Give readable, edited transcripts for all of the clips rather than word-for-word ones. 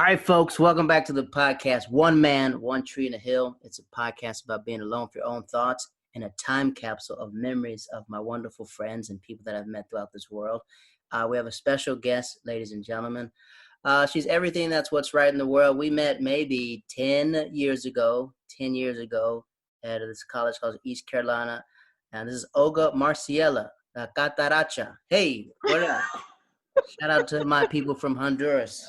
All right, folks, welcome back to the podcast, One Man, One Tree in a Hill. It's a podcast about being alone with your own thoughts and a time capsule of memories of my wonderful friends and people that I've met throughout this world. We have a special guest, ladies and gentlemen. She's everything that's what's right in the world. We met maybe 10 years ago at this college called East Carolina. And this is Olga Marcela, Cataracha. Hey, what up? Shout out to my people from Honduras.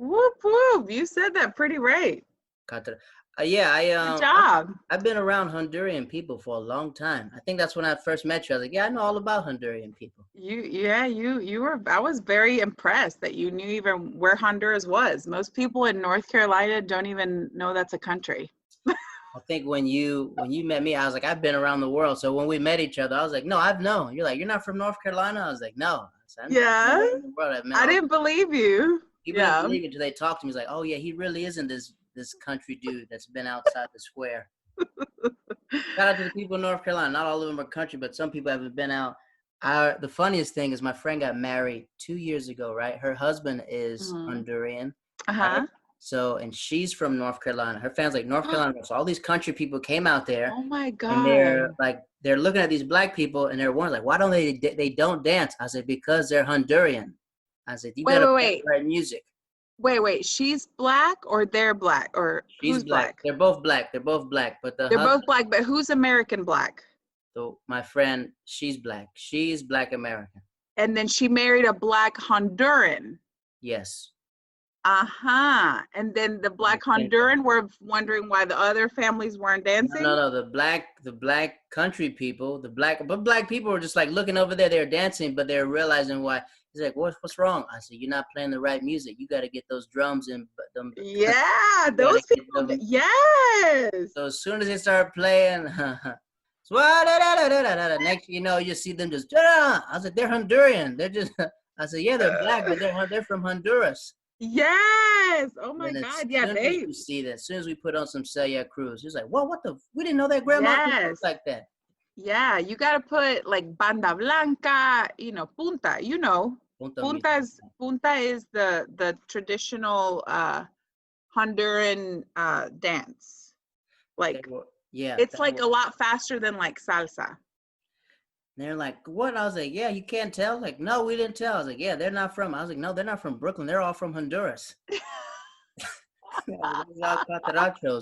Whoop whoop! You said that pretty right. Good job. I've been around Honduran people for a long time. I think that's when I first met you. I was like, yeah, I know all about Honduran people. You were. I was very impressed that you knew even where Honduras was. Most people in North Carolina don't even know that's a country. I think when you met me, I was like, I've been around the world. So when we met each other, I was like, no, I've known. You're like, you're not from North Carolina? I was like, no. I didn't believe you. People didn't believe it until they talked to me. He's like, oh yeah, he really isn't this country dude that's been outside the square. Shout out to the people in North Carolina. Not all of them are country, but some people haven't been out. The funniest thing is my friend got married 2 years ago, right? Her husband is Honduran. Uh-huh. Right? So, and she's from North Carolina. Her family's like North Carolina. So all these country people came out there. Oh my God. And they're looking at these black people and they're wondering like, why don't they don't dance? I said, because they're Honduran. I said, you gotta play the right music. Wait. She's black or they're black? Or she's who's black? They're both black. They're both black. But they're both black, but who's American black? So my friend, she's black. She's black American. And then she married a black Honduran. Yes. Uh-huh. And then the black Honduran were wondering why the other families weren't dancing? No. The black country people, but black people were just like looking over there. They were dancing, but they were realizing why. He's like, what's wrong? I said, you're not playing the right music. You got to get those drums in. Yeah, those people. Yes. So as soon as they start playing, next thing you know, you see them just. I said, they're Honduran. They're just. I said, yeah, they're black, but they're from Honduras. Yes. Oh my God. Yeah, you see that. As soon as we put on some Celia Cruz, he's like, well, we didn't know that grandma looked like that. Yeah, you gotta put like banda blanca, punta. Punta is the traditional Honduran dance. Like, it's like a lot faster than like salsa. And they're like, what? I was like, yeah, you can't tell. Like, no, we didn't tell. I was like, yeah, they're not from. I was like, no, they're not from Brooklyn. They're all from Honduras.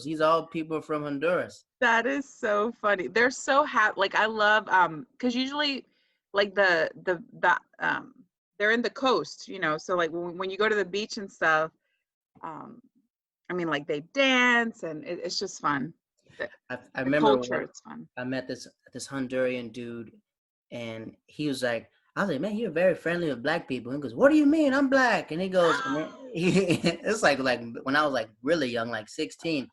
These all people from Honduras. That is so funny. They're so happy. Like I love because usually like the they're in the coast, so like when you go to the beach and stuff, I mean like they dance and it's just fun. I remember it's fun. I met this Honduran dude and he was like, I was like, man, you're very friendly with black people. He goes, what do you mean? I'm black. And he goes, it's like when I was like really young, like 16.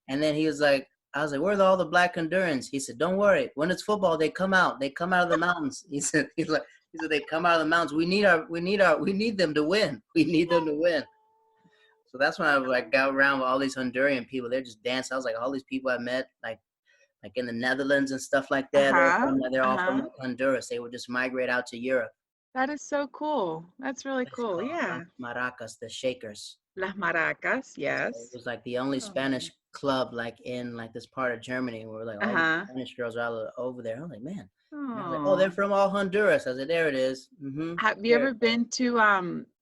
And then he was like, I was like, where are all the black Hondurans? He said, don't worry. When it's football, they come out. They come out of the mountains. He said, they come out of the mountains. We need them to win. We need them to win. So that's when I like got around with all these Honduran people. They're just dancing. I was like, all these people I met, like in the Netherlands and stuff like that. They're all from Honduras. They would just migrate out to Europe. That is so cool. That's really cool. Yeah. Maracas, the shakers. Las Maracas, yes. So it was like the only Spanish club like in like this part of Germany where like all the Spanish girls are all over there. I'm like, man. I was like, oh, they're from all Honduras. I said, there it is. Mm-hmm. Have you ever been to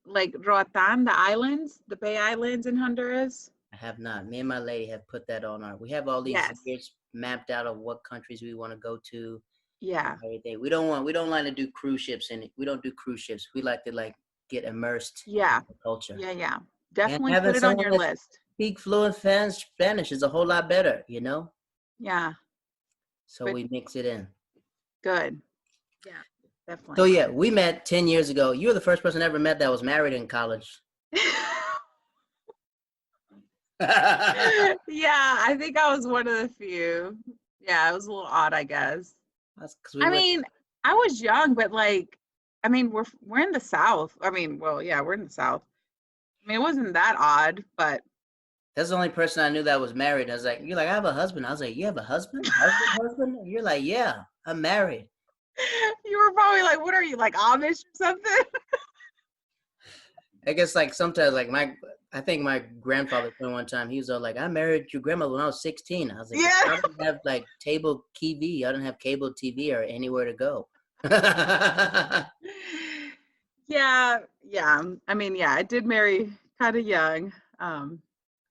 like Roatan, the islands, the Bay Islands in Honduras? I have not. Me and my lady have put that on we have all these years mapped out of what countries we want to go to. Yeah. Everything. We don't like to do cruise ships we don't do cruise ships. We like to get immersed in the culture. Yeah. Definitely put it on your list. Speak fluent Spanish is a whole lot better, Yeah. So we mix it in. Good. Yeah, definitely. So yeah, we met 10 years ago. You were the first person I ever met that was married in college. Yeah, I think I was one of the few. Yeah, it was a little odd, I guess. I was young, but like, I mean, we're in the South. I mean, well, yeah, we're in the South. I mean, it wasn't that odd, but that's the only person I knew that was married. I was like, you're like, I have a husband. I was like, you have a husband? Husband? You're like, yeah, I'm married. You were probably like, what are you, like Amish or something? I guess like sometimes like I think my grandfather told me one time, he was all like, I married your grandmother when I was 16. I was like, Yeah. I didn't have like cable TV. I didn't have cable TV or anywhere to go. Yeah. I mean, yeah, I did marry kind of young.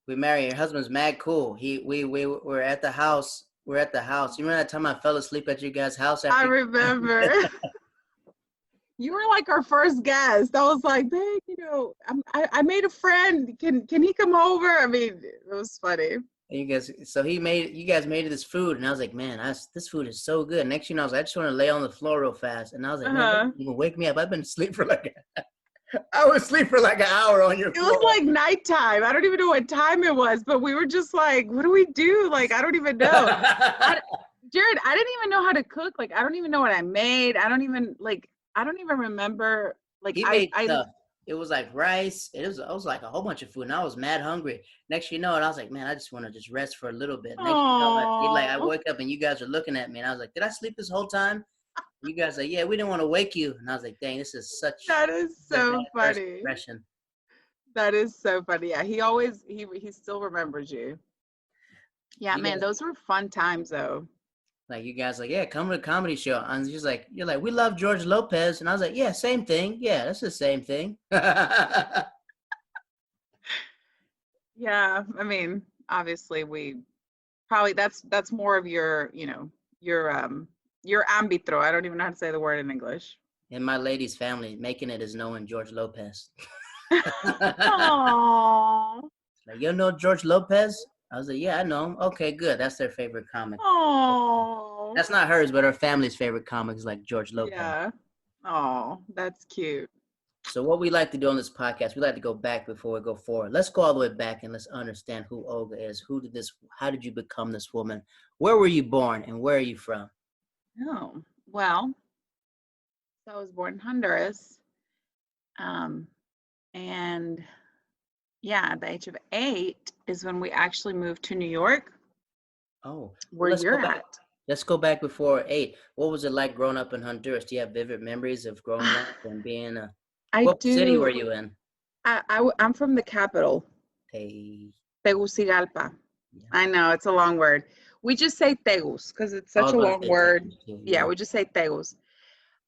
We married. Your husband's mad cool. We were at the house. We're at the house. You remember that time I fell asleep at your guys' house I after? remember. You were like our first guest. I was like, babe, I made a friend. Can he come over? I mean, it was funny. You guys, so you guys made this food, and I was like, man, this food is so good. Next, I was like, I just want to lay on the floor real fast, and I was like, man, you can wake me up. I've been asleep for I was asleep for like an hour on your floor. It was like nighttime. I don't even know what time it was, but we were just like, what do we do? Like, I don't even know. Jared, I didn't even know how to cook. Like, I don't even know what I made. I don't even remember. Like, he made stuff. It was like rice. It was like a whole bunch of food, and I was mad hungry. Next, and I was like, man, I just want to just rest for a little bit. Next, I woke up and you guys are looking at me, and I was like, did I sleep this whole time? You guys are like, yeah, we didn't want to wake you, and I was like, dang, this is such. That is so funny. That is so funny. Yeah, he still remembers you. Yeah, man, those were fun times though. Like you guys like, yeah, come to the comedy show. And she's like, you're like, we love George Lopez. And I was like, yeah, same thing. Yeah, that's the same thing. Yeah, I mean, obviously we probably that's more of your ambitro. I don't even know how to say the word in English. In my lady's family, making it is knowing George Lopez. Aww. Like, you know George Lopez? I was like, yeah, I know him. Okay, good. That's their favorite comic. Oh. That's not hers, but her family's favorite comic is like George Lopez. Yeah. Oh, that's cute. So what we like to do on this podcast, we like to go back before we go forward. Let's go all the way back and let's understand who Olga is. How did you become this woman? Where were you born and where are you from? Oh, well, so I was born in Honduras. And yeah, at the age of 8 is when we actually moved to New York. Oh, where you're at. Let's go back before 8. What was it like growing up in Honduras? Do you have vivid memories of growing up and being what city were you in? I'm from the capital. Tegucigalpa. Yeah. I know, it's a long word. We just say Tegus because it's such a long word. Yeah, we just say Tegus.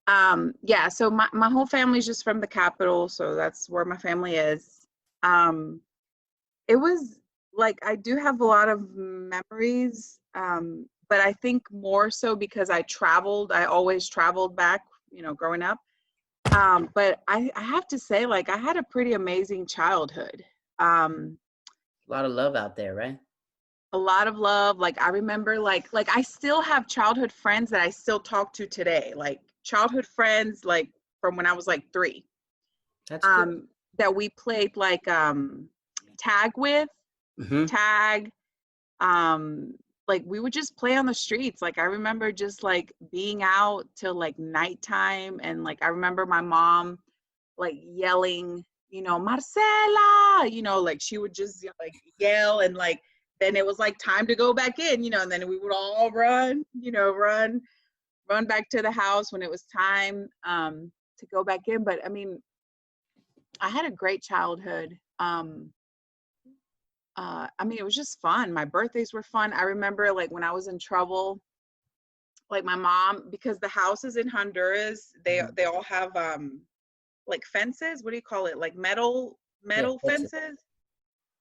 Yeah, so my whole family's just from the capital, so that's where my family is. It was like, I do have a lot of memories, but I think more so because I always traveled back, growing up. But I have to say, like, I had a pretty amazing childhood. A lot of love out there, right? A lot of love. Like, I remember, like I still have childhood friends that I still talk to today. Like, childhood friends, like, from when I was, like, 3. That's cool. That we played, like, tag with. Mm-hmm. Tag. Like, we would just play on the streets. Like, I remember just, like, being out till, like, nighttime. And, like, I remember my mom, like, yelling, Marcela, like, she would just, like, yell. And, like, then it was, like, time to go back in, and then we would all run back to the house when it was time to go back in. But, I mean, I had a great childhood. I mean, it was just fun. My birthdays were fun. I remember, like, when I was in trouble, like, my mom, because the houses in Honduras, they all have like, fences. What do you call it? Like metal fences.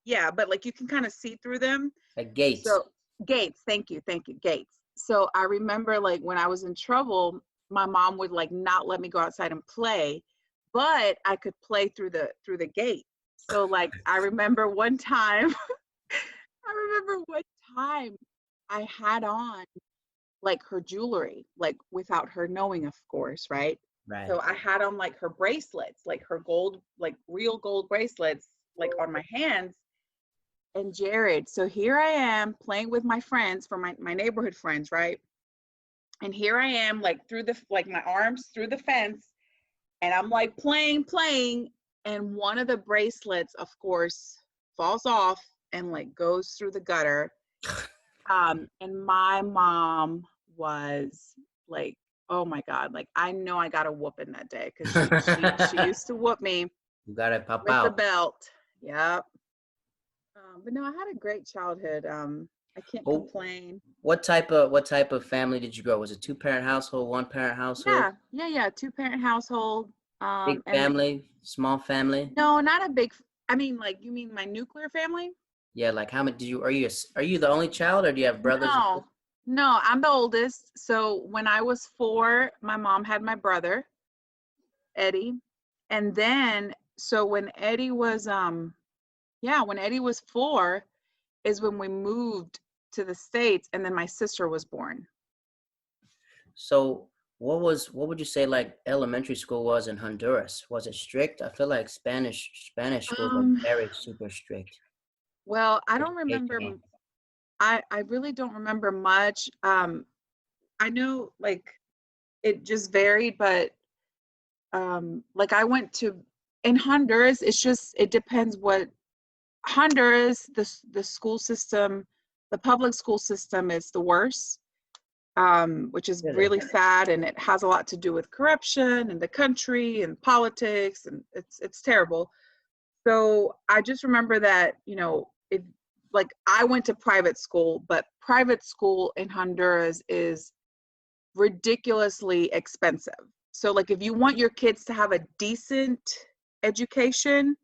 Yeah, but, like, you can kind of see through them. Like gates. So gates. Thank you, gates. So I remember, like, when I was in trouble, my mom would, like, not let me go outside and play, but I could play through the gate. So, like, I remember one time I had on, like, her jewelry, like, without her knowing, of course, right? Right. So I had on, like, her bracelets, like her gold, like real gold bracelets, like, on my hands. And Jared, so here I am playing with my friends, for my neighborhood friends, right? And here I am, like, my arms through the fence, and I'm, like, playing, and one of the bracelets, of course, falls off and, like, goes through the gutter. And my mom was like, oh my God, like, I know I got a whooping that day, because she used to whoop me. You got it, pop with out. the belt. Yep. But no, I had a great childhood. I can't complain. What type of family did you grow? Was it 2-parent household, 1-parent household? Yeah. 2-parent household. Big And family, small family? no, not a big. I mean, like, you mean my nuclear family? Yeah, like how many are you the only child, or do you have brothers and No, sisters? no, I'm the oldest. So when I was 4, my mom had my brother, Eddie. And then, so when Eddie was, when Eddie was 4 is when we moved to the States, and then my sister was born. So what would you say like elementary school was in Honduras? Was it strict? I feel like Spanish schools are Um, very super strict. well, I don't remember. Education. I really don't remember much. I know, like, it just varied, but like, I went to in Honduras. It's just, it depends what Honduras, the school system, the public school system is the worst, which is Really? really sad, and it has a lot to do with corruption and the country and politics, and it's terrible. So I just remember that, if, like, I went to private school, but private school in Honduras is ridiculously expensive. So, like, if you want your kids to have a decent education,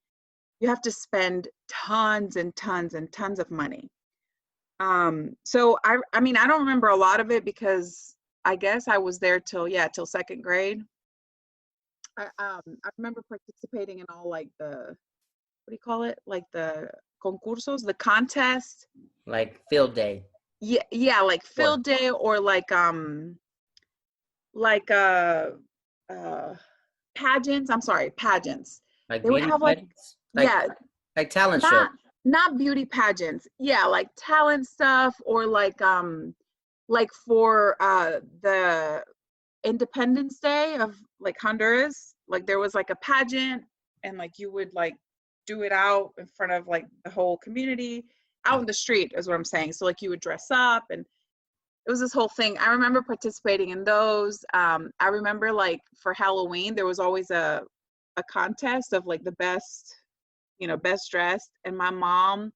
you have to spend tons and tons and tons of money. So I mean, I don't remember a lot of it because I guess I was there till second grade. I remember participating in all, like, the, what do you call it? Like the concursos, the contest. Like field day. Yeah, like Or field day, or like uh pageants. I'm sorry, pageants. like They would beauty have, like, pageants? yeah, Like talent shows. not beauty pageants. Yeah, like talent stuff, or like for the Independence Day of, like, Honduras, like, there was like a pageant, and, like, you would, like, do it out in front of, like, the whole community, out in the street is what I'm saying. So, like, you would dress up, and it was this whole thing. I remember participating in those. I remember, like, for Halloween there was always a contest of, like, the best, best dressed, and my mom,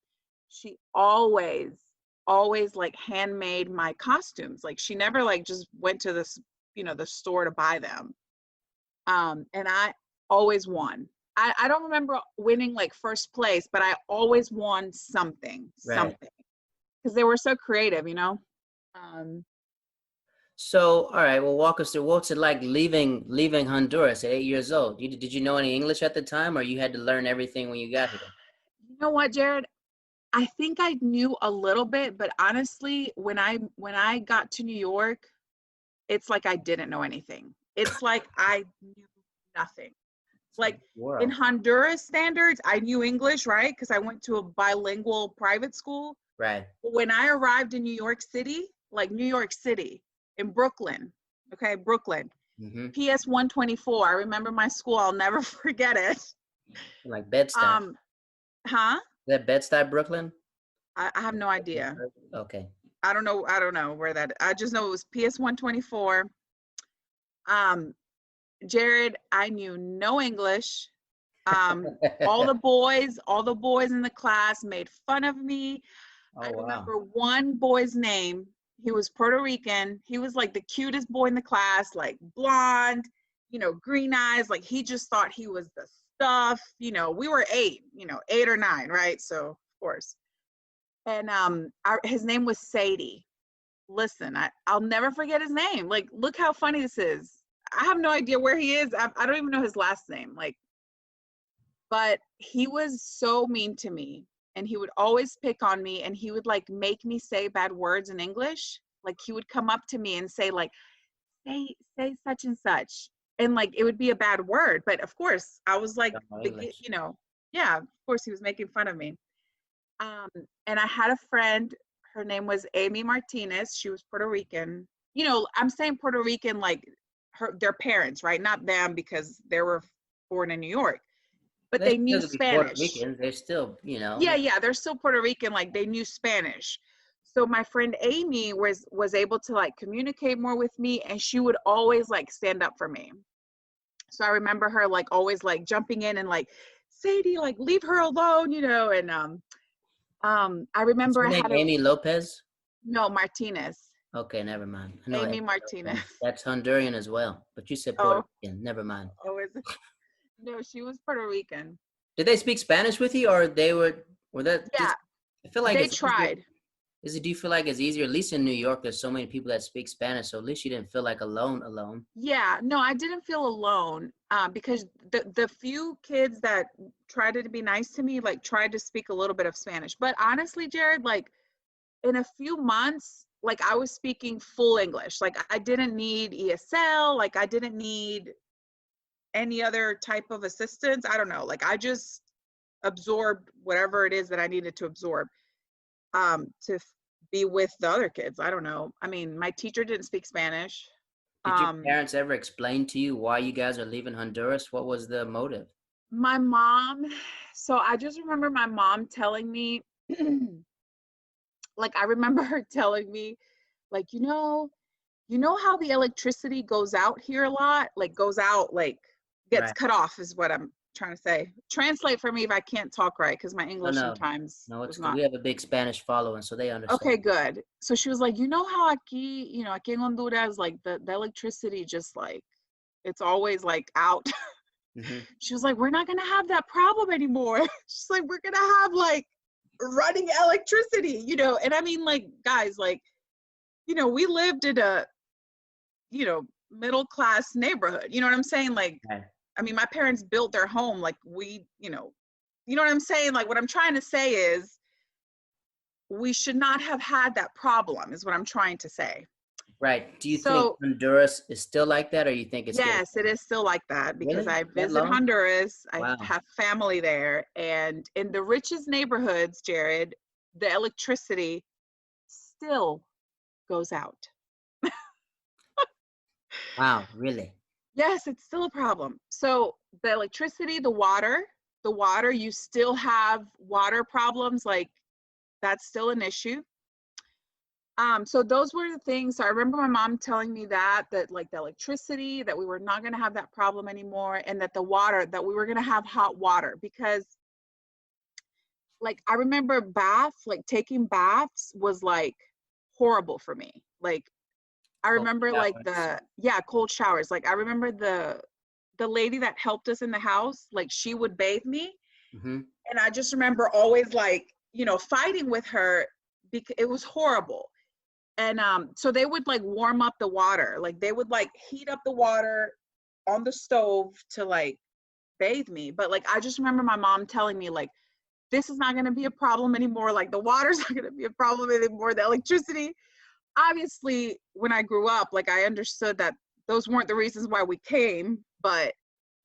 she always like handmade my costumes. Like, she never, like, just went to this, the store to buy them. And I always won. I don't remember winning, like, first place, but I always won something, Right. because they were so creative. Um, So, all right, well, walk us through what's it like leaving Honduras at 8 years old. Did you know any English at the time, or you had to learn everything when you got here? you know what, Jared? I think I knew a little bit, but honestly, when I got to New York, it's like I didn't know anything. It's like I knew nothing. It's like Like, in world. Honduras standards, I knew English, right? Because I went to a bilingual private school. Right. But when I arrived in New York City, like New York City, in Brooklyn, okay, Brooklyn, Mm-hmm. PS 124. I remember my school. I'll never forget it. Like Bed-Stuy. Um, huh? Is that Bed-Stuy, Brooklyn? I have no idea. Okay. I don't know. I don't know where that. I just know it was PS 124. Um, Jared, I knew no English. All the boys in the class made fun of me. I Oh wow. remember one boy's name. He was Puerto Rican. He was, like, the cutest boy in the class, like, blonde, green eyes. Like, he just thought he was the stuff. We were 8, 8 or 9, right? So, of course. And his name was Sadie. Listen, I'll never forget his name. Like, look how funny this is. I have no idea where he is. I don't even know his last name. Like, but he was so mean to me, and he would always pick on me, and he would, like, make me say bad words in English. Like, he would come up to me and say, like, say such and such, and, like, it would be a bad word, but of course I was like, English. yeah, of course he was making fun of me. um and I had a friend. Her name was Amy Martinez. She was Puerto Rican. I'm saying Puerto Rican, like, their parents, right? Not them, because they were born in New York, but They're they still knew gonna be Puerto Spanish. Ricans. They're still, Yeah, they're still Puerto Rican, like, they knew Spanish. So my friend Amy was able to, like, communicate more with me, and she would always, like, stand up for me. So I remember her, like, always, like, jumping in and, like, Sadie, like, leave her alone, and I remember What's I her had name? Amy Lopez? no, Martinez. Okay, never mind. I know Amy Amy Martinez. Lopez. That's Honduran as well, but you said Puerto Oh, Rican. Never mind. oh, is it? No, she was Puerto Rican. Did they speak Spanish with you, or they were that Yeah, just? I feel like they it's easier. tried. Do you feel like it's easier? At least in New York, there's so many people that speak Spanish, so at least you didn't feel like alone. Yeah, no, I didn't feel alone because the few kids that tried to be nice to me, like tried to speak a little bit of Spanish. But honestly, Jared, like in a few months, like I was speaking full English. Like I didn't need ESL, like I didn't need any other type of assistance. I don't know. Like I just absorbed whatever it is that I needed to absorb be with the other kids. I don't know. I mean, my teacher didn't speak Spanish. Did your Um, parents ever explain to you why you guys are leaving Honduras? What was the motive? my mom, so I just remember my mom telling me, like I remember her telling me, like, you know how the electricity goes out here a lot, like goes out, like gets Right. cut off is what I'm trying to say. Translate for me if I can't talk right, because my No, English no, sometimes no. It's was good. not. We have a big Spanish following, so they understand. Okay, good. So she was like, you know how aquí, aquí en Honduras, like the electricity just like, it's always like out. Mm-hmm. She was like, we're not going to have that problem anymore. She's like, we're going to have like running electricity, And I mean, like, guys, like, we lived in a, middle class neighborhood. You know what I'm saying? Like, Right. I mean, my parents built their home. Like, you know what I'm saying? Like, what I'm trying to say is we should not have had that problem, is what I'm trying to say. Right. Do you think So, Honduras is still like that, or you think it's getting yes, it is still like that because really I that visit low? Honduras. I Wow. have family there. And in the richest neighborhoods, Jared, the electricity still goes out. Wow. Really? Yes, it's still a problem. So the electricity, the water, you still have water problems. Like that's still an issue. So those were the things. So I remember my mom telling me that like the electricity, that we were not going to have that problem anymore, and that the water, that we were going to have hot water because like I remember like taking baths was like horrible for me. Like I Cold remember like showers. cold showers. Like I remember the lady that helped us in the house, like she would bathe me. Mm-hmm. And I just remember always like, fighting with her because it was horrible. And so they would like warm up the water. Like they would like heat up the water on the stove to like bathe me. But like I just remember my mom telling me like, this is not going to be a problem anymore. Like the water's not going to be a problem anymore. The electricity. Obviously, when I grew up, like I understood that those weren't the reasons why we came. But,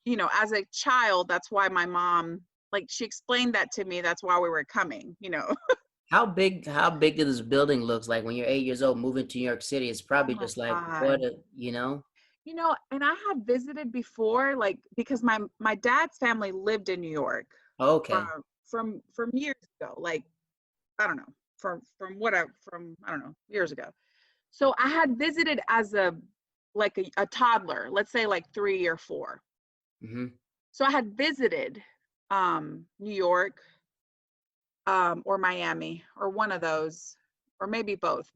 as a child, that's why my mom, like she explained that to me. That's why we were coming. How big does this building looks like when you're 8 years old moving to New York City? It's Oh probably my just like God. And I had visited before, like because my dad's family lived in New York from Okay. from years ago. Like I don't know, from I don't know, years ago. So I had visited as a toddler, let's say like 3 or 4. Mm-hmm. So I had visited New York or Miami or one of those, or maybe both.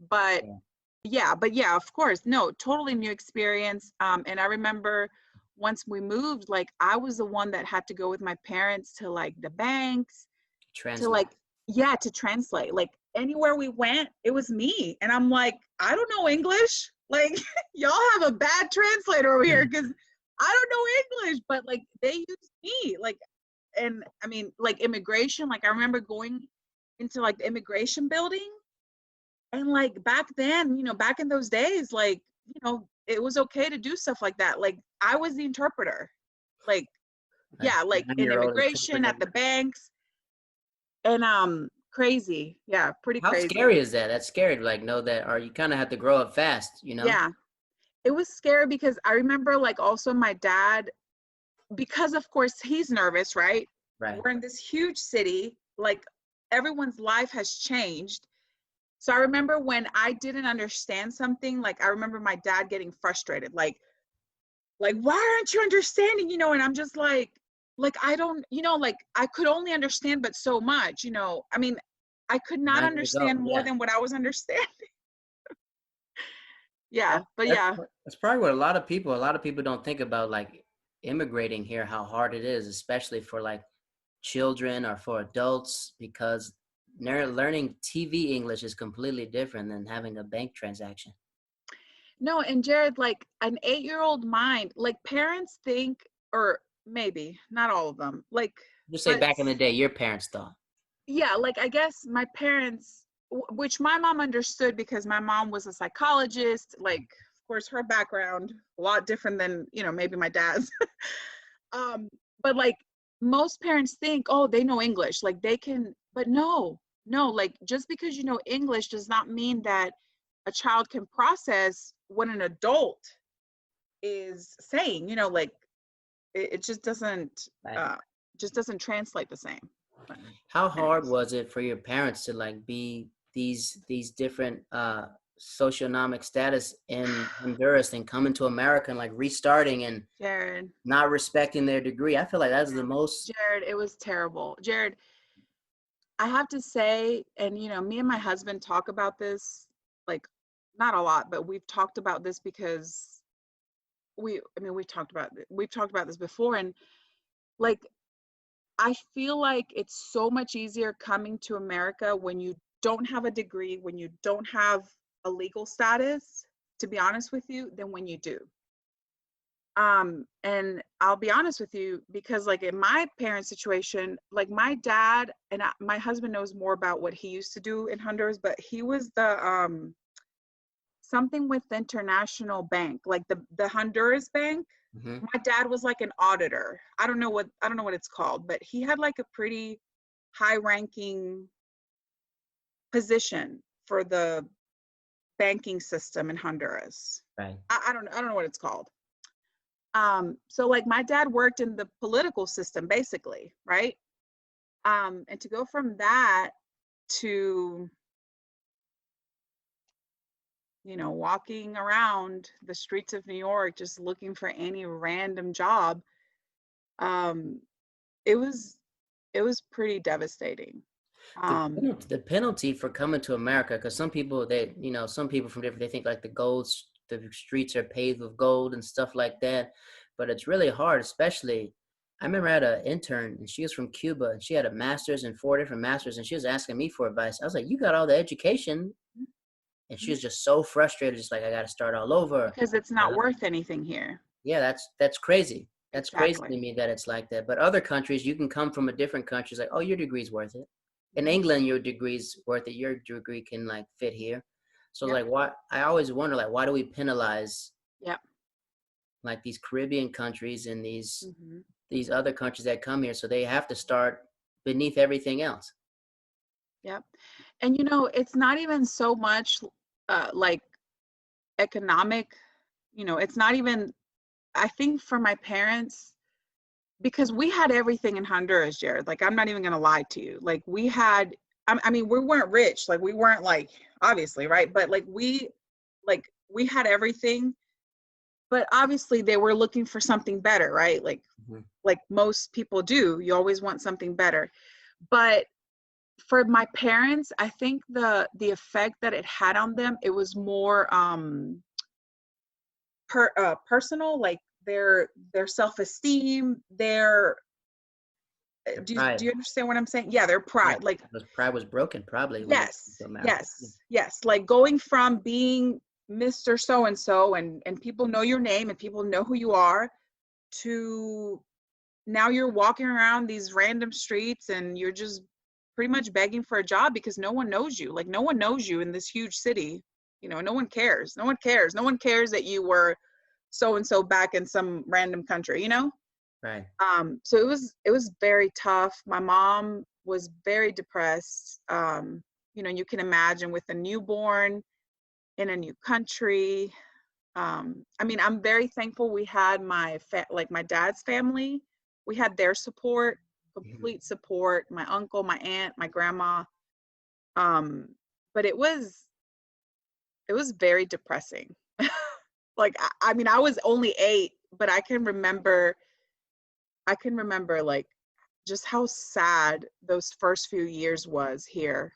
Yeah. But yeah, of course, no, totally new experience. And I remember once we moved, like I was the one that had to go with my parents to like the banks, to Translate. like, yeah, to translate. Like anywhere we went, it was me. And I'm like, I don't know English. Like y'all have a bad translator over here because I don't know English, but like they use me. Like, and I mean, like immigration, like I remember going into like the immigration building, and like back then, back in those days, like, it was okay to do stuff like that. Like I was the interpreter. Like, A yeah, like in 9-year-old immigration, interpreter. at the banks, and crazy. Yeah, pretty How crazy. scary is that? That's scary to like know that, or you kind of have to grow up fast. Yeah. It was scary because I remember like also my dad, because of course he's nervous, right? Right. We're in this huge city, like everyone's life has changed. So I remember when I didn't understand something, like I remember my dad getting frustrated, like why aren't you understanding, and I'm just like I don't, like I could only understand but so much. I mean, I could not 9 years old. understand more Yeah. than what I was understanding. Yeah, but yeah. That's probably what a lot of people don't think about, like immigrating here, how hard it is, especially for like children or for adults, because learning TV English is completely different than having a bank transaction. No, and Jared, like an 8-year-old mind, like parents think, or maybe not all of them, like, Just say but back in the day, your parents thought. yeah, like I guess my parents, which my mom understood because my mom was a psychologist, like, of course, her background, a lot different than, maybe my dad's. um, but like most parents think, oh, they know English, like they can, but no, no, like just because you know English does not mean that a child can process what an adult is saying, like it Right. uh just doesn't translate the same. But How hard anyways. was it for your parents to like be these different socioeconomic status in Honduras and coming to America and like restarting and Jared, not respecting their degree? I feel like that's the most. Jared, it was terrible. Jared, I have to say, and me and my husband talk about this, like not a lot, but we've talked about this because we've talked about this before, and like I feel like it's so much easier coming to America when you don't have a degree, when you don't have a legal status, to be honest with you, than when you do. And I'll be honest with you, because like in my parents' situation, like my dad and my husband knows more about what he used to do in Honduras, but he was the something with the international bank, like the Honduras bank. Mhm. My dad was like an auditor. I don't know what it's called, but he had like a pretty high ranking position for the banking system in Honduras. Right. I don't know what it's called. So like my dad worked in the political system basically, right? And to go from that to, walking around the streets of New York just looking for any random job, um, it was it was pretty devastating. The penalty for coming to America, because some people some people from different, they think like the streets are paved with gold and stuff like that, but it's really hard. Especially, I remember I had an intern and she was from Cuba and she had a master's and 4 different masters and she was asking me for advice. I was like, "You got all the education," and she was just so frustrated, just like, "I got to start all over." Because it's not worth anything here. Yeah, that's crazy. That's crazy to Exactly. me that it's like that. But other countries, you can come from a different country. It's like, oh, your degree's worth it. In Mhm. England, your degree's worth it. Your degree can like fit here. So Yep. like, why? I always wonder, like, why do we penalize Yep. like these Caribbean countries and Hmm. these other countries that come here, so they have to start beneath everything else? Yep. And it's not even so much like economic, it's not even, I think for my parents, because we had everything in Honduras, Jared. Like, I'm not even going to lie to you. Like, we had, I mean, we weren't rich. Like, we weren't like, obviously, right? But we had everything. But obviously, they were looking for something better, right? Mhm. Like most people do. You always want something better. But for my parents, I think the effect that it had on them, it was more personal, like their self-esteem, their Their do pride, you understand what I'm saying? Yeah, their yeah, pride. Like, because pride was broken probably when they came yes, to America. yes, yes. Like going from being Mr. So and so, and people know your name and people know who you are, to now you're walking around these random streets and you're just pretty much begging for a job because no one knows you. Like, no one knows you in this huge city. No one cares. No one cares. No one cares that you were so and so back in some random country. Right. So it was very tough. My mom was very depressed. You can imagine with a newborn in a new country. I mean, I'm very thankful we had like my dad's family. We had their support, Mhm. complete support, my uncle, my aunt, my grandma. Um, but it was very depressing. Like, I mean, I was only 8, but I can remember like just how sad those first few years was here.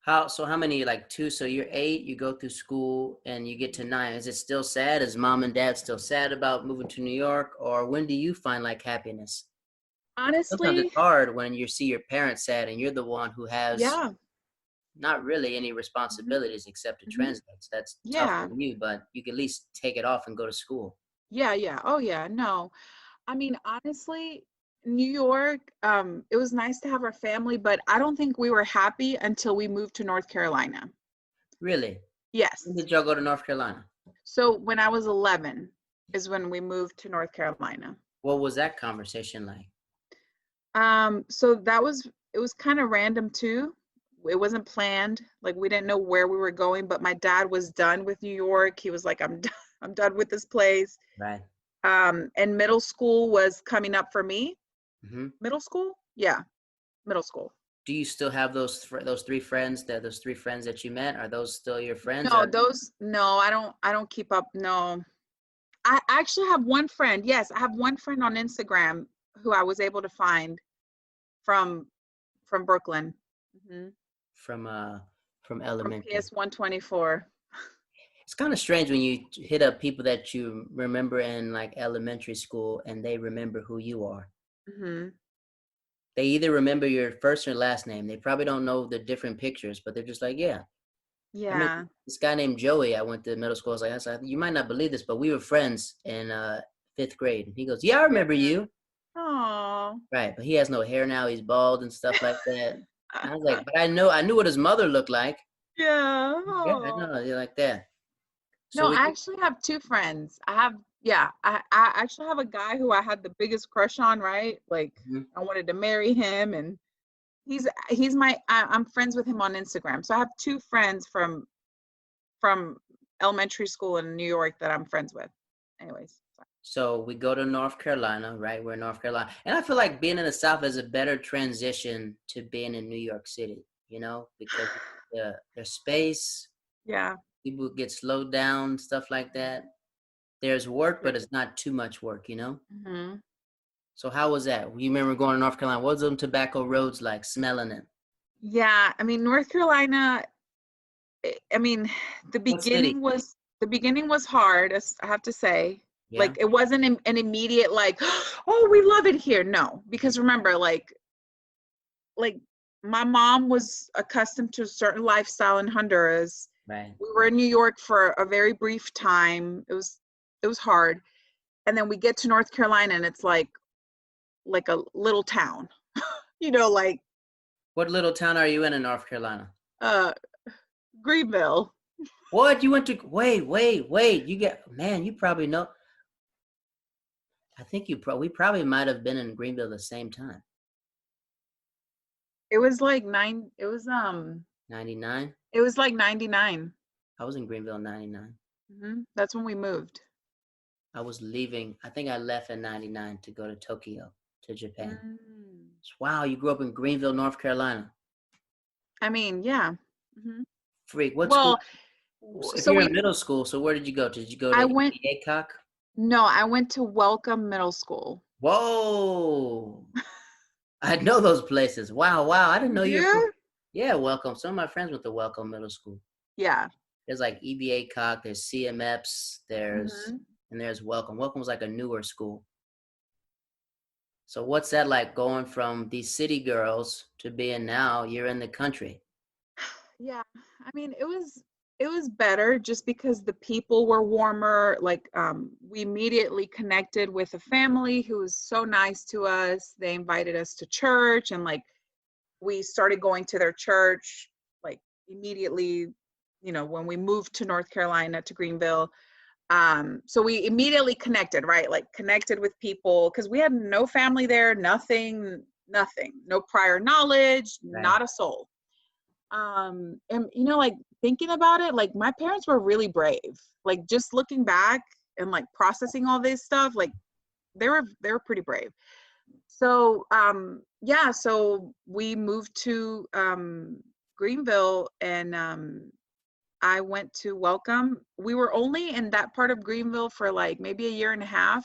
How many, like two? So you're 8, you go through school and you get to 9. Is it still sad? Is mom and dad still sad about moving to New York? Or when do you find like happiness? Sometimes it's Honestly, hard when you see your parents sad and you're the one who has yeah. not really any Hmm. responsibilities except to Hmm. translate. So that's tough Yeah. on you, but you can at least take it off and go to school. Yeah, yeah. Oh, yeah. No. I mean, honestly, New York, it was nice to have our family, but I don't think we were happy until we moved to North Carolina. Really? When Yes. did y'all go to North Carolina? So when I was 11 is when we moved to North Carolina. What was that conversation like? So it was kind of random too. It wasn't planned. Like we didn't know where we were going, but my dad was done with New York. He was like, I'm done with this place. Right. And middle school was coming up for me. Mm-hmm. Middle school? Yeah, middle school. Do you still have those 3 friends that you met? Are those still your friends? No, Or those no, I don't keep up. No. I actually have one friend. Yes, I have one friend on Instagram who I was able to find from Brooklyn. Hmm. from uh from From elementary? PS 124. It's kind of strange when you hit up people that you remember in like elementary school and they remember who you are. Hmm. They either remember your first or last name. They probably don't know the different pictures, but they're just like, yeah. I mean, Yeah. this guy named Joey, I went to middle school. I was like, you might not believe this, but we were friends in 5th grade. And he goes, yeah, I remember you. Oh. Right. But he has no hair now. He's bald and stuff like that. And I was like, but I knew what his mother looked like. Yeah. Yeah, I Oh. know. You're like that. No, So we, I actually have two friends. I have, yeah, I actually have a guy who I had the biggest crush on, right? Like mhm. I wanted to marry him, and I'm friends with him on Instagram. So I have two friends from elementary school in New York that I'm friends with. Anyways. So we go to North Carolina, right? We're in North Carolina. And I feel like being in the South is a better transition to being in New York City, because there's space, Yeah. people get slowed down, stuff like that. There's work, but it's not too much work. Hmm. So how was that? You remember going to North Carolina? What was them tobacco roads like, smelling it? Yeah, I mean North Carolina, I mean, What city? the beginning was hard, I have to say. Yeah, Like it wasn't an immediate like, oh, we love it here. No, because remember, like my mom was accustomed to a certain lifestyle in Honduras. right. We were in New York for a very brief time. It was hard. And then we get to North Carolina and it's like a little town, like What little town are you in North Carolina? uh Greenville. What? You went to, wait. Man, you probably know. I think we probably might have been in Greenville the same time. It was like 99. it was like 99. I was in Greenville in 99. That's when we moved. I was leaving. I think I left in 99 to go to Tokyo, to Japan. Mm. Wow, you grew up in Greenville, North Carolina. I mean, yeah. Hmm. Freak. What school? Well, If so you're in middle school, so where did you go? Did you go to I went, ACOC? no, I went to Welcome Middle School. Whoa. I know those places. Wow. I didn't You know you were do? from. Yeah, Welcome. Some of my friends went to Welcome Middle School. Yeah. There's like EBA there's CMEPS, Hmm. and there's Welcome. Welcome was like a newer school. So what's that like going from these city girls to being now you're in the country? Yeah. I mean, it was better just because the people were warmer. Like, we immediately connected with a family who was so nice to us. They invited us to church, and like we started going to their church like immediately, when we moved to North Carolina to Greenville. So we immediately connected, right? Like connected with people because we had no family there, nothing, no prior knowledge, Right. not a soul. And like thinking about it, like my parents were really brave. Like just looking back and like processing all this stuff, like they were pretty brave. So yeah, so we moved to Greenville, and I went to Welcome. We were only in that part of Greenville for like maybe a year and a half,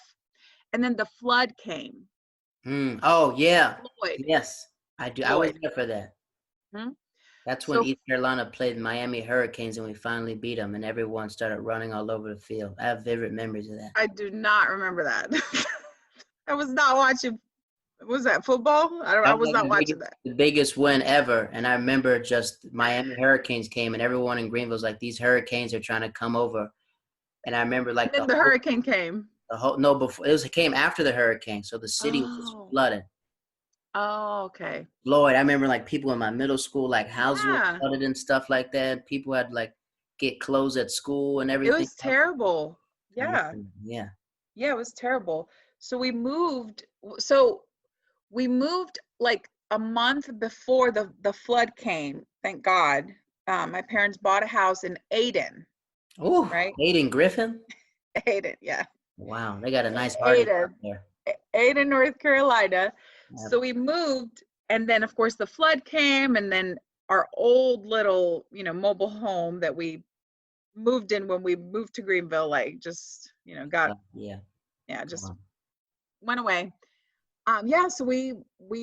and then the flood came. Oh yeah. Floyd. Yes, I do. I was Floyd. there for that. Hmm? That's when East Carolina played Miami Hurricanes and we finally beat them and everyone started running all over the field. I have vivid memories of that. I do not remember that. I was not watching. Was that football? I was not watching that. The biggest win ever. And I remember just Miami Hurricanes came and everyone in Greenville was like, these Hurricanes are trying to come over. And I remember like and then the hurricane came. It came after the hurricane. So the city was just flooded. Oh, okay. Lord, I remember like people in my middle school, like houses were flooded and stuff like that. People had like get clothes at school and everything. It was terrible. Yeah. Yeah. Yeah, it was terrible. So we moved. So we moved like a month before the flood came. Thank God. My parents bought a house in Ayden. Oh, right. Ayden Griffin. Ayden, yeah. Wow, they got a nice party there. Ayden, North Carolina. Yep. So we moved, and then of course the flood came, and then our old little, mobile home that we moved in when we moved to Greenville, like just, got just went away. So we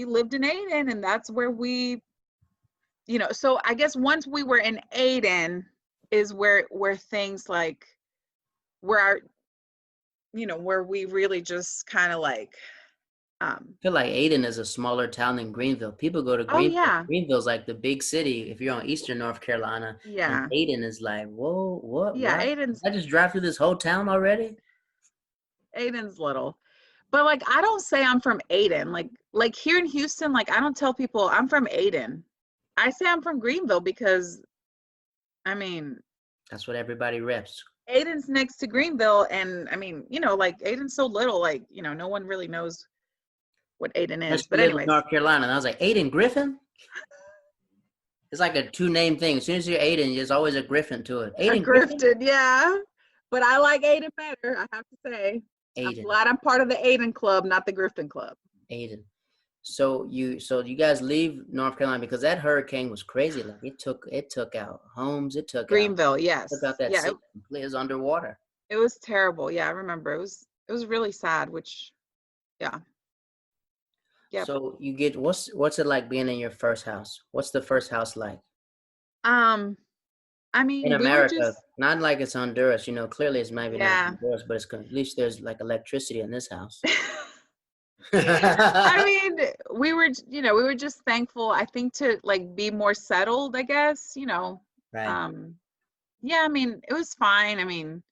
lived in Ayden, and that's where we, so I guess once we were in Ayden is where things like where we really just kind of like I feel like Ayden is a smaller town than Greenville. People go to Greenville. Oh, yeah. Greenville's like the big city if you're on Eastern North Carolina. Yeah. And Ayden is like, whoa, what? Yeah, what? Ayden's. I just drive through this whole town already. Ayden's little. But like I don't say I'm from Ayden. Like here in Houston, like I don't tell people I'm from Ayden. I say I'm from Greenville because I mean that's what everybody reps. Ayden's next to Greenville, and I mean, like Ayden's so little, like, no one really knows what Ayden is. But anyway, North Carolina, and I was like, Ayden Griffin? It's like a two-name thing. As soon as you're Ayden, there's always a Griffin to it. Ayden Griffin, yeah. But I like Ayden better, I have to say. Ayden. I'm glad I'm part of the Ayden club, not the Griffin club. Ayden. So you guys leave North Carolina because that hurricane was crazy. Like it took out homes. It took Greenville, yes. Took out that city. It was underwater. It was terrible. Yeah, I remember. It was really sad. Which, yeah. Yeah. So you get what's it like being in your first house? What's the first house like? I mean, in America, not like it's Honduras. Clearly it's maybe not Honduras, but at least there's like electricity in this house. I mean, we were just thankful, I think, to like be more settled, I guess, Right. Yeah, I mean, it was fine. I mean,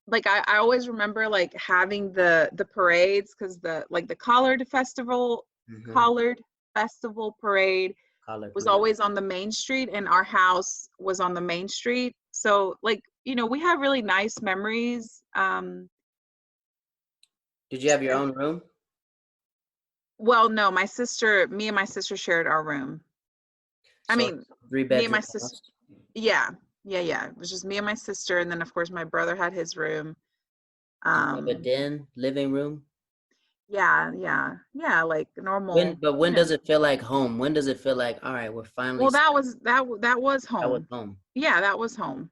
like I always remember like having the parades because the Collard Festival, Collard Festival parade was always on the main street, and our house was on the main street. So like, we have really nice memories. Did you have your own room? Well, no, me and my sister shared our room. I mean, 3-bedroom me and my sister. Yeah. It was just me and my sister, and then of course my brother had his room. A den, living room. Yeah, like normal. When does it feel like home? When does it feel like, all right, we're finally? Well, that was home. That was home. Yeah, that was home.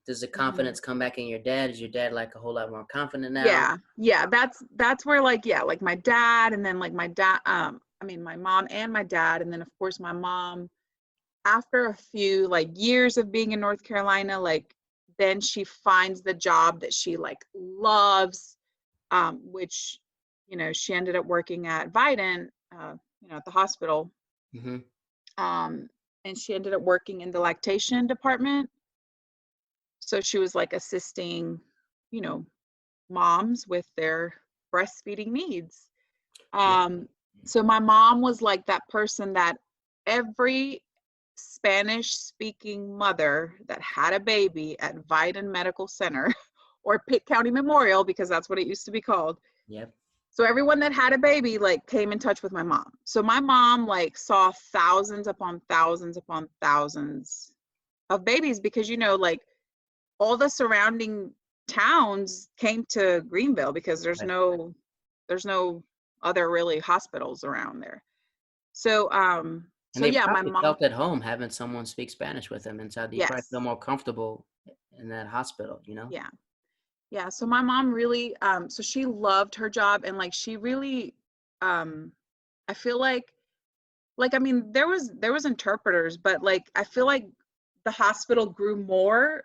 Does the confidence come back in your dad? Is your dad like a whole lot more confident now? Yeah. That's where like my dad, and then like my dad. My mom and my dad, and then of course my mom. After a few like years of being in North Carolina, like then she finds the job that she like loves, which she ended up working at Vidant, at the hospital. Mm-hmm. And she ended up working in the lactation department. So she was like assisting, moms with their breastfeeding needs. So my mom was like that person that every Spanish speaking mother that had a baby at Vidant Medical Center or Pitt County Memorial, because that's what it used to be called. Yep. So everyone that had a baby like came in touch with my mom. So my mom like saw thousands upon thousands upon thousands of babies because, like all the surrounding towns came to Greenville because there's no other really hospitals around there. So, and they probably felt at home having someone speak Spanish with them inside. You probably feel more comfortable in that hospital, Yeah. So my mom really, so she loved her job, and like she really, I feel like like, I mean, there was interpreters, but like, I feel like the hospital grew more.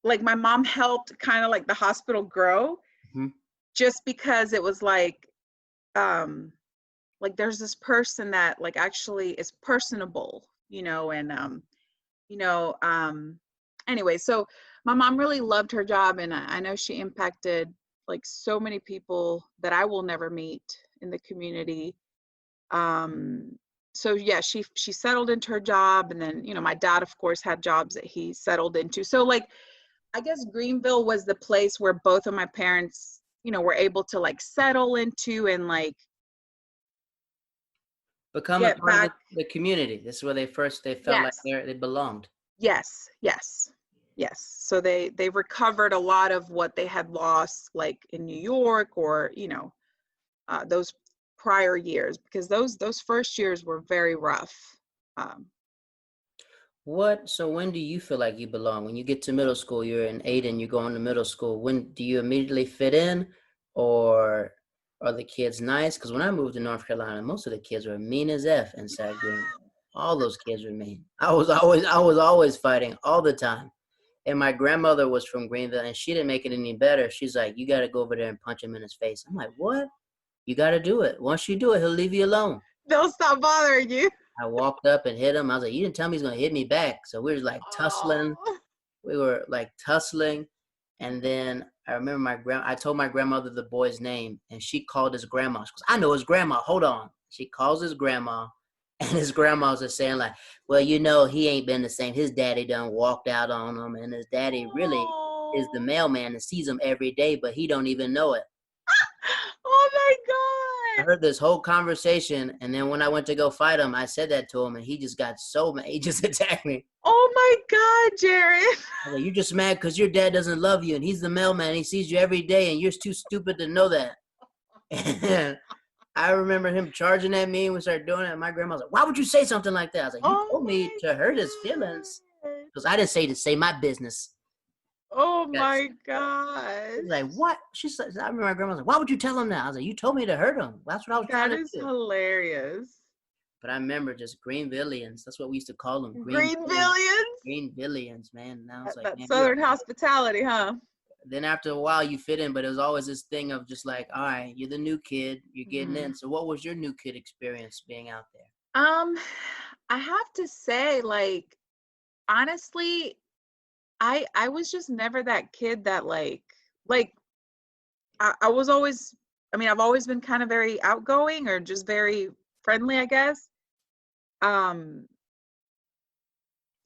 Like my mom helped kind of like the hospital grow, Mm-hmm. just because it was um, like there's this person that like actually is personable, and you know, anyway, so my mom really loved her job, and I know she impacted like so many people that I will never meet in the community. Um, so yeah, she settled into her job, and then my dad, of course, had jobs that he settled into. So like, I guess Greenville was the place where both of my parents, were able to like settle into and like Become a get part of back. the community. This is where they felt like Yes, they belonged. yes, yes, yes. So they recovered a lot of what they had lost, like in New York, or those prior years, because those first years were very rough. Um, So when do you feel like you belong? When you get to middle school, you're in Aden, you're going to middle school. When do you immediately fit in, or are the kids nice? Because when I moved to North Carolina, most of the kids were mean as F inside Green. All those kids were mean. I was always fighting all the time. And my grandmother was from Greenville, and she didn't make it any better. She's like, "You got to go over there and punch him in his face." I'm like, "What? You got to do it. Once you do it, he'll leave you alone." they'll stop bothering you. I walked up and hit him. I was like, "You didn't tell me he's gonna hit me back." So we were like tussling. Oh, We were like tussling, and then I remember I told my grandmother the boy's name, and she called his grandma. She goes, "I know his grandma. Hold on." She calls his grandma, and his grandma's just saying like, "Well, he ain't been the same. His daddy done walked out on him, and his daddy really is the oh, mailman and sees him every day, but he don't even know it." oh my I God. heard this whole conversation, and then when I went to go fight him, I said that to him, and he just got so mad. He just attacked me. Oh my God, Jared. I was like, "You're just mad because your dad doesn't love you, and he's the mailman. He sees you every day, and you're too stupid to know that." And I remember him charging at me, and we started doing it. And my grandma was like, "Why would you say something like that?" I was like, "You Oh told me my to hurt his feelings, God. because I didn't say to say my business." Oh Yes. my gosh. She's like, "What?" She said, "I remember my grandma was like, 'Why would you tell him that?' I was like, 'You told me to hurt him. That's what I was trying That to is do." hilarious. But I remember just Greenvillians. That's what we used to call them. Green Greenvillians. billions. Greenvillians, man. And I was like, That man, you're. Southern hospitality, huh? Then after a while, you fit in, but it was always this thing of just like, all right, you're the new kid, you're getting Mhm. in. So, what was your new kid experience being out there? Um, I have to say, like, honestly, I was just never that kid that like I was always, I mean, I've always been kind of very outgoing or just very friendly, I guess. Um,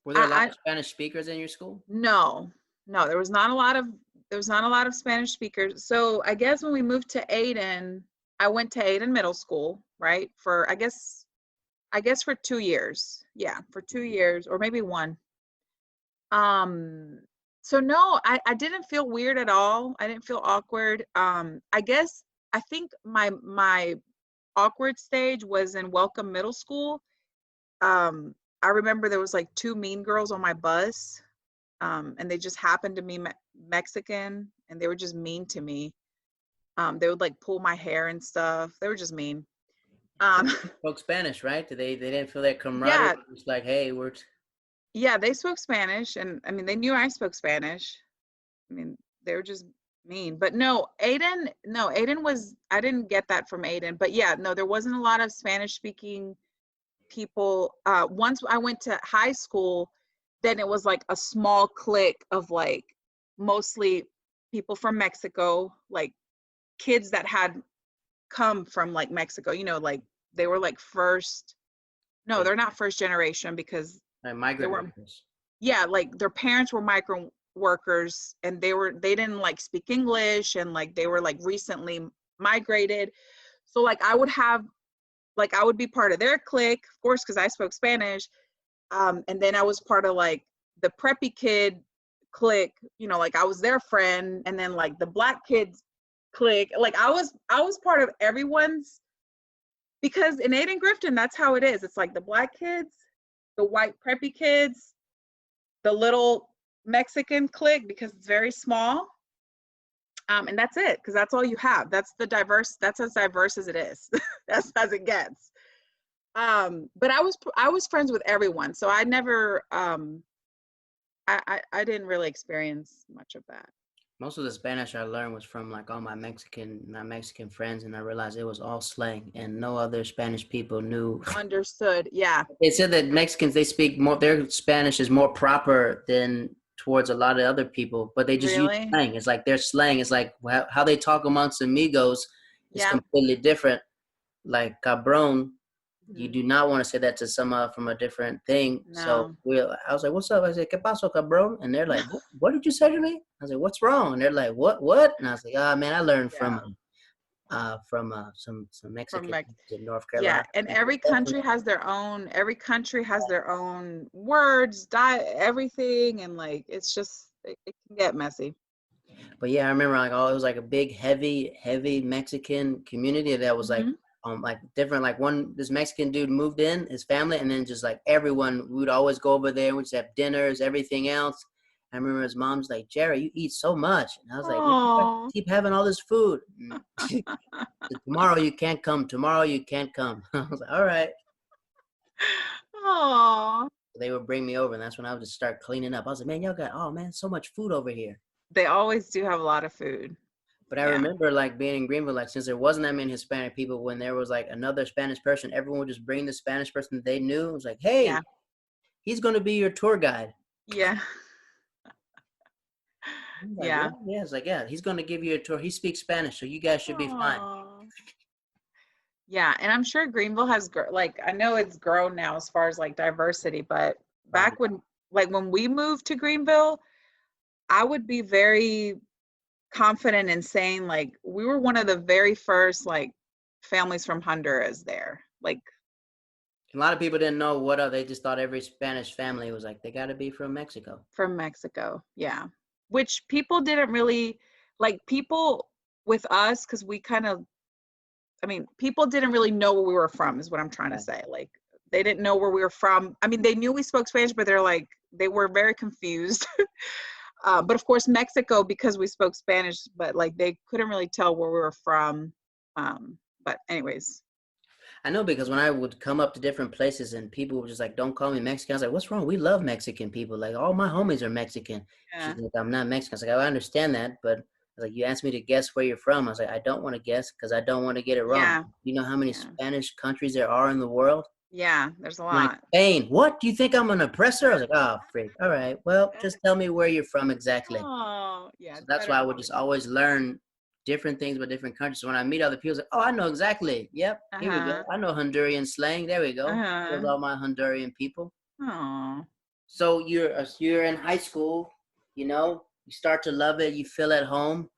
Were there a lot I of Spanish speakers in your school? no, no, there was not a lot of Spanish speakers. So I guess when we moved to Aden, I went to Aden Middle School, right? For I guess for 2 years. Yeah, for 2 years or maybe one. Um, so no, I didn't feel weird at all. I didn't feel awkward. I guess I think my awkward stage was in Welcome Middle School. I remember there was like two mean girls on my bus, and they just happened to be Mexican, and they were just mean to me. They would like pull my hair and stuff. They were just mean. Um, Spoke Spanish, right? They didn't feel that camaraderie. yeah, It's like, hey, yeah, they spoke Spanish, and I mean, they knew I spoke Spanish. I mean, they were just mean. But no, Aiden was, I didn't get that from Aiden. But yeah, no, there wasn't a lot of Spanish speaking people. Once I went to high school, then it was like a small clique of like mostly people from Mexico, like kids that had come from like Mexico, like they were like no, they're not first generation because they migrant weren't, workers. yeah, like their parents were migrant workers and they didn't like speak English and like they were like recently migrated. So like I would be part of their clique, of course, because I spoke Spanish. And then I was part of like the preppy kid clique, like I was their friend, and then like the black kids clique. Like I was part of everyone's, because in Aiden Grifton, that's how it is. It's like the black kids, the white preppy kids, the little Mexican clique because it's very small. And that's it, because that's all you have. That's as diverse as it is. That's as it gets. But I was friends with everyone, so I never I didn't really experience much of that. Most of the Spanish I learned was from like all my Mexican friends, and I realized it was all slang, and no other Spanish people knew. Understood. Yeah. They said that Mexicans, they speak more, their Spanish is more proper than towards a lot of other people, but they just use Really? slang. It's like their slang. It's like how they talk amongst amigos is Yeah. completely different. Like cabron, you Mhm. do not want to say that to someone from a different thing. So No. I was like, "What's up?" I said, "¿Qué pasó, cabrón?" And they're like, "What did you say to me?" I was like, "What's wrong?" And they're like, "What?" And I was like, "Ah, man, I learned Yeah. from some From Mexicans Mex in North Yeah, Carolina." and every country has their own words, everything, and like it's just it can get messy. But yeah, I remember like it was like a big heavy Mexican community that was Hmm. like different. Like this Mexican dude moved in, his family, and then just like everyone, we would always go over there and we'd just have dinners, everything else. I remember his mom's like, "Jerry, you eat so much," and I was like, "Man, I Oh. keep having all this food." And tomorrow you can't come. Tomorrow you can't come. I was like, "All right." Oh. They would bring me over, and that's when I would just start cleaning up. I was like, "Man, y'all got so much food over here." They always do have a lot of food. But I Yeah. remember like being in Greenville, like since there wasn't that many Hispanic people, when there was like another Spanish person, everyone would just bring the Spanish person that they knew. It was like, Yeah. "Hey, he's going to be your tour guide." Yeah. I'm like, Yeah. "What?" Yeah, it's like, "Yeah, he's going to give you a tour. He speaks Spanish, so you guys should be fine." Oh. Yeah, and I'm sure Greenville has like I know it's grown now as far as like diversity, but Probably. back when we moved to Greenville, I would be very confident in saying like we were one of the very first like families from Honduras there. Like A lot of people didn't know what they just thought every Spanish family was like, they got to be from Mexico. from Mexico. Yeah. Which people didn't really like people with us because we kind of I mean, people didn't really know where we were from, is what I'm trying to Right. say. Like, they didn't know where we were from. I mean, they knew we spoke Spanish, but they were very confused. But of course, Mexico, because we spoke Spanish, but like they couldn't really tell where we were from. But anyways, I know, because when I would come up to different places and people were just like, "Don't call me Mexican," I was like, "What's wrong? We love Mexican people. Like all my homies are Mexican." She's yeah, like, "I'm not Mexican." I was like, "I understand that, but," I was like, "You asked me to guess where you're from." I was like, "I don't want to guess because I don't want to get it wrong." yeah, You know how many yeah, Spanish countries there are in the world? yeah, there's a I'm like, lot. Spain. What? Do you think I'm an oppressor? I was like, "Oh, freak. All right. Well, just tell me where you're from exactly." Oh, yeah, So it's that's better why I to would know. just always learn different things about different countries. So when I meet other people, it's like, "Oh, I know exactly. Yep, here we Uh-huh, go. I know Honduran slang. There we go. Here's uh-huh. all my Honduran people." Oh. So you're in high school, you start to love it. You feel at home.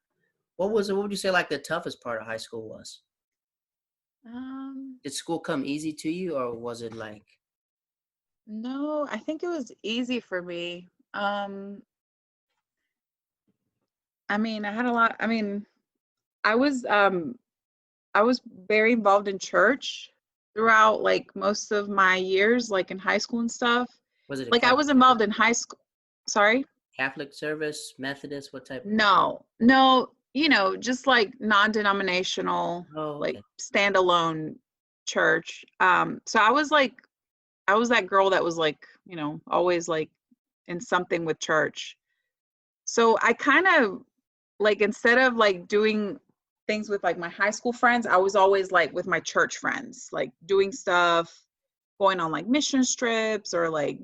What was it? What would you say like the toughest part of high school was? Um, Did school come easy to you, or was it like? no, I think it was easy for me. I mean, I was um I was very involved in church throughout like most of my years, like in high school and stuff. Was it a Like I Catholic was involved in high school. Sorry? Catholic service, Methodist? What type? No, no, just like non-denominational, Oh, like okay. standalone church. So I was that girl that was like, always like in something with church. So I kind of like instead of like doing things with like my high school friends, I was always like with my church friends, like doing stuff, going on like mission trips or like,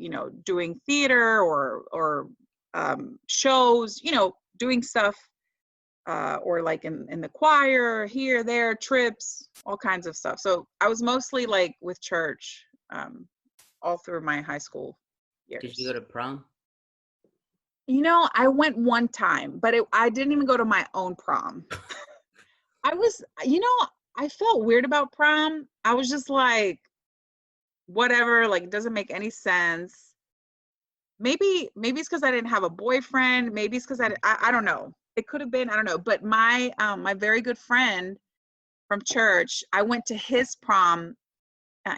doing theater or shows, doing stuff or like in the choir, here, there, trips, all kinds of stuff. So I was mostly like with church all through my high school Did you go years. to prom? I went one time, but I didn't even go to my own prom. I was, I felt weird about prom. I was just like, whatever, like, it doesn't make any sense. Maybe it's because I didn't have a boyfriend. Maybe it's because I don't know. It could have been, I don't know. But my very good friend from church, I went to his prom.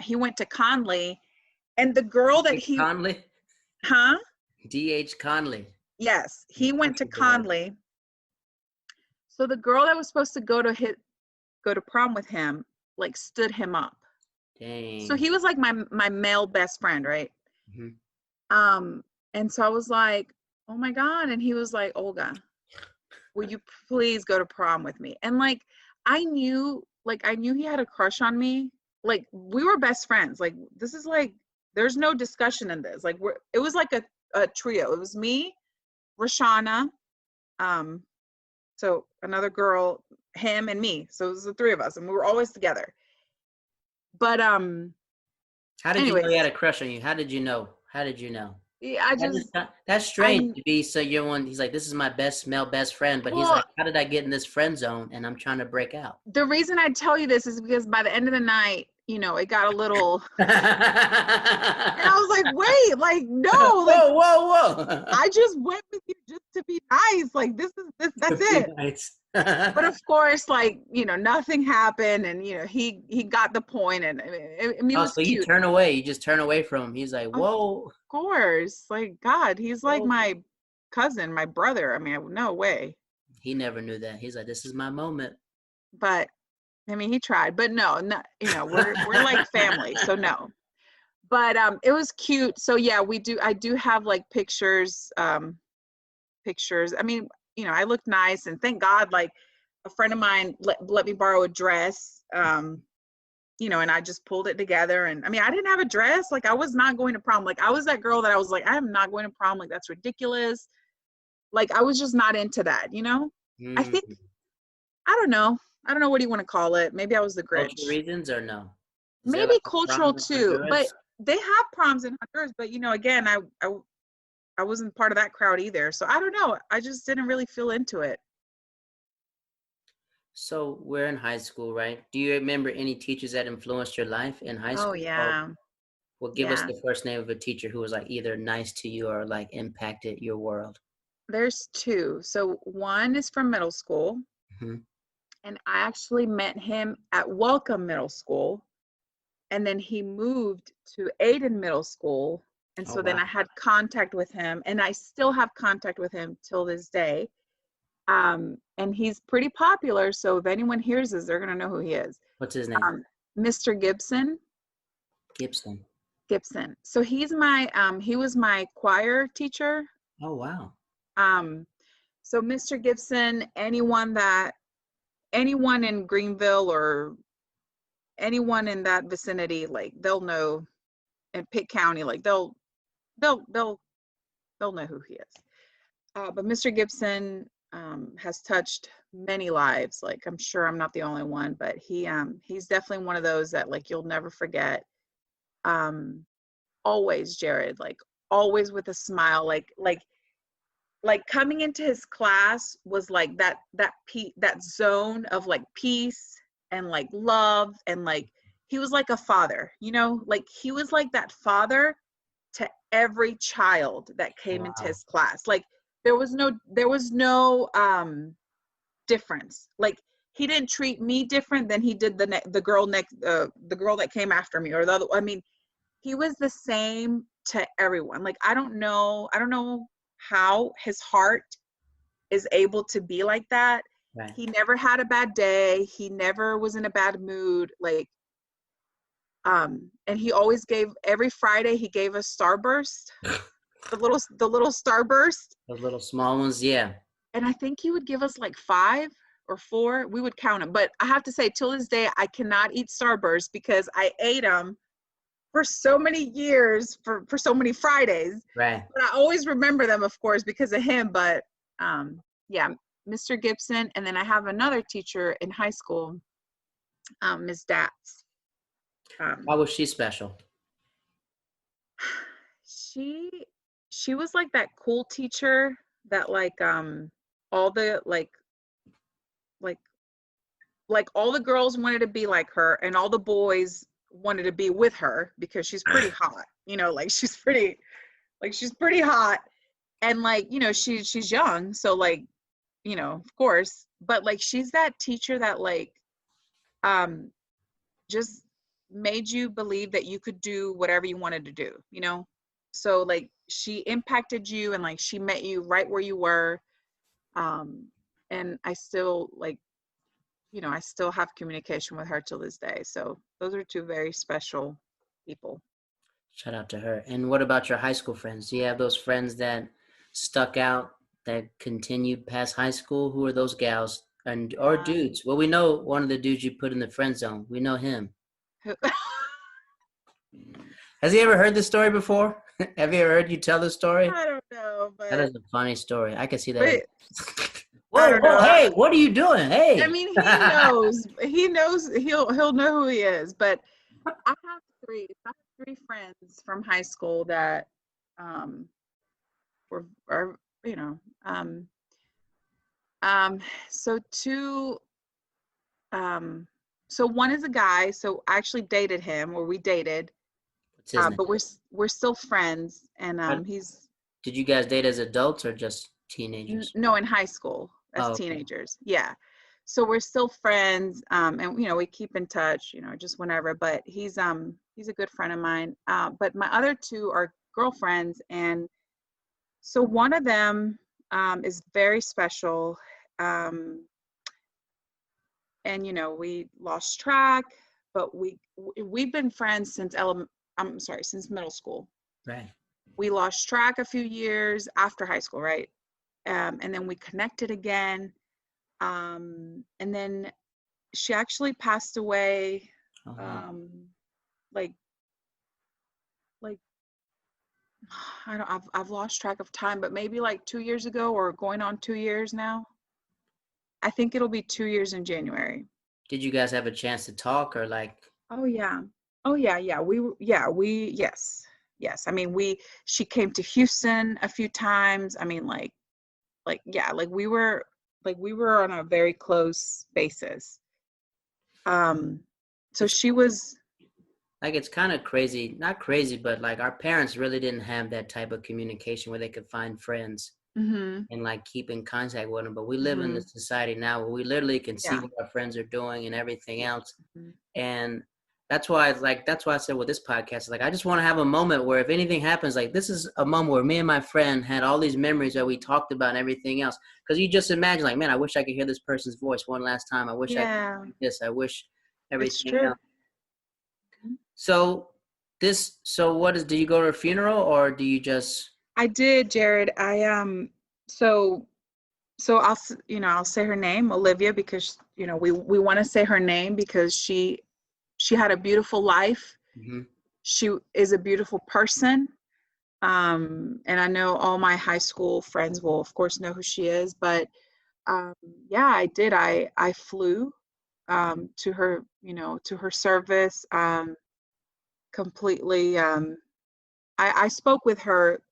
He went to Conley, and the girl that D.H. Conley. huh? D.H. Conley. Yes, The he went to country boy. Conley. So the girl that was supposed to go to prom with him, like stood him up. Dang. So he was like my male best friend, right? Mm-hmm. And so I was like, oh my God. And he was like, Olga, will you please go to prom with me? And like, I knew he had a crush on me. Like, we were best friends. Like, this is like, there's no discussion in this. Like, it was like a trio. It was me, Rashana, so another girl, him and me. So it was the three of us, and we were always together. But how did you know he had anyways, a crush on you? How did you know? yeah, That's strange to be so you're one. He's like, this is my male best friend, but he's well, like, how did I get in this friend zone? And I'm trying to break out. the reason I tell you this is because by the end of the night, it got a little, and I was like, wait, like, no, like, whoa. I just went with you just to be nice. Like, that's it. Nice. But of course, like, nothing happened, and he got the point, and I mean, it was so you cute. turn away. You just turn away from him. He's like, Of whoa. course, like, God, he's like Whoa. my cousin, my brother. I mean, no way. He never knew that. He's like, this is my moment. But I mean, he tried, but no, we're like family, so no. But it was cute. So yeah, I do have like pictures. I mean, I look nice, and thank God, like, a friend of mine let me borrow a dress. And I just pulled it together. And I mean, I didn't have a dress. Like, I was not going to prom. Like, I was that girl that I was like, I am not going to prom. Like, that's ridiculous. Like, I was just not into that, I think, I don't know. What do you want to call it? Maybe I was the Grinch. Cultural reasons or no? Maybe like cultural too, but they have proms in Honduras. But again, I wasn't part of that crowd either. So I don't know. I just didn't really feel into it. So we're in high school, right? Do you remember any teachers that influenced your life in high school? Oh yeah. Well, give us the first name of a teacher who was like either nice to you or like impacted your world. There's two. So one is from middle school. Mm-hmm. And I actually met him at Welcome Middle School. And then he moved to Aiden Middle School. And so then I had contact with him, and I still have contact with him till this day. And he's pretty popular. So if anyone hears this, they're going to know who he is. What's his name? Mr. Gibson. So he's he was my choir teacher. Oh, wow. So Mr. Gibson, anyone in Greenville or anyone in that vicinity, like, they'll know, in Pitt County, like, they'll know who he is. But Mr. Gibson has touched many lives. Like, I'm sure I'm not the only one, but he's definitely one of those that, like, you'll never forget. Always, Jared, like, always with a smile, like coming into his class was like that zone of like peace and like love, and like he was like a father, like he was like that father to every child that came into his class. Like, there was no difference. Like, he didn't treat me different than he did the girl that came after me, or the other. I mean, he was the same to everyone. Like, I don't know how his heart is able to be like that. Right. He never had a bad day. He never was in a bad mood. Like, and he always every Friday he gave us Starburst, the little Starburst. Those little small ones, yeah. And I think he would give us like 5 or 4. We would count them. But I have to say, till this day, I cannot eat Starburst because I ate them for so many years, for so many Fridays. Right. But I always remember them, of course, because of him. But yeah, Mr. Gibson. And then I have another teacher in high school, Ms. Datz. Why was she special? She was like that cool teacher that like all the like all the girls wanted to be like her, and all the boys wanted to be with her because she's pretty hot, like she's pretty hot, and like, she's young, so like, of course, but like she's that teacher that like just made you believe that you could do whatever you wanted to do, so like she impacted you, and like she met you right where you were, and I still like I still have communication with her till this day. So those are two very special people. Shout out to her. And what about your high school friends? Do you have those friends that stuck out, that continued past high school? Who are those gals or dudes? Well, we know one of the dudes you put in the friend zone. We know him. Has he ever heard this story before? Have you ever heard you tell this story? I don't know, but that is a funny story. I can see that. Whoa, hey, what are you doing? Hey. I mean, he knows. He knows. He'll know who he is. But I have three. I have three friends from high school that are so two so one is a guy. So I actually dated him, or we dated. What's his name? But we're still friends, and he's. Did you guys date as adults or just teenagers? No, in high school as teenagers. Yeah. So we're still friends, and we keep in touch, just whenever. But he's a good friend of mine. But my other two are girlfriends, and so one of them is very special, and we lost track, but we've been friends since since middle school. Right. We lost track a few years after high school, right? And then we connected again. And then she actually passed away, like I've lost track of time, but maybe like 2 years ago, or going on 2 years now. I think it'll be 2 years in January. Did you guys have a chance to talk, or like? Oh yeah. Yes. I mean, she came to Houston a few times. I mean, we were on a very close basis. So she was. Like, it's kind of crazy, not crazy, but like our parents really didn't have that type of communication where they could find friends and like keep in contact with them. But we live in a society now where we literally can see what our friends are doing and everything else. And that's why I said with this podcast, like, I just want to have a moment where if anything happens, like, this is a moment where me and my friend had all these memories that we talked about and everything else. Because you just imagine, like, man, I wish I could hear this person's voice one last time. I wish I could do this. I wish everything else. So do you go to a funeral, or do you just? I did, Jared. So I'll say her name, Olivia, because we want to say her name because she had a beautiful life. She is a beautiful person. And I know all my high school friends will of course know who she is, but I did. I flew to her, to her service. Completely. I spoke with her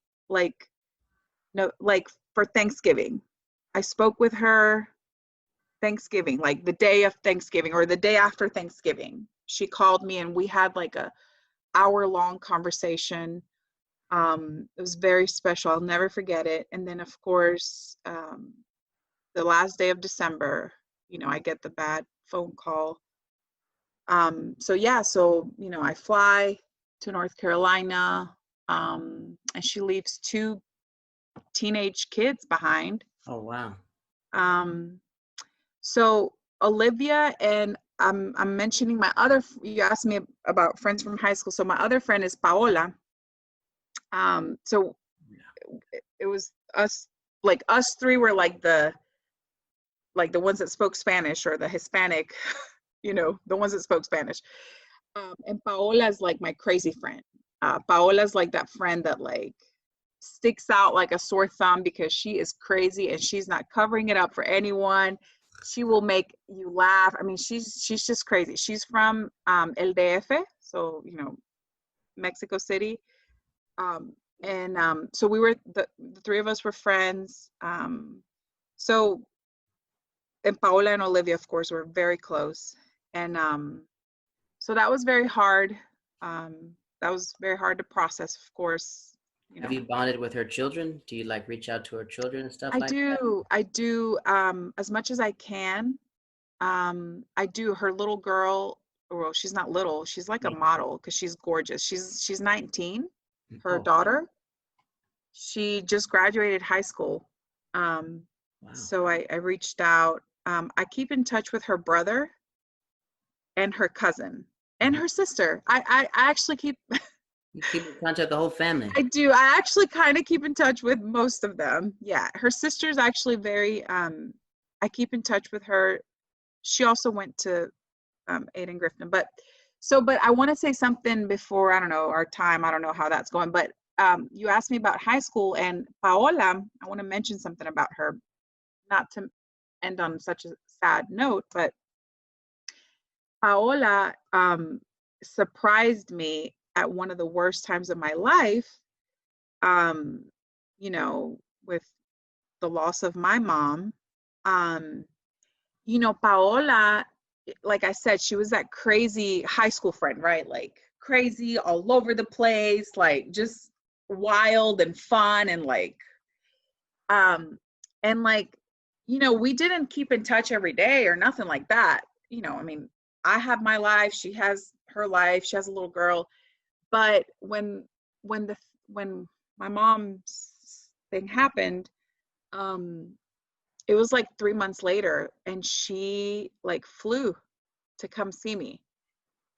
for Thanksgiving. I spoke with her Thanksgiving, like the day of Thanksgiving or the day after Thanksgiving. She called me and we had like a hour-long conversation. It was very special. I'll never forget it. And then of course, the last day of December, I get the bad phone call. So I fly to North Carolina, and she leaves 2 teenage kids behind. Oh, wow. So Olivia, and I'm mentioning you asked me about friends from high school. So my other friend is Paola. So it was us three were like the ones that spoke Spanish, or the Hispanic, the ones that spoke Spanish. And Paola's like my crazy friend. Paola's like that friend that like sticks out like a sore thumb because she is crazy and she's not covering it up for anyone. She will make you laugh. I mean, she's just crazy. She's from El DF, so Mexico City. So we were the 3 of us were friends. So, and Paola and Olivia, of course, were very close. And so that was very hard. That was very hard to process, of course. Have you bonded with her children? Do you like reach out to her children and stuff like that? I do. As much as I can. I do. Her little girl, well, she's not little. She's like a model because she's gorgeous. She's 19. Her daughter. She just graduated high school. Wow. So I reached out. I keep in touch with her brother and her cousin and her sister. I actually keep You keep in contact with the whole family. I do. I actually kind of keep in touch with most of them. Yeah. Her sister's actually very I keep in touch with her. She also went to Aiden Griffin. But I want to say something before, I don't know, our time. I don't know how that's going. But you asked me about high school, and Paola, I want to mention something about her, not to end on such a sad note, but Paola surprised me at one of the worst times of my life, um, you know, with the loss of my mom. Um, Paola, like I said, she was that crazy high school friend, right? Like crazy all over the place, like just wild and fun and um and like we didn't keep in touch every day or nothing like that. I mean, I have my life, she has her life, she has a little girl. But when the when my mom's thing happened, um it was like 3 months later, and she like flew to come see me.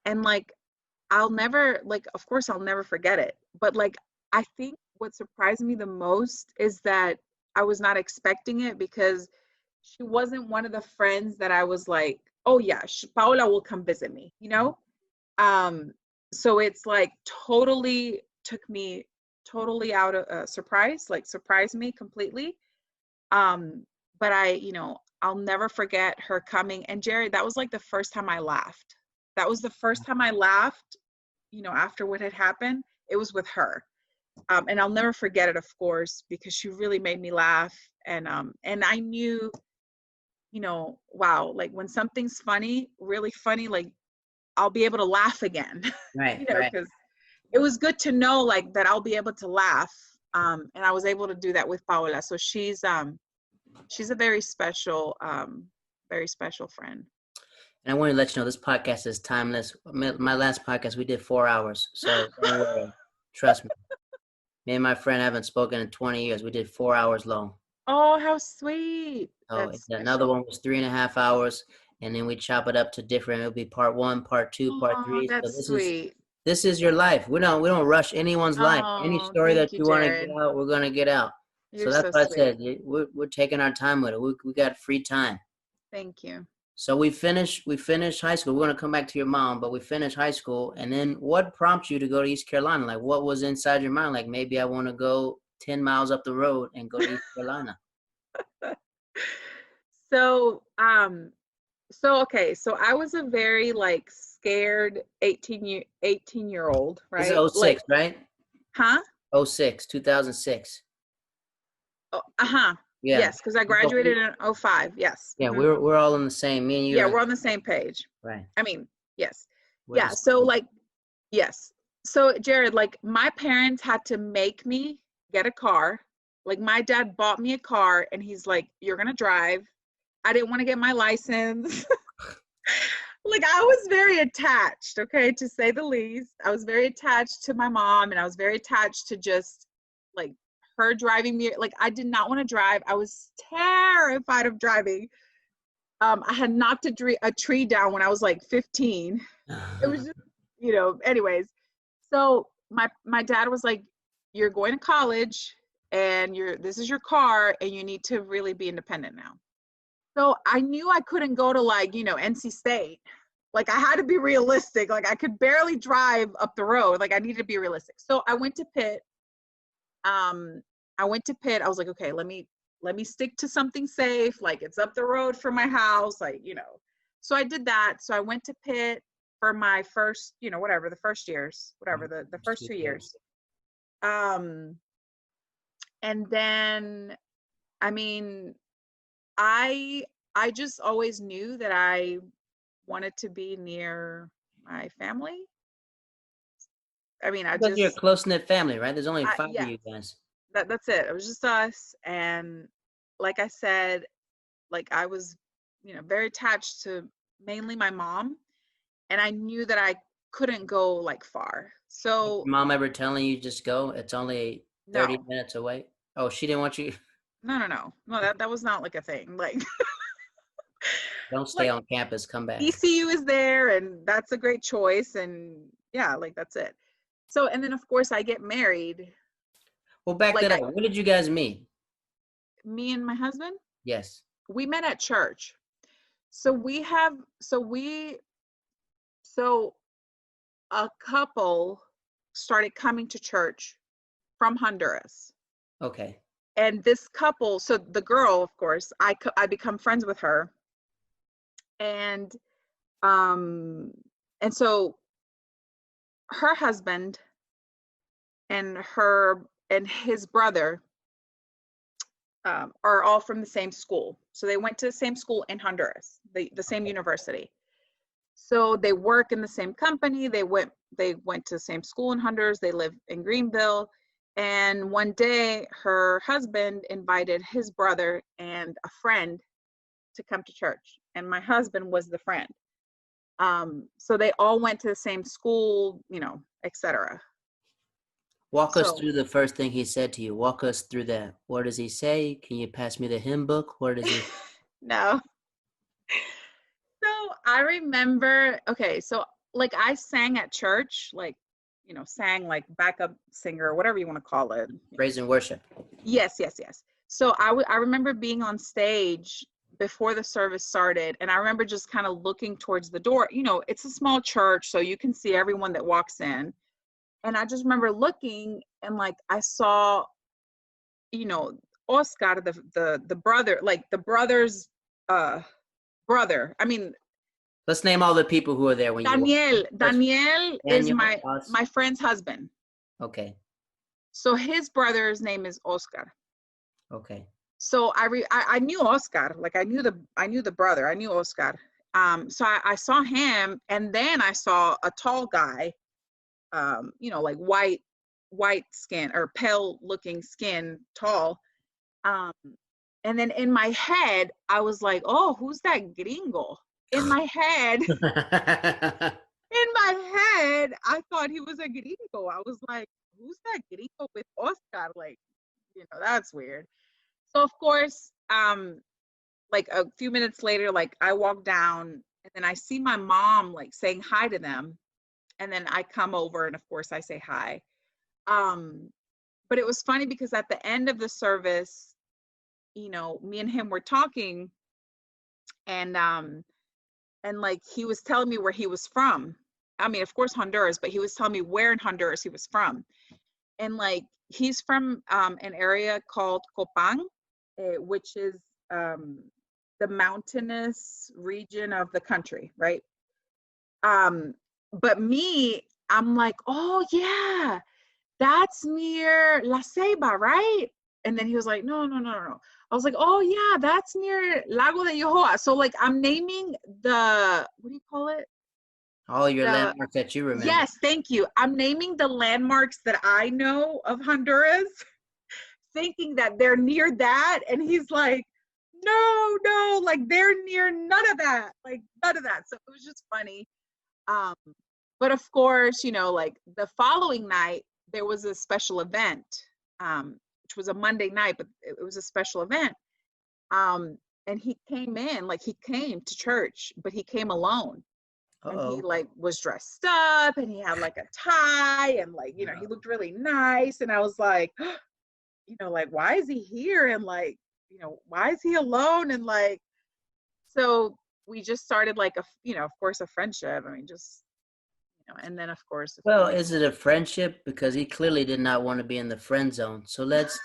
And like I'll never, like, of course I'll never forget it, but like I think what surprised me the most is that I was not expecting it, because she wasn't one of the friends that I was like, oh yeah, Paola will come visit me, um so it's like totally took me totally out of surprise, like surprised me completely. But I'll never forget her coming. And Jerry, that was like the first time I laughed. That was the first time I laughed, after what had happened. It was with her. And I'll never forget it, of course, because she really made me laugh. And I knew, wow, like when something's funny, really funny, like I'll be able to laugh again. Right, right. Because it was good to know like that I'll be able to laugh. And I was able to do that with Paola. So she's a very special friend. And I want to let you know this podcast is timeless. My last podcast, we did 4 hours. So don't worry. Trust me. Me and my friend haven't spoken in 20 years. We did 4 hours long. Oh, how sweet. Oh, another one was 3.5 hours. And then we chop it up to different. It'll be part 1, part 2, part 3. So That's sweet. this is your life. We don't rush anyone's life. Any Oh, story that thank you, you want to get Jared. out, we're gonna get out. You're So that's so what I sweet. said. We're taking our time with it. We got free time. Thank you. So we finished high school. We're gonna come back to your mom, but we finished high school. And then what prompts you to go to East Carolina? Like what was inside your mind? Like maybe I want to go 10 miles up the road and go to East Carolina. So, okay, so I was a very like scared 18-year-old, This is right? 06, right? Huh? 06, 2006. Oh, uh-huh. Yeah. Yes, because I graduated in 05. Yes. Yeah, Mm-hmm. we're all in the same. Me and you. Yeah, we're on the same page. Right. I mean, yes. Yeah. So like, yes. So Jared, like my parents had to make me get a car. Like my dad bought me a car and he's like, you're gonna drive. I didn't want to get my license. Like I was very attached, okay, to say the least. I was very attached to my mom, and I was very attached to just like her driving me. Like I did not want to drive. I was terrified of driving. I had knocked a tree down when I was like 15. It was just, anyways. So my dad was like, you're going to college and this is your car and you need to really be independent now. So I knew I couldn't go to like, NC State. Like I had to be realistic. Like I could barely drive up the road. Like I needed to be realistic. So I went to Pitt. I was like, okay, let me stick to something safe. Like it's up the road from my house. Like, so I did that. So I went to Pitt for my first, whatever, the first years, whatever, the first 2 years. And then, I mean, I just always knew that I wanted to be near my family. I mean, because you're a close-knit family, right? There's only 5 of you guys. That's it. It was just us. And like I said, like I was, very attached to mainly my mom. And I knew that I couldn't go like far. So your mom ever telling you just go? It's only 30 minutes away. Oh, she didn't want you. No, that was not like a thing. Like Don't stay Like on campus, come back. ECU is there, and that's a great choice. And yeah, like that's it. So, and then of course I get married. Well, back Like that up. Where did you guys meet? me and my husband, Yes. we met at church. So we have, so a couple started coming to church from Honduras. Okay. And this couple, so the girl, of course, I become friends with her. And um and so her husband and his brother are all from the same school. So they went to the same school in Honduras, the same university. So they work in the same company. They went to the same school in Honduras. They live in Greenville. And one day her husband invited his brother and a friend to come to church. And my husband was the friend. So they all went to the same school, etc. Walk us So through the first thing he said to you. Walk us through that. What does he say? Can you pass me the hymn book? What does he? no. So I remember, okay, so like I sang at church, like, sang like backup singer or whatever you want to call it. Praise and worship. Yes, yes, yes. So I remember being on stage before the service started, and I remember just kind of looking towards the door. It's a small church, so you can see everyone that walks in. And I just remember looking, and like I saw, Oscar, the brother, like the brother's brother. I mean, let's name all the people who are there when Daniel is Daniel, my friend's husband. Okay. So his brother's name is Oscar. Okay. So I knew Oscar, like I knew the brother, I knew Oscar. So I saw him, and then I saw a tall guy, like white skin or pale looking skin, tall. And then in my head, I was like, oh, who's that gringo? In my head, I thought he was a gringo. I was like, who's that gringo with Oscar? Like, that's weird. So of course, like a few minutes later, like I walk down, and then I see my mom like saying hi to them. And then I come over, and of course I say hi. But it was funny because at the end of the service, me and him were talking, and like he was telling me where he was from. I mean, of course Honduras, but he was telling me where in Honduras he was from. And like he's from an area called Copán, which is the mountainous region of the country, right? But me, I'm like, oh yeah, that's near La Ceiba, right? And then he was like, no, no, no, no. I was like, oh yeah, that's near Lago de Yohoa. So like I'm naming what do you call it? All your landmarks that you remember. Yes, thank you. I'm naming the landmarks that I know of Honduras, thinking that they're near that. And he's like, no, like they're near none of that. Like none of that. So it was just funny. But of course, like the following night, there was a special event, which was a Monday night, but it was a special event. And he came to church, but he came alone. And he like was dressed up, and he had like a tie, and like, he looked really nice. And I was like, like, why is he here? And like, why is he alone? And like, so we just started like of course, a friendship. I mean, just, and then of course. Well, is it a friendship? Because he clearly did not want to be in the friend zone. So let's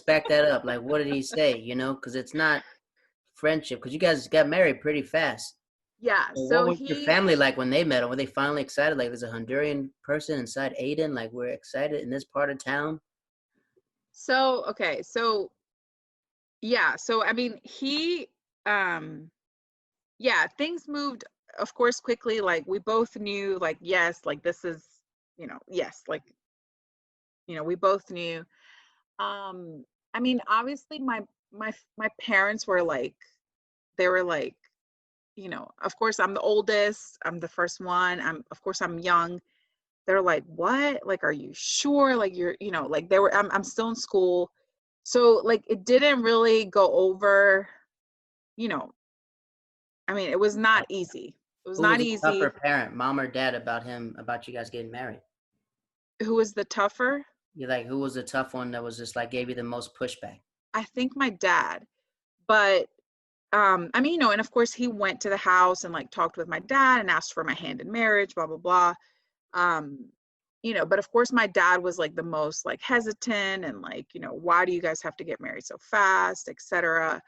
back that up. Like, what did he say? Because it's not friendship. Because you guys got married pretty fast. Yeah. So what was your family like when they met him? Were they finally excited? Like, there's a Honduran person inside Aden. Like, we're excited in this part of town. So okay. So yeah. So I mean, yeah, things moved, of course, quickly. Like we both knew, like, yes, like this is, yes, like, we both knew. I mean, obviously my parents were like, they were like, of course I'm the oldest, I'm the first one. Of course I'm young. They're like, what? Like, are you sure? Like you're, like I'm still in school. So like it didn't really go over, you know, I mean, it was not easy. It was Who not was a easy. tougher parent, mom or dad, about you guys getting married? Who was the tougher? You're like, who was the tough one that was just like gave you the most pushback? I think my dad. But I mean, and of course he went to the house and like talked with my dad and asked for my hand in marriage, blah, blah, blah. But of course my dad was like the most like hesitant and like, why do you guys have to get married so fast, etc.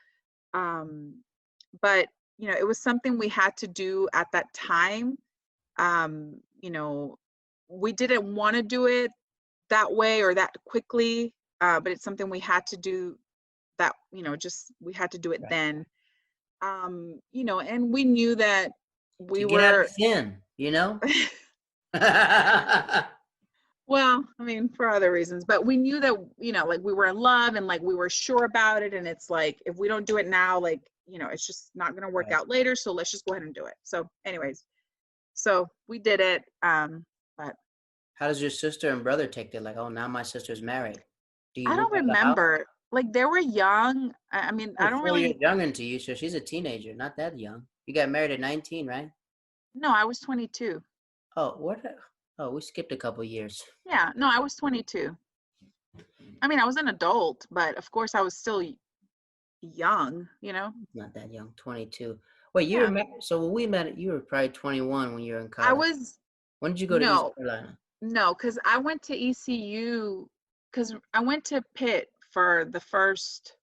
But it was something we had to do at that time. We didn't want to do it that way or that quickly, but it's something we had to do that, we had to do it then. And we knew that we to get out were of sin, well, I mean, for other reasons, but we knew that, like we were in love and like we were sure about it. And it's like, if we don't do it now, like, it's just not going to work out later. So let's just go ahead and do it. So anyways, so we did it. But how does your sister and brother take it? Like, oh, now my sister's married. Do you I don't remember. Like they were young. I mean, I don't 4 years really. younger than you, so she's a teenager, not that young. You got married at 19, right? No, I was 22. Oh, what? Oh, we skipped a couple years. Yeah, no, I was 22. I mean, I was an adult, but of course I was still young, Not that young, 22. Wait, you Yeah. were married, so when we met, you were probably 21 when you were in college. I was. When did you go to East Carolina? No, because I went to ECU, because I went to Pitt for the first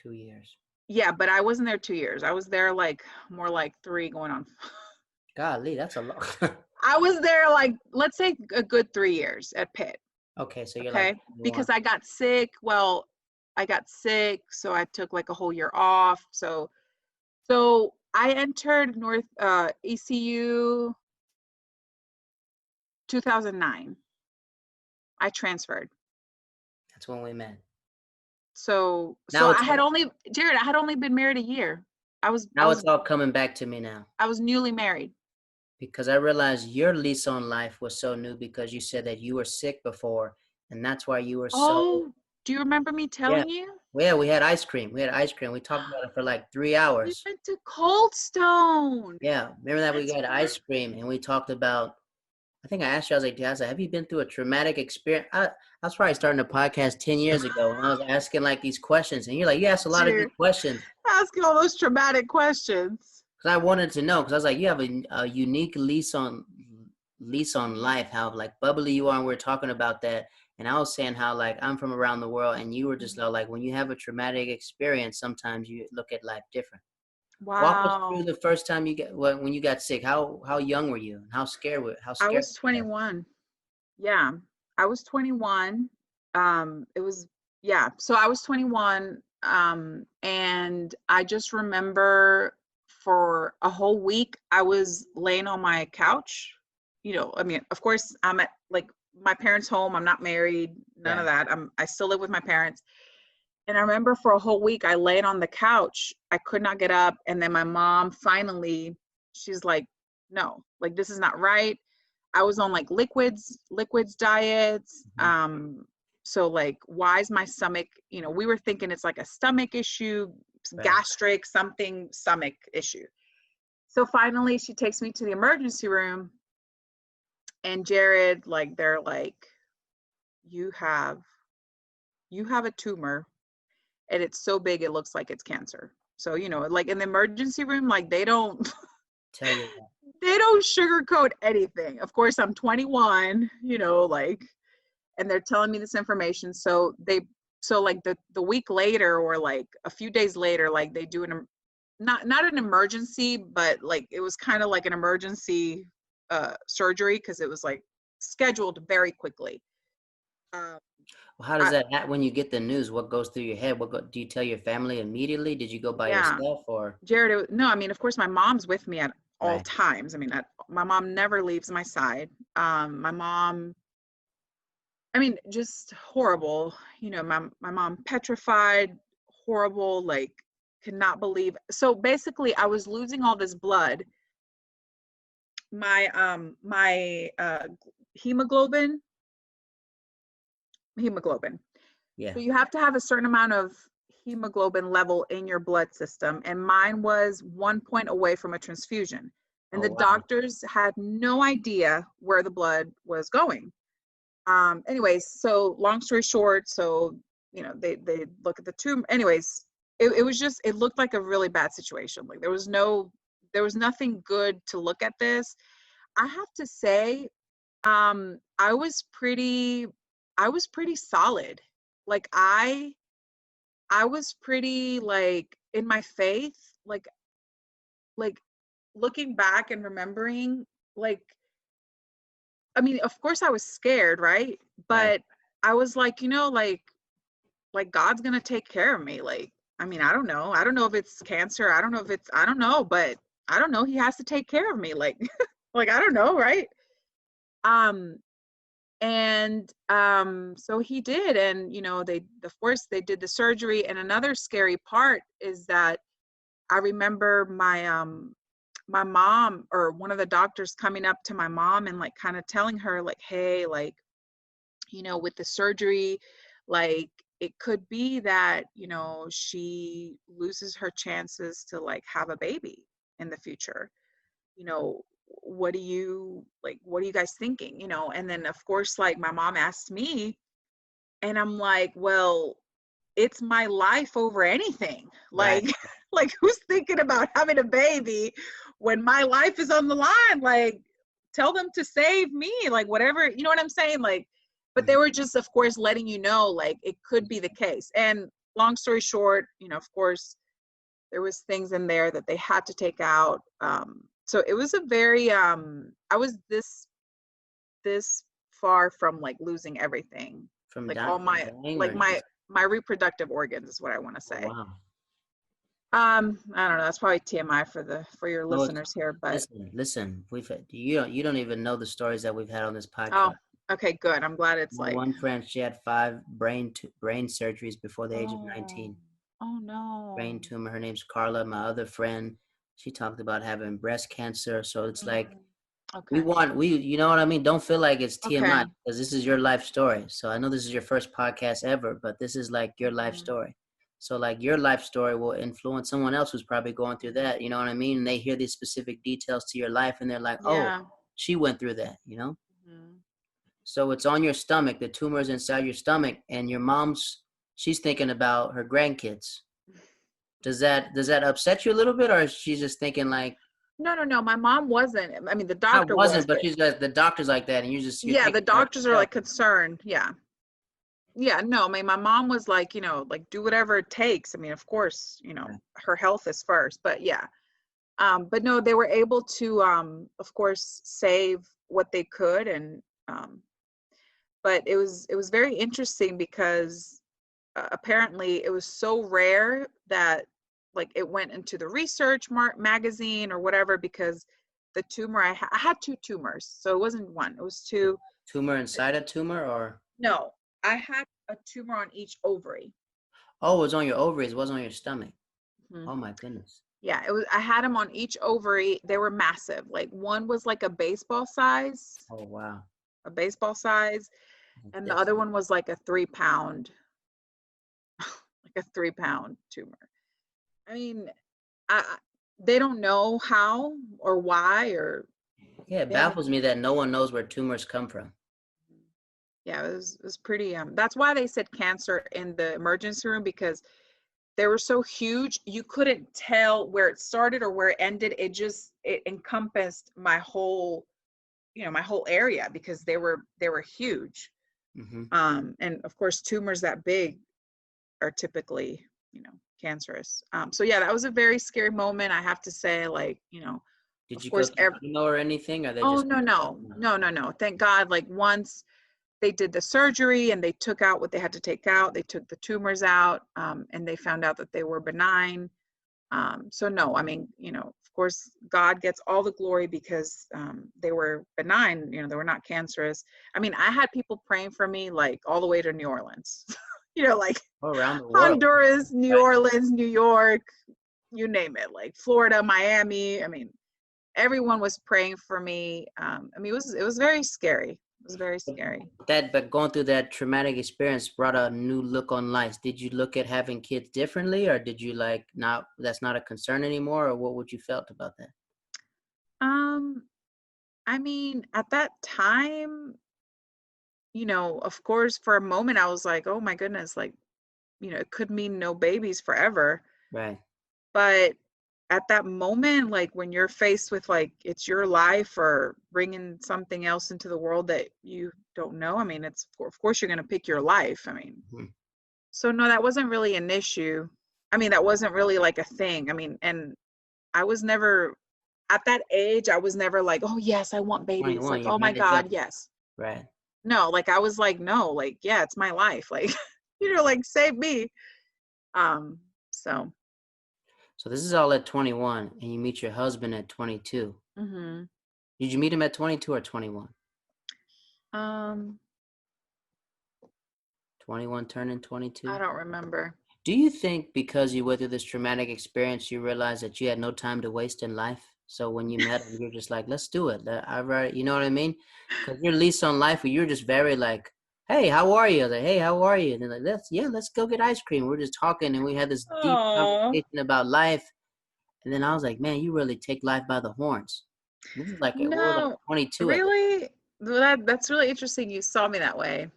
2 years. Yeah, but I wasn't there 2 years. I was there like more like 3 going on. Golly, that's a lot. I was there like, let's say a good 3 years at Pitt. Okay, so you're like because I got sick. Well, I got sick, so I took like a whole year off. So I entered ECU 2009. I transferred. That's when we met. So I had only been married a year. It's all coming back to me now. I was newly married. Because I realized your lease on life was so new because you said that you were sick before, and that's why you were so. Do you remember me telling you? Yeah, we had ice cream. We talked about it for like 3 hours. We went to Cold Stone. Yeah, remember that? We got ice cream, and we talked about. I think I asked you. I was like, have you been through a traumatic experience? I was probably starting a podcast 10 years ago, and I was asking like these questions, and you're like, you asked a lot of good questions. Asking all those traumatic questions. Because I wanted to know, because I was like, you have a unique lease on life, how like bubbly you are, and we're talking about that. And I was saying how like I'm from around the world, and you were just like, when you have a traumatic experience, sometimes you look at life different. Wow. Walk us through the first time when you got sick. How young were you? And how scared were you? I was 21. Yeah, I was 21. It was So I was 21. And I just remember for a whole week I was laying on my couch. I mean, of course I'm at like my parents' home. I'm not married, none of that. I still live with my parents. And I remember for a whole week I laid on the couch. I could not get up. And then my mom finally, she's like, no, like this is not right. I was on like liquids diets. So like, why is my stomach, we were thinking it's like a stomach issue, gastric, something stomach issue. So finally she takes me to the emergency room, and Jared, like, they're like, you have a tumor, and it's so big it looks like it's cancer. So, like in the emergency room, like they don't tell you that. They don't sugarcoat anything. Of course, I'm 21, like, and they're telling me this information. So like the week later, or like a few days later, like they do not an emergency, but like it was kind of like an emergency surgery, because it was like scheduled very quickly. Well, how does that when you get the news? What goes through your head? Do you tell your family immediately? Did you go by yourself, or Jared? No, I mean, of course, my mom's with me at all times. I mean, my mom never leaves my side. My mom, I mean, just horrible. My mom petrified, horrible, like could not believe. So basically, I was losing all this blood. My hemoglobin. Yeah. So you have to have a certain amount of hemoglobin level in your blood system, and mine was 1 point away from a transfusion. And Oh, the wow. doctors had no idea where the blood was going. Anyways, so long story short, so they look at the tumor. Anyways, it was just, it looked like a really bad situation. Like there was nothing good to look at this. I have to say, I was pretty solid. Like I was pretty like in my faith, like looking back and remembering, like, I mean, of course I was scared, right? Right. But I was like, like God's gonna take care of me. Like, I mean, I don't know. I don't know if it's cancer. I don't know, but I don't know. He has to take care of me. Like, like I don't know, right? Um, and so he did, and they, of course, they did the surgery. And another scary part is that I remember my mom, or one of the doctors, coming up to my mom and like kind of telling her like, hey, like, with the surgery, like it could be that, she loses her chances to like have a baby in the future. You know, what are you guys thinking? And then of course, like my mom asked me, and I'm like, well, it's my life over anything. Right. Like, like who's thinking about having a baby when my life is on the line? Like, tell them to save me, like whatever, you know what I'm saying? Like, but they Mhm. were just, of course, letting you know, like it could be the case. And long story short, of course, there was things in there that they had to take out. So it was a very, I was this far from like losing everything, From like all my, dying like or just, my reproductive organs is what I want to oh, say. wow. I don't know, that's probably TMI for your No, it's, listeners here, but listen, we've had, you don't even know the stories that we've had on this oh, podcast. okay, good. I'm glad it's My like, one friend, she had 5 brain surgeries before the age of oh, 19. oh no. Brain tumor. Her name's Carla. My other friend, she talked about having breast cancer. So it's like, Okay. you know what I mean? Don't feel like it's TMI, Okay. because this is your life story. So I know this is your first podcast ever, but this is like your life Mhm. story. So like your life story will influence someone else who's probably going through that. You know what I mean? And they hear these specific details to your life and they're like, oh, Yeah. she went through that. Mhm. So it's on your stomach. The tumor's inside your stomach, and your she's thinking about her grandkids. Does that upset you a little bit, or is she just thinking like, No. My mom wasn't. I mean, the I doctor was, wasn't, but but she's like, the doctor's like that, and you're yeah, the thinking about doctors are yourself. like concerned. Yeah. Yeah, no, I mean, my mom was like, like do whatever it takes. I mean, of course, Right. her health is first, but yeah. But no, they were able to, of course, save what they could. And, but it was very interesting because apparently it was so rare that like it went into the research magazine or whatever, because the tumor, I had two tumors. So it wasn't one, it was two. Tumor inside a tumor, or No, I had a tumor on each ovary. oh, it was on your ovaries, it wasn't on your stomach. Mhm. Oh my goodness. Yeah, it was. I had them on each ovary. They were massive. Like one was like Oh wow. a baseball size, and the That's, other one was like a 3 pound, like a 3 pound tumor. I mean, they don't know how or why, or yeah, it they haven't. baffles me that no one knows where tumors come from. Yeah, it was pretty. That's why they said cancer in the emergency room, because they were so huge you couldn't tell where it started or where it ended. It encompassed my whole, my whole area, because they were huge. Hmm. And of course tumors that big are typically, cancerous. So yeah, that was a very scary moment, I have to say. Like, Did of you go course, through chemo or anything, or they oh just, no, no, thank God. Like once they did the surgery and they took out what they had to take out, they took the tumors out, and they found out that they were benign. So no, I mean, of course, God gets all the glory, because they were benign, they were not cancerous. I mean, I had people praying for me like all the way to New Orleans, like oh, around the world, Honduras, New right? Orleans, New York, you name it, like Florida, Miami. I mean, everyone was praying for me. I mean, it was very scary. It was very scary. But going through that traumatic experience brought a new look on life. Did you look at having kids differently, or did you like not? That's not a concern anymore, or what would you felt about that? I mean, at that time, of course, for a moment, I was like, oh my goodness, like, it could mean no babies forever. Right. But at that moment, like when you're faced with like, it's your life or bringing something else into the world that you don't know, I mean, of course, you're going to pick your life. I mean, so no, that wasn't really an issue. I mean, that wasn't really like a thing. I mean, and I was never, at that age, I was never like, oh yes, I want babies. 21, Like, you oh my might as well. God, yes. Right. No, like I was like, no, like, yeah, it's my life. Like, like save me. So. So this is all at 21, and you meet your husband at 22. Mm-hmm. Did you meet him at 22 or 21? 21 turning 22? I don't remember. Do you think because you went through this traumatic experience, you realized that you had no time to waste in life? So when you met him, you're just like, let's do it. You know what I mean? Because your lease on life, you're just very like, hey, how are you? Like, hey, how are you? And they're like, let's go get ice cream. We're just talking, and we had this deep conversation about life. And then I was like, man, you really take life by the horns. This is like, we're like No, 22. really? That's really interesting. You saw me that way.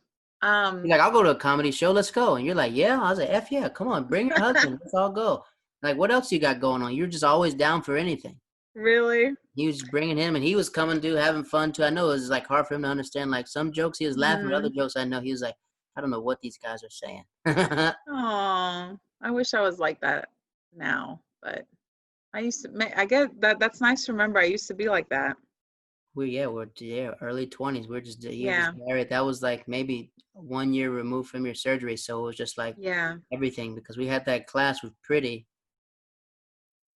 You're like, I'll go to a comedy show. Let's go. And you're like, yeah. I was like, F yeah. Come on, bring your husband. Let's all go. Like, what else you got going on? You're just always down for anything. Really? He was bringing him, and he was coming to having fun too. I know it was like hard for him to understand. Like some jokes he was laughing, but other jokes I know he was like, I don't know what these guys are saying. Oh, I wish I was like that now, but I used to. I get that. That's nice to remember. I used to be like that. We're early 20s. You're just married. That was like maybe 1 year removed from your surgery, so it was just like everything, because we had that class with Pretty.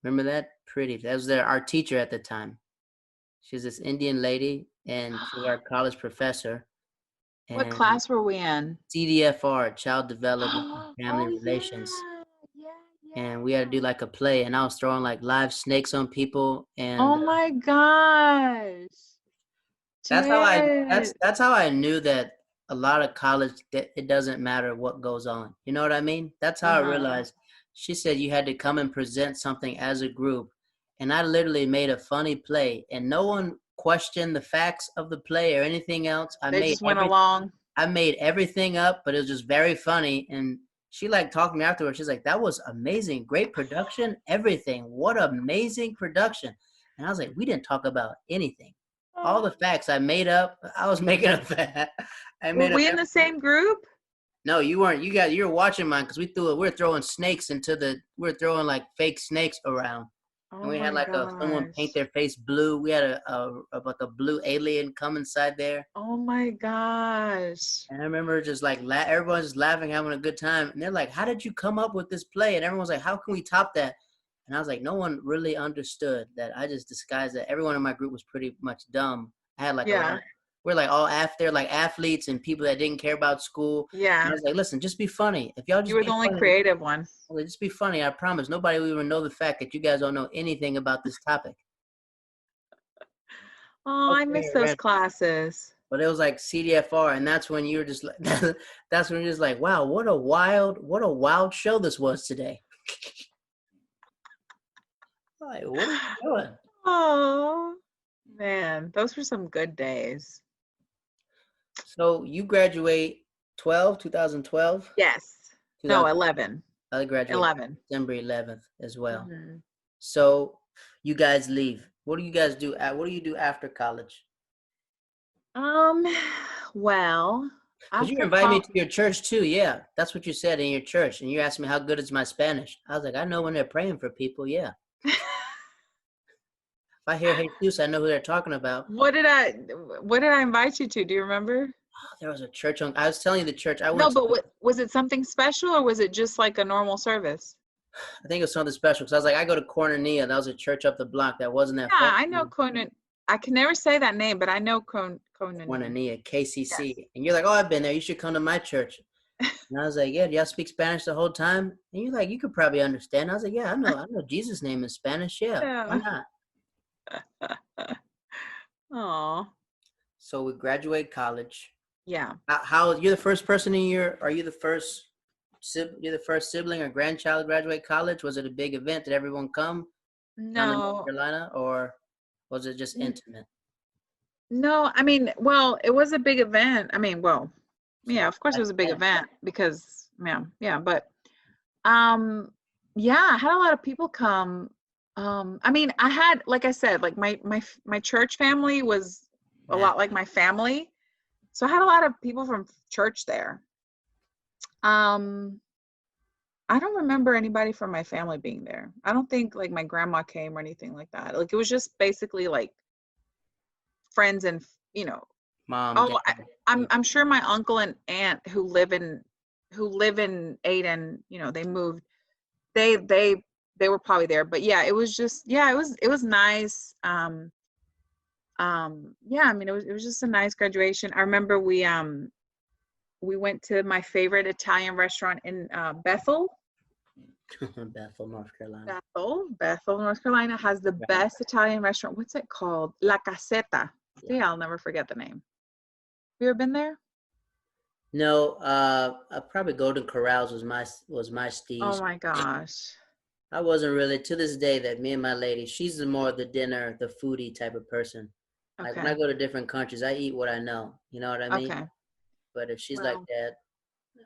Remember that? Pretty. That was our teacher at the time. She's this Indian lady, and she's our college professor. And what class were we in? CDFR, Child Development and Family Relations. And we had to do like a play, and I was throwing like live snakes on people. And oh my gosh. That's how I knew that a lot of college, it doesn't matter what goes on. You know what I mean? That's how I realized. She said you had to come and present something as a group. And I literally made a funny play, and no one questioned the facts of the play or anything else. They just went along. I made everything up, but it was just very funny. And she like talked to me afterwards. She's like, that was amazing. Great production, everything. What amazing production. And I was like, we didn't talk about anything. All the facts I made up. I was making up that. Were we in the same group? No, you weren't. You were watching mine, because we're throwing snakes we're throwing like fake snakes around. Oh, and we had like someone paint their face blue. We had like a blue alien come inside there. Oh my gosh. And I remember just like everyone's just laughing, having a good time. And they're like, how did you come up with this play? And everyone's like, how can we top that? And I was like, no one really understood that I just disguised that. Everyone in my group was pretty much dumb. I had like we're like all after like athletes and people that didn't care about school. Yeah. And I was like, listen, just be funny. If y'all just you were the only creative one. Like, just be funny. I promise. Nobody will even know the fact that you guys don't know anything about this topic. Oh, I miss those classes. But it was like CDFR, and that's when you were just like, that's when you're just like, wow, what a wild show this was today. Like, what are you doing? Oh man, those were some good days. So you graduate 2012? Yes. No, 11. I graduated 11. December 11th as well. Mm-hmm. So you guys leave. What do you guys do? What do you do after college? Well, because you invited me to your church too. Yeah, that's what you said in your church, and you asked me how good is my Spanish. I was like, I know when they're praying for people. Yeah. If I hear Jesus, I know who they're talking about. What did I invite you to? Do you remember? Oh, there was a church I was telling you the church I went to. No, but was it something special, or was it just like a normal service? I think it was something special, because I was like, I go to Cornelia. That was a church up the block. That wasn't that. Yeah, I know Conan. I can never say that name, but I know Conan. Cornelia, KCC. Yes. And you're like, oh, I've been there. You should come to my church. And I was like, yeah, do y'all speak Spanish the whole time? And you're like, you could probably understand. I was like, yeah, I know Jesus' name is Spanish. Yeah. Why not? Aw. So we graduate college. Yeah. How you're the first person in your? Are you the first? You're the first sibling or grandchild to graduate college? Was it a big event? Did everyone come down in North No. Carolina, or was it just intimate? No, I mean, well, it was a big event. I mean, well, So yeah, of course it that's was a big that. event because, yeah, but um, yeah, I had a lot of people come. I mean, I had, like I said, like my church family was a Yeah. lot like my family, so I had a lot of people from church there. Um, I don't remember anybody from my family being there. I don't think like my grandma came or anything like that. Like it was just basically like friends and you know. Mom, Oh, dad. I'm sure my uncle and aunt who live in Aden, they moved. They were probably there, but yeah, it was just yeah, it was nice. Yeah, I mean it was just a nice graduation. I remember we went to my favorite Italian restaurant in Bethel. Bethel, North Carolina. Bethel, North Carolina has the Right. best Italian restaurant. What's it called? La Caseta. See, I'll never forget the name. Have you ever been there? No, probably Golden Corrals was my Oh steez. my gosh. I wasn't really to this day that me and my lady, she's the more the dinner, the foodie type of person. Like when I Okay. go to different countries, I eat what I know. You know what I mean? Okay. But if she's like Well, that,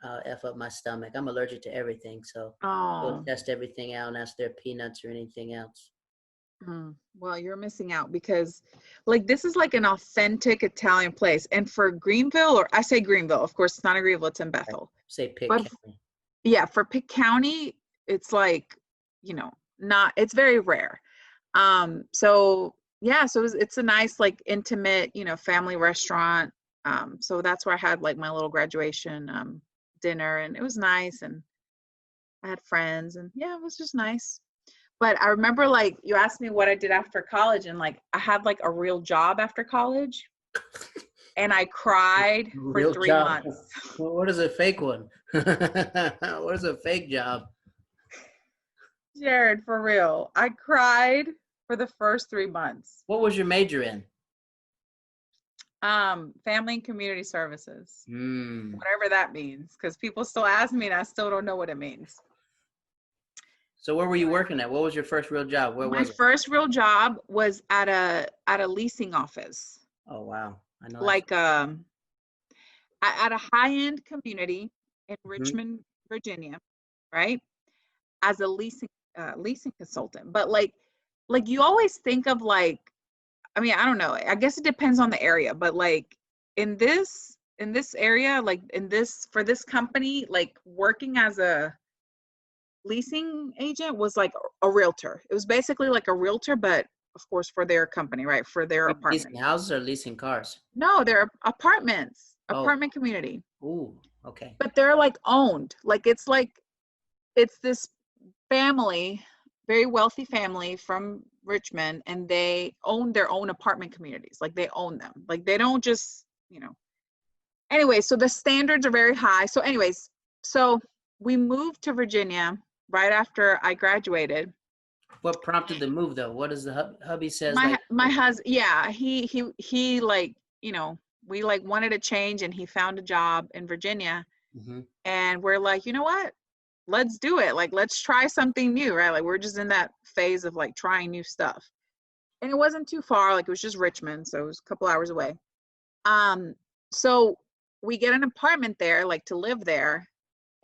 I'll F up my stomach. I'm allergic to everything, so we'll oh, test everything out and ask their peanuts or anything else. well, you're missing out because like this is like an authentic Italian place. And for Greenville, or I say Greenville, of course it's not in Greenville, it's in Right. Bethel. Say Pitt But County. yeah, for Pitt County, it's like, not it's very rare. So yeah, so it's a nice, like intimate, family restaurant. So that's where I had like my little graduation dinner, and it was nice, and I had friends, and yeah, it was just nice. But I remember like you asked me what I did after college, and like I had like a real job after college, and I cried for Real three job. months. What is a fake one? What is a fake job? Jared, for real. I cried for the first 3 months. What was your major in? Family and community services. Hmm. Whatever that means. Because people still ask me and I still don't know what it means. So where were you working at? What was your first real job? Where My was it? first real job was at a leasing office. Oh wow, I know that. Like at a high-end community in Mm-hmm. Richmond, Virginia, right? As a leasing consultant. But like you always think of like, I mean, I don't know. I guess it depends on the area, but like in this area, like for this company, like working as a leasing agent was like a realtor. It was basically like a realtor, but of course for their company, right? For their Leasing apartment. houses or leasing cars? No, they're apartments, Oh, apartment community. ooh, okay. But they're like owned. Like it's this family, very wealthy family from Richmond, and they own their own apartment communities. Like they own them. Like they don't just, Anyway, so the standards are very high. So anyways, so we moved to Virginia right after I graduated. What prompted the move though? What does the hubby says My like? my husband, yeah, he like, we like wanted a change, and he found a job in Virginia, Mm-hmm. and we're like, you know what? Let's do it. Like let's try something new, right? Like we're just in that phase of like trying new stuff. And it wasn't too far, like it was just Richmond, so it was a couple hours away. So we get an apartment there, like to live there.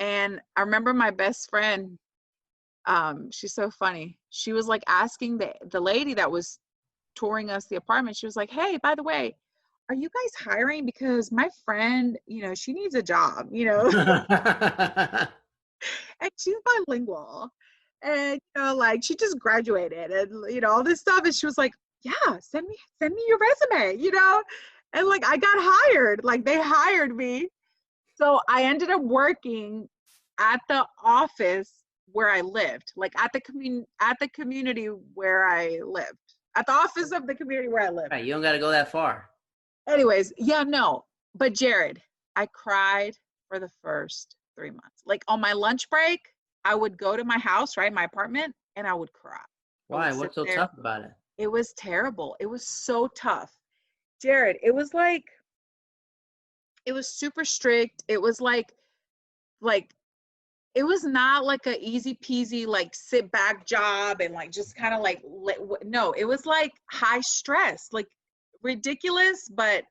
And I remember my best friend, she's so funny. She was like asking the lady that was touring us the apartment, she was like, hey, by the way, are you guys hiring? Because my friend, she needs a job, and she's bilingual. And like she just graduated and all this stuff. And she was like, yeah, send me your resume, and like I got hired, like they hired me. So I ended up working at the office where I lived, like at the community where I lived, at the office of the community where I lived. Right, you don't got to go that far. Anyways, yeah, no, but Jared, I cried for the first 3 months. Like on my lunch break, I would go to my house, right, my apartment, and I would cry. I Why? would sit What's so there. tough about it? It was terrible. It was so tough. Jared, it was super strict. It was like it was not like a easy peasy like sit back job and like just kind of like no, it was like high stress, like ridiculous, but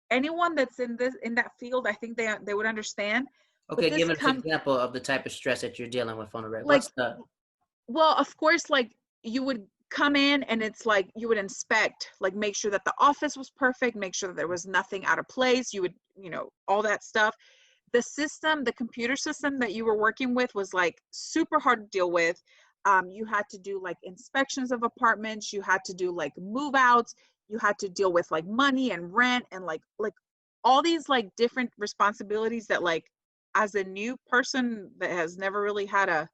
anyone that's in that field, I think they would understand. But Okay, this give us an come example of the type of stress that you're dealing with on the regular. like What's the well, of course, like you would come in and it's like you would inspect, like make sure that the office was perfect, make sure that there was nothing out of place. You would, all that stuff. The system, the computer system that you were working with was like super hard to deal with. You had to do like inspections of apartments. You had to do like move outs. You had to deal with like money and rent and like all these like different responsibilities that like as a new person that has never really had a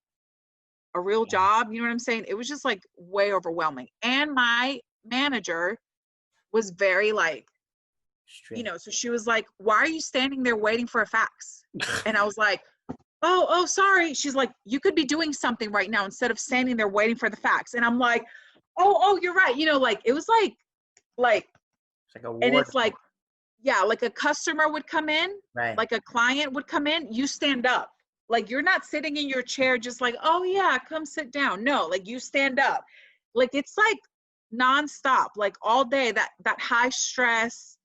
real job, you know what I'm saying? It was just like way overwhelming. And my manager was very like, strict? so she was like, "Why are you standing there waiting for a fax?" And I was like, "Oh, sorry." She's like, "You could be doing something right now instead of standing there waiting for the fax." And I'm like, "Oh, you're right." Like it was like It's like a and war. it's like, yeah, like a customer would come in, Right. like a client would come in, you stand up. Like you're not sitting in your chair just like, "Oh yeah, come sit down." No, like you stand up. Like it's like nonstop, like all day, that high stress,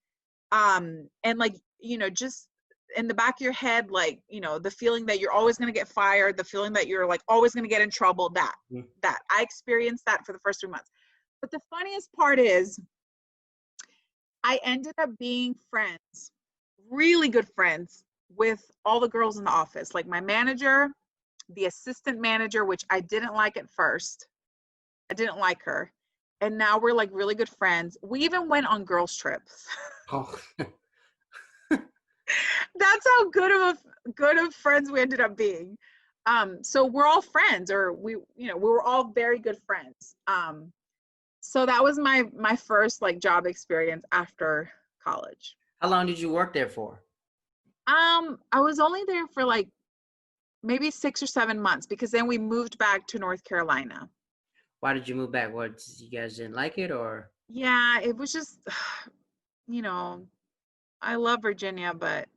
and like, just in the back of your head, like, the feeling that you're always going to get fired, the feeling that you're like always going to get in trouble, that I experienced that for the first 3 months. But the funniest part is I ended up being friends, really good friends with all the girls in the office, like my manager, the assistant manager, which I didn't like at first. I didn't like her. And now we're like really good friends. We even went on girls trips. Oh. That's how good of friends we ended up being. So we're all friends, or we were all very good friends. So that was my first like job experience after college. How long did you work there for? I was only there for like maybe 6 or 7 months because then we moved back to North Carolina. Why did you move back? What, you guys didn't like it, or? Yeah, it was just, I love Virginia, but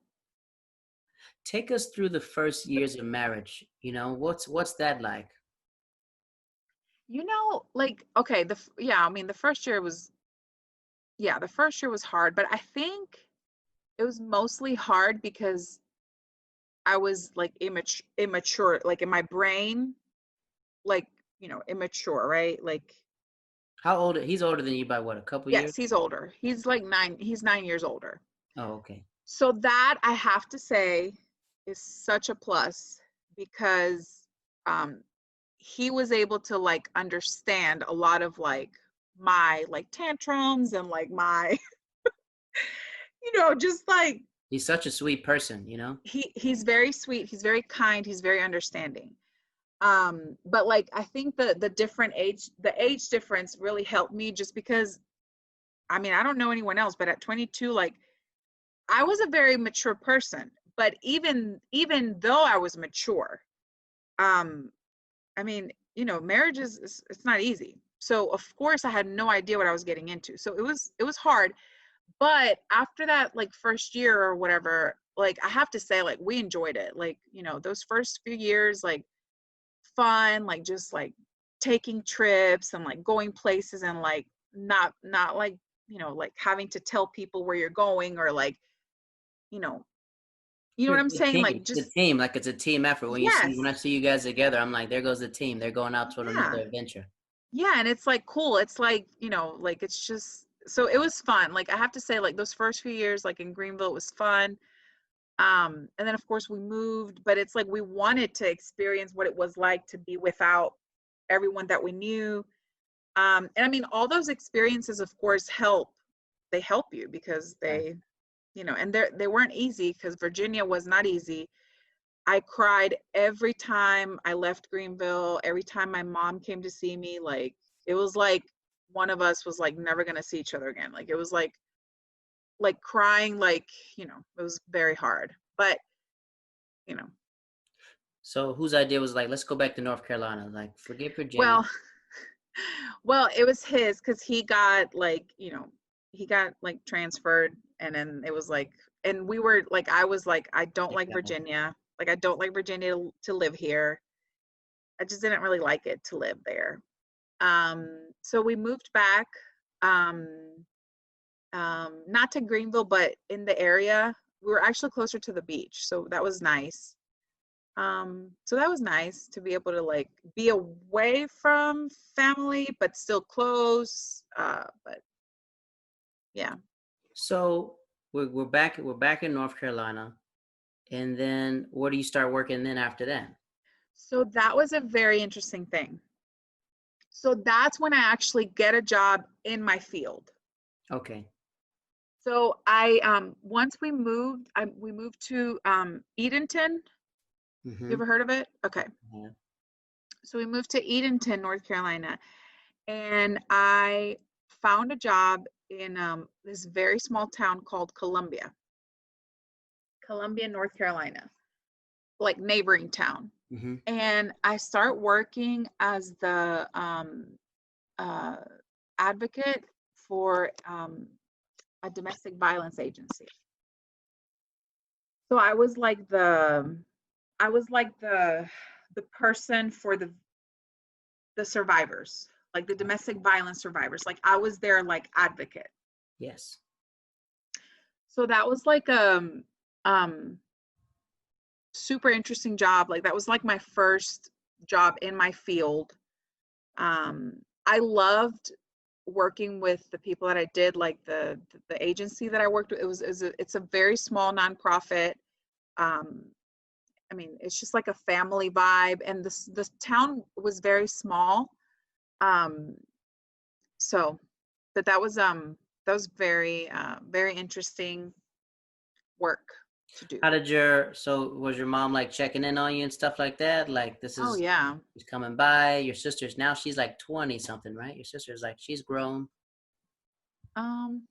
Take us through the first years of marriage. What's that like? like, okay, I mean, the first year was, the first year was hard, but I think it was mostly hard because I was like immature, like in my brain, like, immature, right? Like, How old? He's older than you by what, a couple years? yes, he's older. He's 9 years older. Oh, okay. So that I have to say is such a plus because um he was able to like understand a lot of like my like tantrums and like my just like He's such a sweet person. he's very sweet, he's very kind, he's very understanding. But like I think the age difference really helped me just because I mean, I don't know anyone else, but at 22, like I was a very mature person. But even though I was mature, um I mean, marriage is it's not easy. So of course I had no idea what I was getting into. So it was hard. But after that, like first year or whatever, like I have to say, like we enjoyed it. Like, those first few years, like fun, like just like taking trips and like going places and like not like, like having to tell people where you're going or like, you know, what I'm The saying? team, Like the just team, like it's a team effort. When yes. I see you guys together, I'm like, there goes the team. They're going out to Yeah. another adventure. Yeah, and it's like cool. It's like, like it's just so it was fun. Like I have to say, like those first few years, like in Greenville, it was fun. And then of course we moved, but it's like we wanted to experience what it was like to be without everyone that we knew. And I mean, all those experiences, of course, they help you because Right. and they weren't easy because Virginia was not easy. I cried every time I left Greenville, every time my mom came to see me. Like, it was like one of us was like never going to see each other again. Like, it was like crying, like, it was very hard. But, you know, So whose idea was like, let's go back to North Carolina? Like, forget Virginia. well, well, it was his because he got like, he got like transferred, and then it was like, and we were like, I was like, I don't like Yeah. Virginia. Like, I don't like Virginia to live here. I just didn't really like it to live there. So we moved back, um, not to Greenville, but in the area. We were actually closer to the beach, so that was nice. So that was nice to be able to like be away from family, but still close. But yeah. So we're back in North Carolina, and then where do you start working then after that? So that was a very interesting thing. So that's when I actually get a job in my field. Okay. So I once we moved to Edenton. You Mm-hmm. ever heard of it? Okay. Yeah. So we moved to Edenton, North Carolina, and I found a job in this very small town called Columbia, North Carolina, like neighboring town. Mm-hmm. And I start working as the uh, advocate for a domestic violence agency. So I was like the person for the survivors, like the domestic violence survivors. Like I was their like advocate. Yes. So that was like um super interesting job. Like that was like my first job in my field. I loved working with the people that I did, like the agency that I worked with. It's a very small nonprofit. Um, I mean, it's just like a family vibe, and this town was very small. Um, so, but that was very very interesting work to do. How did was your mom like checking in on you and stuff like that? Like Oh yeah. she's coming by. Your sister's now she's like 20 something, right? Your sister's like she's grown. Um,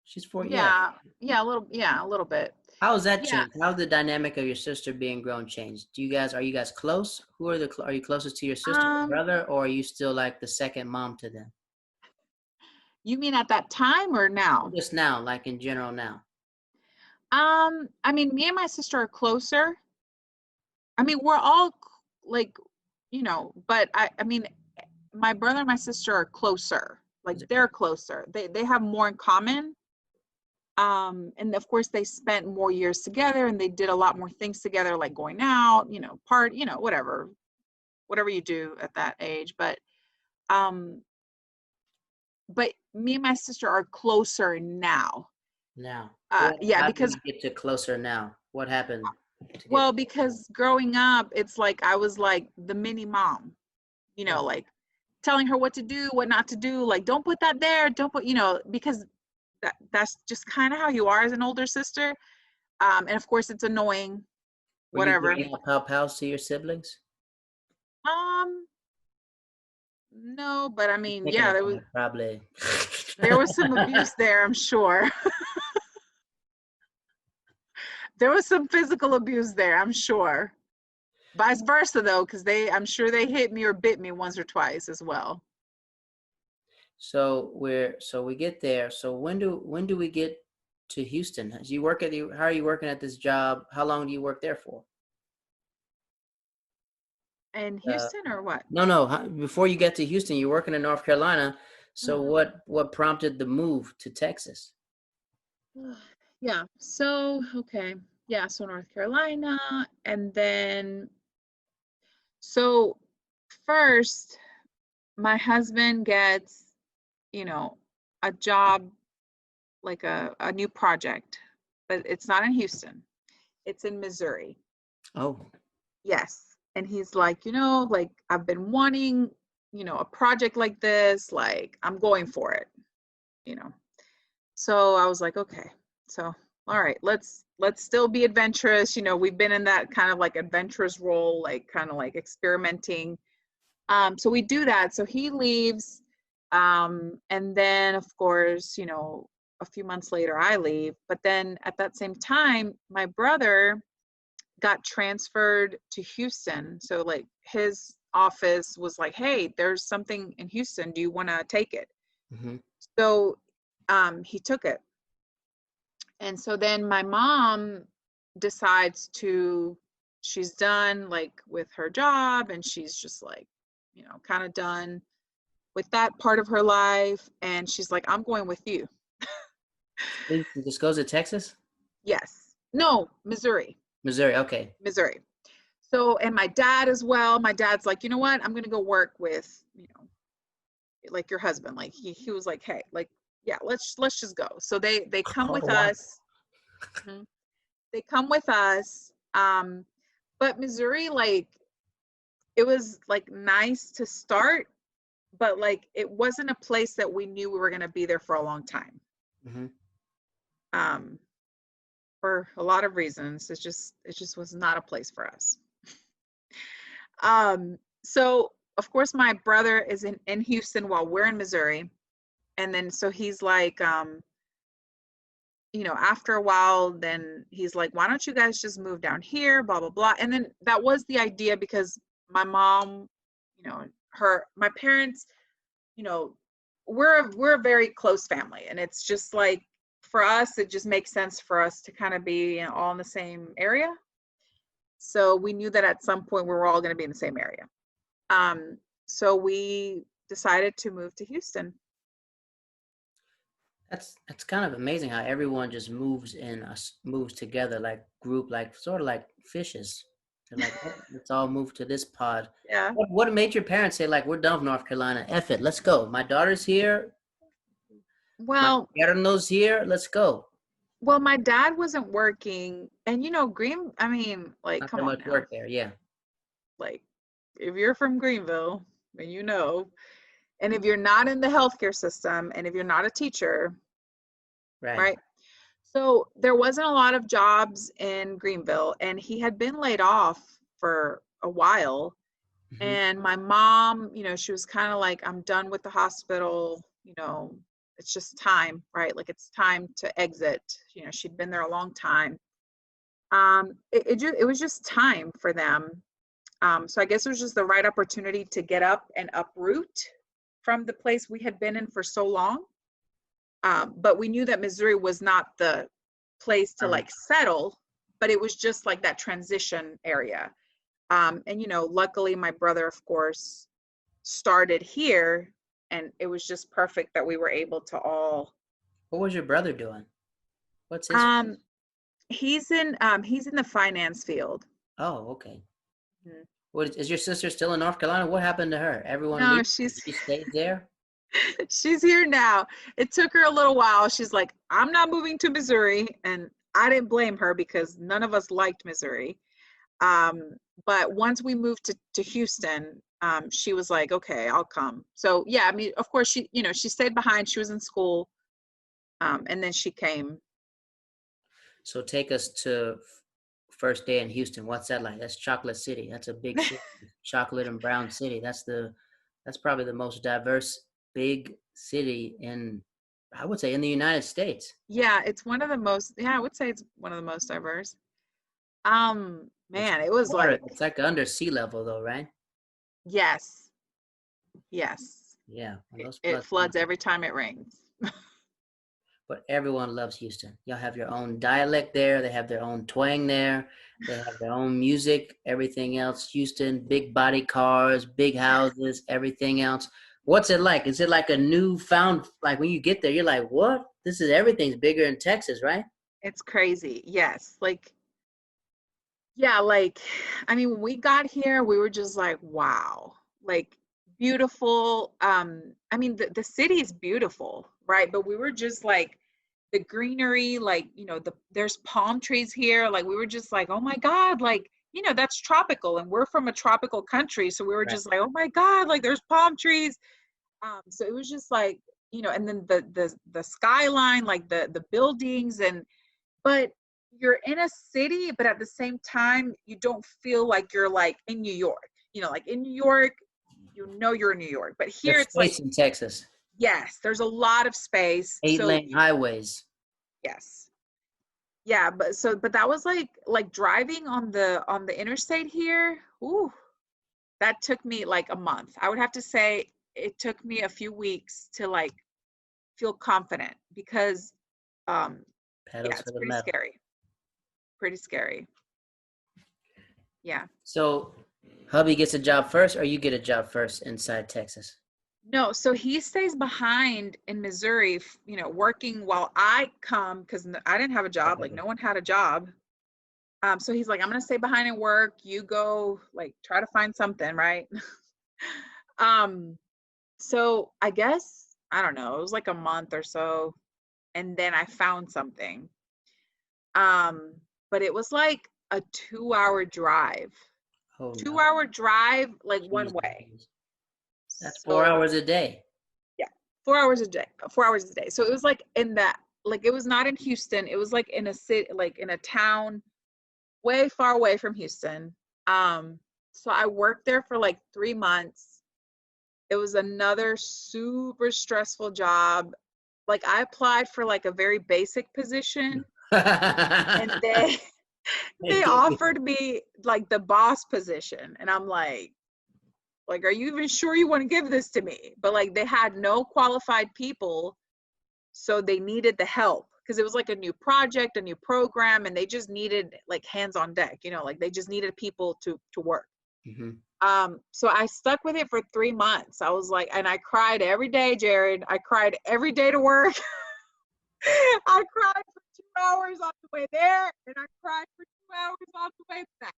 She's 4, yeah. yeah, yeah, a little bit. How has that Yeah. changed? How's the dynamic of your sister being grown changed? Are you guys close? Are you closest to your sister or Um, brother, or are you still like the second mom to them? you mean at that time or now? Just now, like in general now. I mean, me and my sister are closer. I mean, we're all like, but I mean, my brother and my sister are closer. Like they're closer. They have more in common. And of course they spent more years together and they did a lot more things together, like going out, whatever you do at that age. Um, but me and my sister are closer now. Now, Yeah, how do because you get to closer now? What happened to get? well, because growing up, it's like I was like the mini mom, Oh, like telling her what to do, what not to do, like don't put that there, don't put, because that's just kind of how you are as an older sister. And of course it's annoying, were you whatever. giving up pals to your siblings? Um, no, but I I'm mean, thinking yeah, about it, probably. there was some abuse there, I'm sure. There was some physical abuse there, I'm sure. Vice versa though, because I'm sure they hit me or bit me once or twice as well. So we get there. So when do we get to Houston? How are you working at this job? How long do you work there for? In Uh, Houston or what? no. Before you get to Houston, you're working in North Carolina. So Uh-huh. what prompted the move to Texas? Yeah. So, okay. Yeah. So North Carolina. And then, so first, my husband gets, a job, like a new project, but it's not in Houston, it's in Missouri. Oh, Yes. And he's like, like I've been wanting, a project like this, like I'm going for it, you know. So I was like, okay. So all right, let's still be adventurous. We've been in that kind of like adventurous role, like kind of like experimenting. So we do that. So he leaves. And then of course, a few months later I leave. But then at that same time, my brother got transferred to Houston. So like his office was like, hey, there's something in Houston. Do you want to take it? mm-hmm. So he took it. And so then my mom decides she's done like with her job, and she's just like, kind of done with that part of her life. And she's like, I'm going with you. He just goes to Texas? Yes. No, Missouri. Missouri, okay. Missouri. So, and my dad as well. My dad's like, you know what? I'm going to go work with, like your husband. Like he was like, hey, like, yeah, let's just go. So they come with wow. us. Mm-hmm. They come with us. But Missouri, like, it was like nice to start, but like it wasn't a place that we knew we were going to be there for a long time. Mm-hmm. For a lot of reasons. It just was not a place for us. So of course my brother is in Houston while we're in Missouri. And then so he's like, after a while, then he's like, why don't you guys just move down here, blah, blah, blah. And then that was the idea, because my mom, my parents, we're a very close family. And it's just like, for us, it just makes sense for us to kind of be all in the same area. So we knew that at some point we were all going to be in the same area. So we decided to move to Houston. That's kind of amazing how everyone just moves together, like group, like sort of like fishes. They're like, oh, let's all move to this pod. Yeah. What made your parents say, like, we're done with North Carolina, F it, let's go. My daughter's here. Well, my Erno's here, let's go. Well, my dad wasn't working, and like, not come that on much now. work there, yeah. Like, if you're from Greenville, then and if you're not in the healthcare system, and if you're not a teacher, right? So there wasn't a lot of jobs in Greenville, and he had been laid off for a while. Mm-hmm. And my mom, she was kind of like, I'm done with the hospital, it's just time, right? Like, it's time to exit. She'd been there a long time. It was just time for them. So I guess it was just the right opportunity to get up and uproot from the place we had been in for so long. But we knew that Missouri was not the place to like settle, but it was just like that transition area. And luckily my brother, of course, started here, and it was just perfect that we were able to all. What was your brother doing? What's his? He's in the finance field. Oh, okay. Mm-hmm. What is your sister still in North Carolina? What happened to her? Everyone No, she stayed there. She's here now. It took her a little while. She's like, I'm not moving to Missouri, and I didn't blame her because none of us liked Missouri. But once we moved to Houston, she was like, okay, I'll come. So yeah, of course she stayed behind. She was in school. And then she came. So take us to first day in Houston. What's that like? That's Chocolate City. That's a big city. Chocolate and brown city. That's probably the most diverse big city I would say in the United States. Yeah, it's one of the most, I would say it's one of the most diverse. Man, it was like, it's like under sea level though, right? Yes. Yeah. It floods every time it rains. But everyone loves Houston. Y'all have your own dialect there. They have their own twang there. They have their own music, everything else. Houston, big body cars, big houses, everything else. What's it like? Is it like a newfound, like when you get there, you're like, what? Everything's bigger in Texas, right? It's crazy. Yes. Like, yeah, like, when we got here, we were just like, wow, like beautiful. The city is beautiful, right? But we were just like, the greenery, like, there's palm trees here. Like, we were just like, oh my God, like, that's tropical, and we're from a tropical country. So we were just like, oh my God, like there's palm trees. So it was just like, and then the skyline, like the buildings, but you're in a city, but at the same time, you don't feel like you're like in New York. Like in New York, you're in New York, but here there's it's like in Texas. Yes, there's a lot of space. 8-lane highways. Yes. Yeah, but that was like driving on the interstate here. Ooh, that took me like a month. I would have to say it took me a few weeks to like feel confident because Pedal yeah, to it's the pretty metal. scary. Pretty scary. Yeah. So hubby gets a job first, or you get a job first inside Texas? No, so he stays behind in Missouri, working while I come because I didn't have a job. Like no one had a job. So he's like, I'm gonna stay behind and work. You go, like, try to find something, right? So I guess I don't know. It was like a month or so, and then I found something. But it was like a 2-hour drive. Oh no. 2-hour drive, like one Jesus. way. That's 4 So hours a day. yeah, 4 hours a day. 4 hours a day. So it was like in that, like it was not in Houston. It was like in a city, like in a town way far away from Houston. So I worked there for like 3 months. It was another super stressful job. Like I applied for like a very basic position and they offered me like the boss position. And I'm like, are you even sure you want to give this to me? But like they had no qualified people. So they needed the help because it was like a new project, a new program, and they just needed like hands on deck, like they just needed people to work. Mm-hmm. So I stuck with it for 3 months. I was like, and I cried every day, Jared. I cried every day to work. I cried for 2 hours on the way there, and I cried for 2 hours on the way back.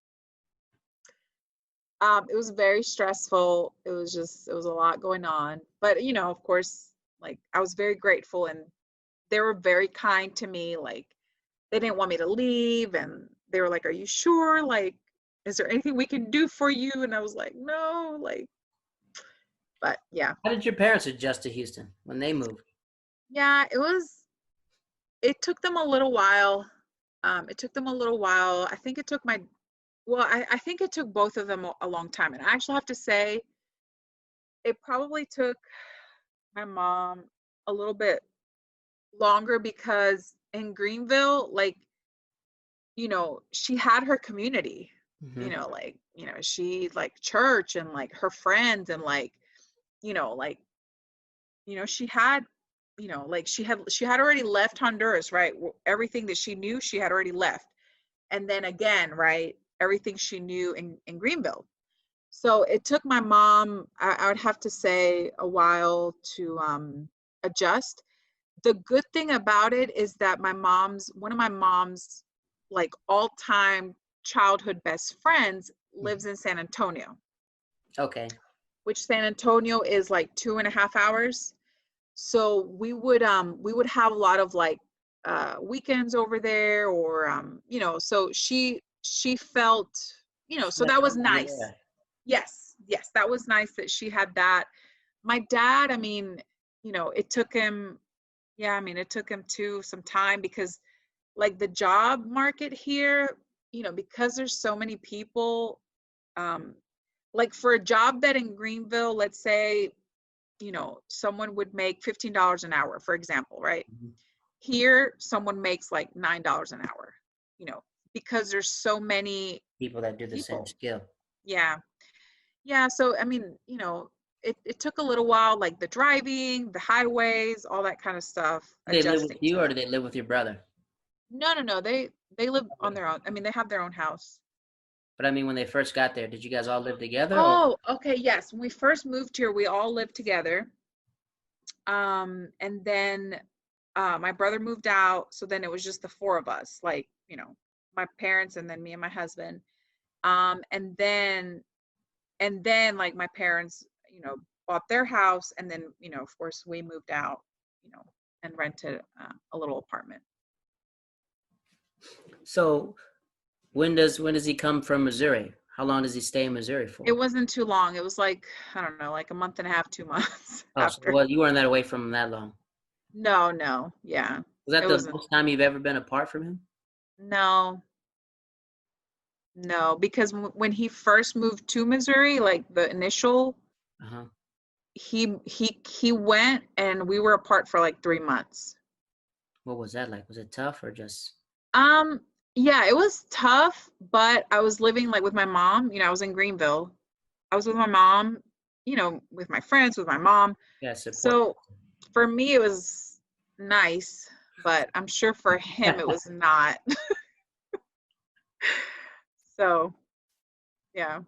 It was very stressful. It was a lot going on. But, of course, like I was very grateful and they were very kind to me. Like they didn't want me to leave and they were like, are you sure? Like, is there anything we can do for you? And I was like, no, but yeah. How did your parents adjust to Houston when they moved? Yeah, it took them a little while. I think it took I think it took both of them a long time. And I actually have to say, it probably took my mom a little bit longer because in Greenville, like, she had her community, Mm-hmm. she like church and like her friends and like, like, she had, like she had already left Honduras, right? Everything that she knew, she had already left. And then again, right, everything she knew in Greenville. So it took my mom, I would have to say, a while to adjust. The good thing about it is that one of my mom's like all-time childhood best friends lives in San Antonio. Okay. Which San Antonio is like 2.5 hours. So we would have a lot of like weekends over there, or so she felt, so that was nice. Yes, that was nice that she had that. My dad, I mean, it took him, it took him to some time because like the job market here, because there's so many people, like for a job that in Greenville, let's say, someone would make $15 an hour, for example, right? Mm-hmm. Here, someone makes like $9 an hour, because there's so many people that do the same skill. Yeah. Yeah. So, I mean, it took a little while, like the driving, the highways, all that kind of stuff. Did they live with you or did they live with your brother? No. They live on their own. I mean, they have their own house. But I mean, when they first got there, did you guys all live together? Oh, okay. Yes. When we first moved here, we all lived together. And then my brother moved out. So then it was just the four of us, like, my parents and then me and my husband. And then like my parents, bought their house. And then, of course, we moved out, and rented a little apartment. So when does he come from Missouri? How long does he stay in Missouri for? It wasn't too long. It was like, I don't know, like a month and a half, 2 months. Oh, after. So, you weren't that away from him that long? No. Yeah. Was that the most time you've ever been apart from him? No, because when he first moved to Missouri, like the initial, he went and we were apart for like 3 months. What was that like? Was it tough or just? Yeah, it was tough, but I was living like with my mom. I was in Greenville. I was with my mom, with my friends, with my mom. Yeah, support. So for me, it was nice, but I'm sure for him it was not. So, yeah.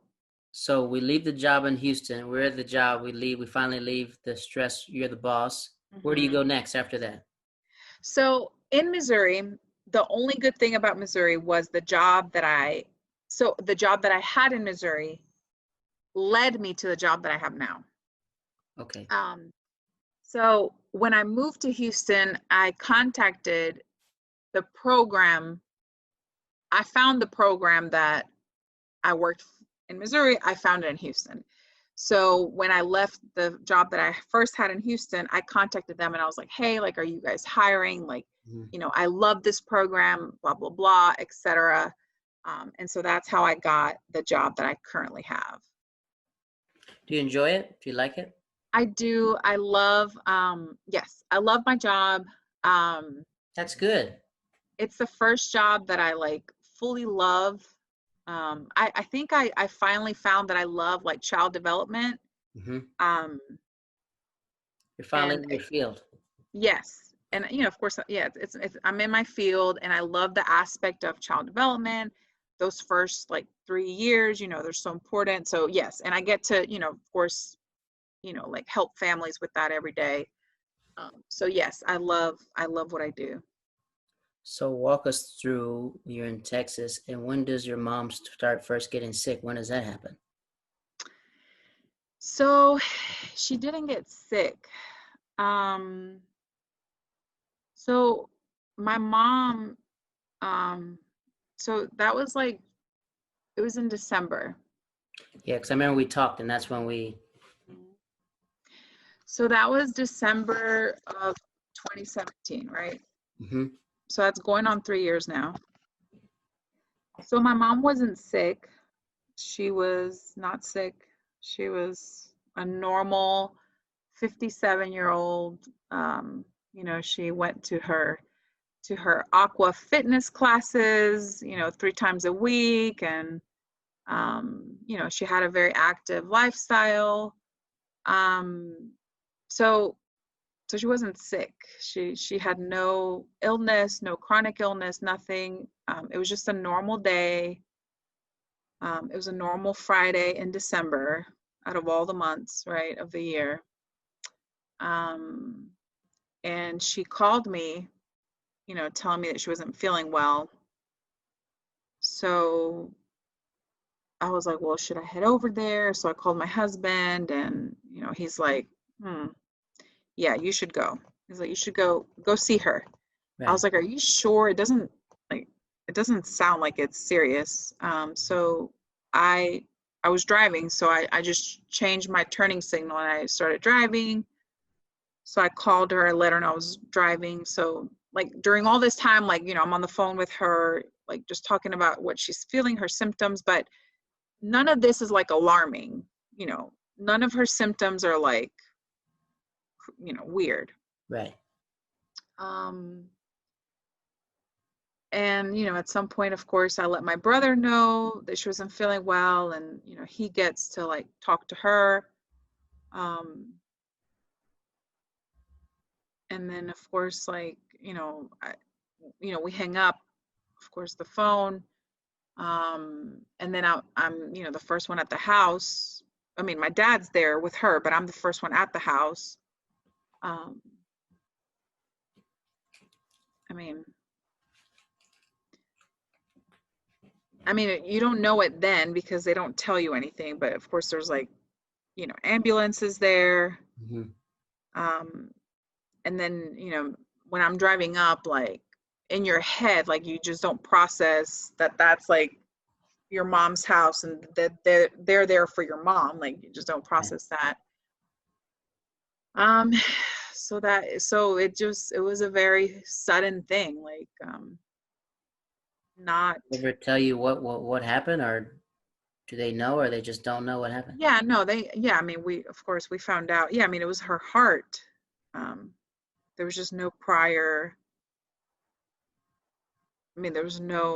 So we leave the job in Houston. We're at the job. We leave. We finally leave the stress. You're the boss. Where do you go next after that? So in Missouri, the only good thing about Missouri was the job that I had in Missouri led me to the job that I have now. Okay. So when I moved to Houston, I contacted the program. I found the program that I worked in Missouri. I found it in Houston. So when I left the job that I first had in Houston, I contacted them and I was like, hey, like, are you guys hiring? Like, I love this program, blah, blah, blah, etc. And so that's how I got the job that I currently have. Do you enjoy it? Do you like it? I do. I love, yes, I love my job. That's good. It's the first job that I like fully love. I think I finally found that I love like child development. You're finally in your field. Yes. And, of course, yeah, it's I'm in my field and I love the aspect of child development. Those first like 3 years, they're so important. So yes. And I get to, of course, like help families with that every day. So yes, I love what I do. So walk us through, you're in Texas, and when does your mom start first getting sick? When does that happen? So she didn't get sick. So my mom, so that was like, it was in December. Yeah, because I remember we talked, and that's when we. So that was December of 2017, right? So that's going on 3 years now. So my mom wasn't sick. She was not sick. She was a normal 57-year-old. She went to her aqua fitness classes, 3 times a week. And, she had a very active lifestyle. So she wasn't sick. She had no illness, no chronic illness, nothing. It was just a normal day. It was a normal Friday in December out of all the months, right, of the year. And she called me, telling me that she wasn't feeling well. So I was like, well, should I head over there? So I called my husband and, he's like, yeah, you should go. He's like, you should go see her. Right. I was like, are you sure? It doesn't sound like it's serious. So I was driving, so I just changed my turning signal and I started driving. So I called her, I let her know I was driving. So like during all this time, like, I'm on the phone with her, like just talking about what she's feeling, her symptoms, but none of this is like alarming, none of her symptoms are like, weird. Right. And, at some point, of course, I let my brother know that she wasn't feeling well and, he gets to like talk to her. And then of course, like, we hang up, of course, the phone. And then I'm, the first one at the house. I mean, my dad's there with her, but I'm the first one at the house. I mean, you don't know it then because they don't tell you anything, but of course there's like, ambulances there. And then, when I'm driving up, like in your head, like you just don't process that that's like your mom's house and that they're there for your mom. Like you just don't process that. So it was a very sudden thing. Like, not. Ever tell you what happened, or do they know, or they just don't know what happened? Yeah, no, I mean, of course we found out. Yeah, I mean, it was her heart. There was just no prior. I mean,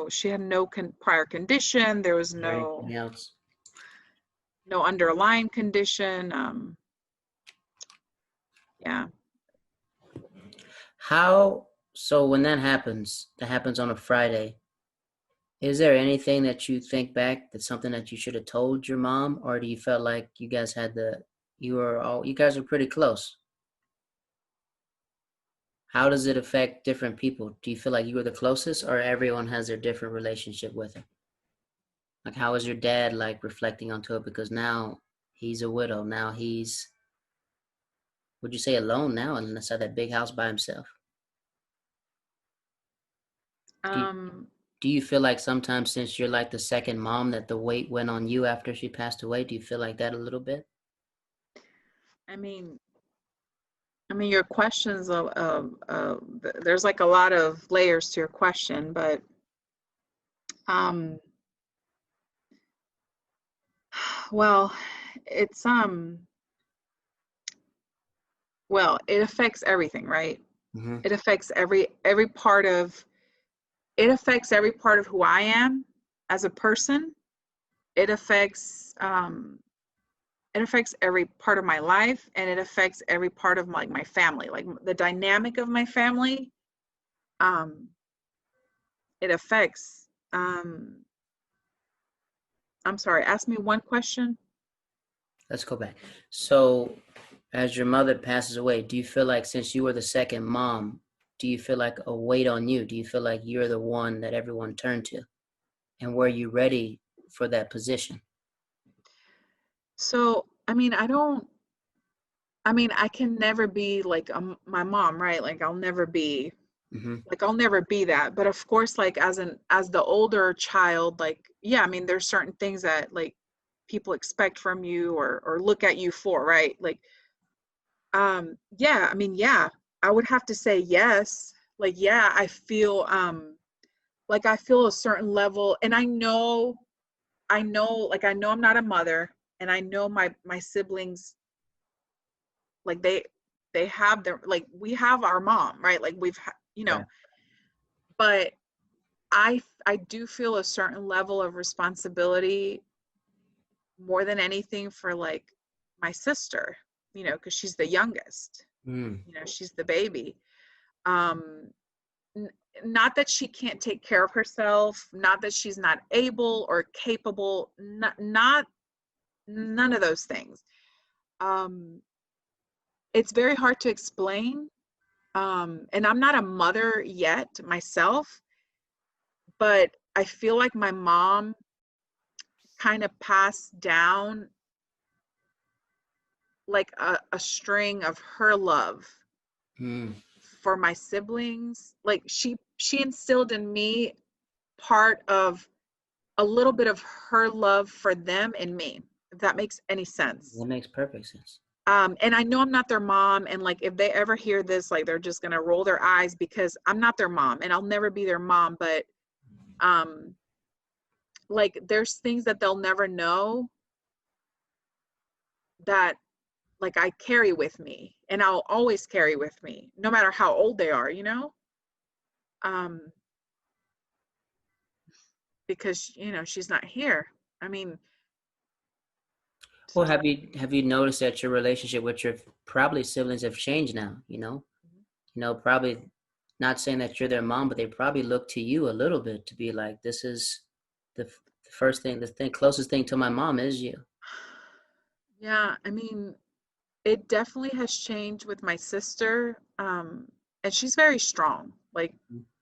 she had no prior condition. There was no underlying condition. Yeah. So when that happens on a Friday, is there anything that you think back that's something that you should have told your mom, or do you felt like you guys you guys are pretty close? How does it affect different people? Do you feel like you were the closest, or everyone has their different relationship with it? Like, how is your dad like reflecting onto it? Because now he's a widow. Now would you say alone now, and inside that big house by himself? Do you, Um, do you feel like sometimes since you're like the second mom that the weight went on you after she passed away? Do you feel like that a little bit? I mean, your questions there's like a lot of layers to your question, but um, well, it's well, it affects everything, right? Mm-hmm. It affects every part of who I am as a person. It affects every part of my life, and it affects every part of my family, like the dynamic of my family. Um, it affects. I'm sorry. Ask me one question. Let's go back. So, as your mother passes away, do you feel like since you were the second mom, do you feel like a weight on you? Do you feel like you're the one that everyone turned to? And were you ready for that position? So, I mean, I don't. I mean, I can never be like my mom, right? Like Mm-hmm. I'll never be that. But of course, like as the older child, like yeah, I mean, there's certain things that like people expect from you or look at you for, right? Like yeah, I mean, yeah, I would have to say yes. Like yeah, I feel a certain level, and I know I'm not a mother, and I know my siblings, like they have their, like we have our mom, right? Like Right. but I do feel a certain level of responsibility more than anything for like my sister, because she's the youngest, Mm. she's the baby. Um, n- Not that she can't take care of herself, not that she's not able or capable, not none of those things. Um, it's very hard to explain. And I'm not a mother yet myself, but I feel like my mom kind of passed down like a string of her love Mm. for my siblings. Like she instilled in me part of a little bit of her love for them and me, if that makes any sense. That makes perfect sense. And I know I'm not their mom, and like if they ever hear this, like they're just gonna roll their eyes because I'm not their mom and I'll never be their mom. But um, like there's things that they'll never know that like I carry with me, and I'll always carry with me, no matter how old they are, um, because she's not here. I mean, Well, so have you noticed that your relationship with your probably siblings have changed now? Probably not saying that you're their mom, but they probably look to you a little bit to be like, this is the first thing, the thing closest thing to my mom is you. yeah, I mean, it definitely has changed with my sister. And she's very strong. Like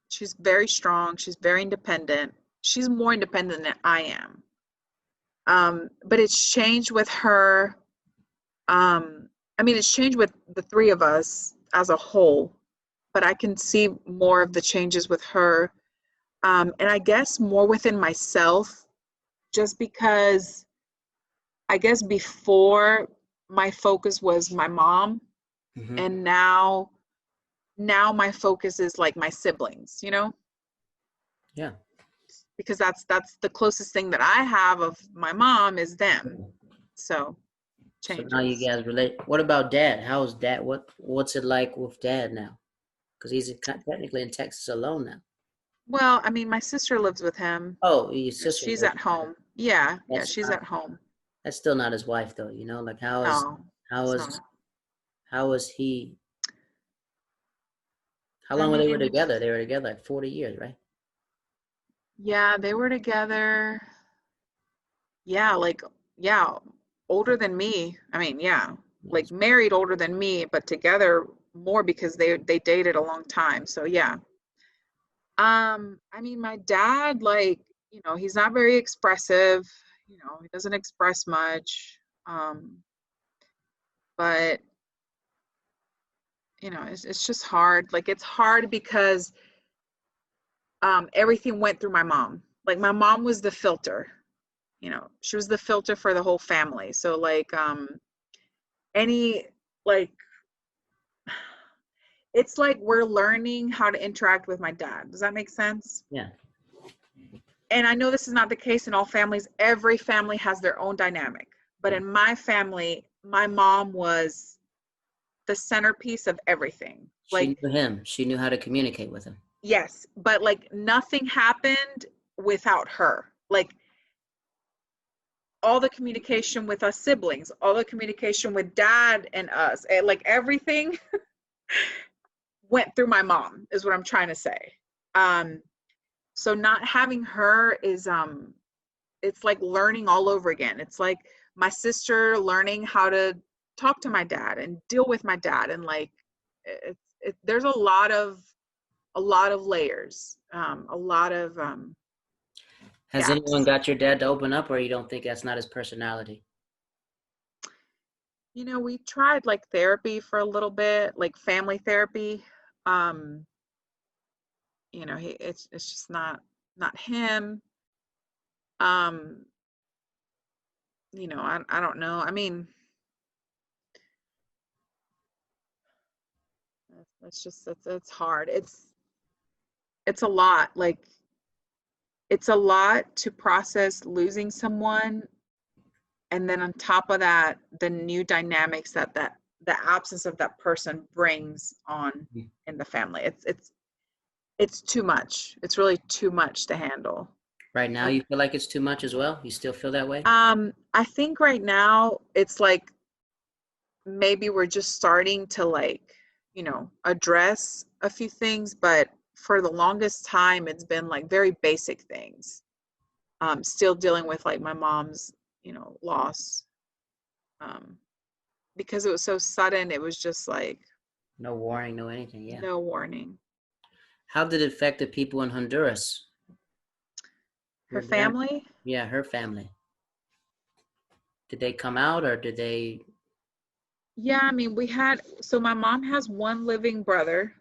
she's very strong. She's very independent. She's more independent than I am. But it's changed with her. I mean, it's changed with the three of us as a whole, but I can see more of the changes with her. And I guess more within myself, just because I guess before my focus was my mom, Mm-hmm. and now my focus is like my siblings, Yeah. because that's the closest thing that I have of my mom is them. So So now you changes. guys relate. What about dad? How's dad? What's it like with dad now? Because he's technically in Texas alone now. Well, I mean, my sister lives with him. Oh, your sister She's lives. at home. Yeah, yeah, That's she's not. at home. That's still not his wife though. Like No, how it's is not. how is he How long were they together? They were together like 40 years, right? Yeah, they were together. Yeah, older than me. I mean, yeah, like Yes. married older than me, but together more because they dated a long time. So yeah. I mean, my dad, like, he's not very expressive. He doesn't express much. But it's just hard. Like, it's hard because everything went through my mom. Like, my mom was the filter. She was the filter for the whole family. So like any like it's like we're learning how to interact with my dad. Does that make sense? Yeah. And I know this is not the case in all families. Every family has their own dynamic. But Yeah. in my family, my mom was the centerpiece of everything. She Like, knew him. She knew how to communicate with him. yes, but like nothing happened without her. Like all the communication with us siblings, all the communication with dad and us, like everything went through my mom is what I'm trying to say. Um, so not having her is it's like learning all over again. It's like my sister learning how to talk to my dad and deal with my dad, and like there's a lot of layers, a lot of Has anyone gaps. got your dad to open up, or you don't think that's not his personality? We tried like therapy for a little bit, like family therapy. Um, it's just not him. Um, I don't know. I mean, it's hard. It's a lot. Like it's a lot to process losing someone, and then on top of that, the new dynamics that the absence of that person brings on in the family. It's too much. It's really too much to handle. Right now, you feel like it's too much as well? You still feel that way? I think right now it's like maybe we're just starting to like, address a few things, but for the longest time it's been like very basic things. Still dealing with like my mom's, loss. Um, because it was so sudden, it was just like No warning, no anything. Yeah. no warning. How did it affect the people in Honduras? Her family? Yeah, her family. Did they come out or did they? Yeah, I mean, so my mom has one living brother,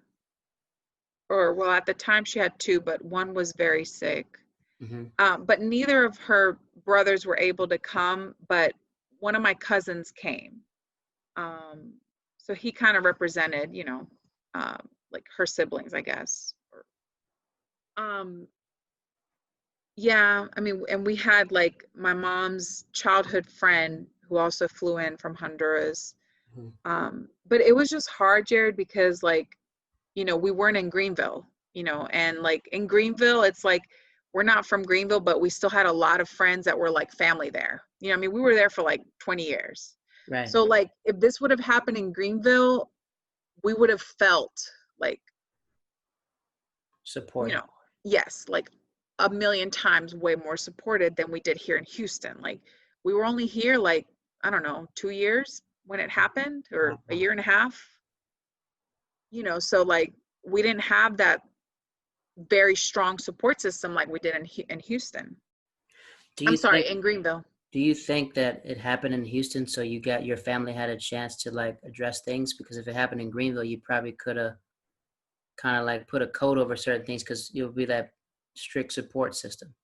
or well, at the time she had two, but one was very sick. Mm-hmm. But neither of her brothers were able to come, but one of my cousins came. Um, so he kind of represented, like her siblings, I guess. Um, yeah, I mean, and we had like my mom's childhood friend who also flew in from Honduras. Mm-hmm. But it was just hard, Jared, because like, we weren't in Greenville, and like in Greenville, it's like we're not from Greenville, but we still had a lot of friends that were like family there. I mean, we were there for like 20 years. Right. So like if this would have happened in Greenville, we would have felt like, Supported. yes, like a million times way more supported than we did here in Houston. Like we were only here like, I don't know, 2 years when it happened, or a year and a half, so like we didn't have that very strong support system like we did in Houston. I'm sorry, in Greenville. Do you think that it happened in Houston so your family had a chance to like address things? Because if it happened in Greenville, you probably could have kind of like put a code over certain things because it would be that strict support system.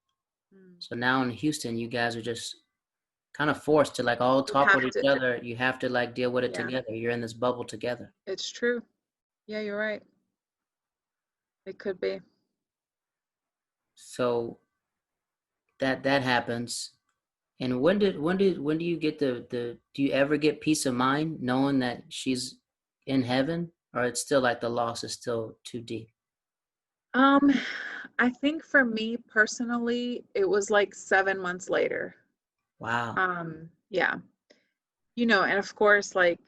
So now in Houston, you guys are just kind of forced to like all talk with each other. You have to like deal with it together. You're in this bubble together. It's true. Yeah, you're right. It could be. So that happens. And when do you get do you ever get peace of mind knowing that she's in heaven, or it's still like the loss is still too deep? I think for me personally, it was like 7 months later. Wow. Yeah. And of course, like,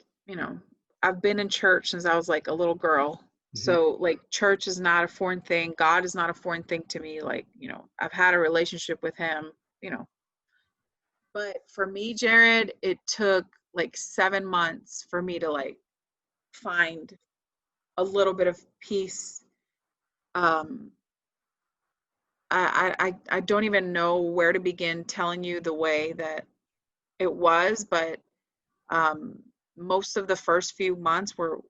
I've been in church since I was like a little girl. So like church is not a foreign thing. God is not a foreign thing to me. Like, I've had a relationship with him, but for me, Jared, it took like 7 months for me to like find a little bit of peace. Um, I don't even know where to begin telling you the way that it was, but um, most of the first few months were,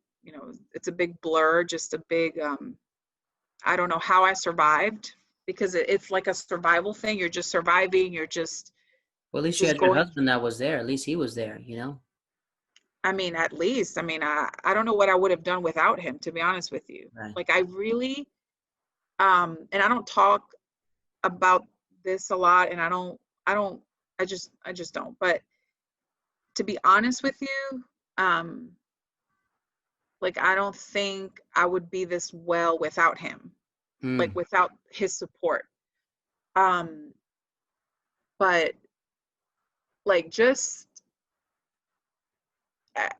it's a big blur, just a big, I don't know how I survived, because it's like a survival thing. You're just surviving. You're just Well, at least you just had your going. husband that was there. At least he was there, you know? I mean, at least, I don't know what I would have done without him, to be honest with you. Right. Like I really, and I don't talk about this a lot, and I don't, I just don't. But to be honest with you, um, like I don't think I would be this well without him, like Mm. without his support. Um, but like just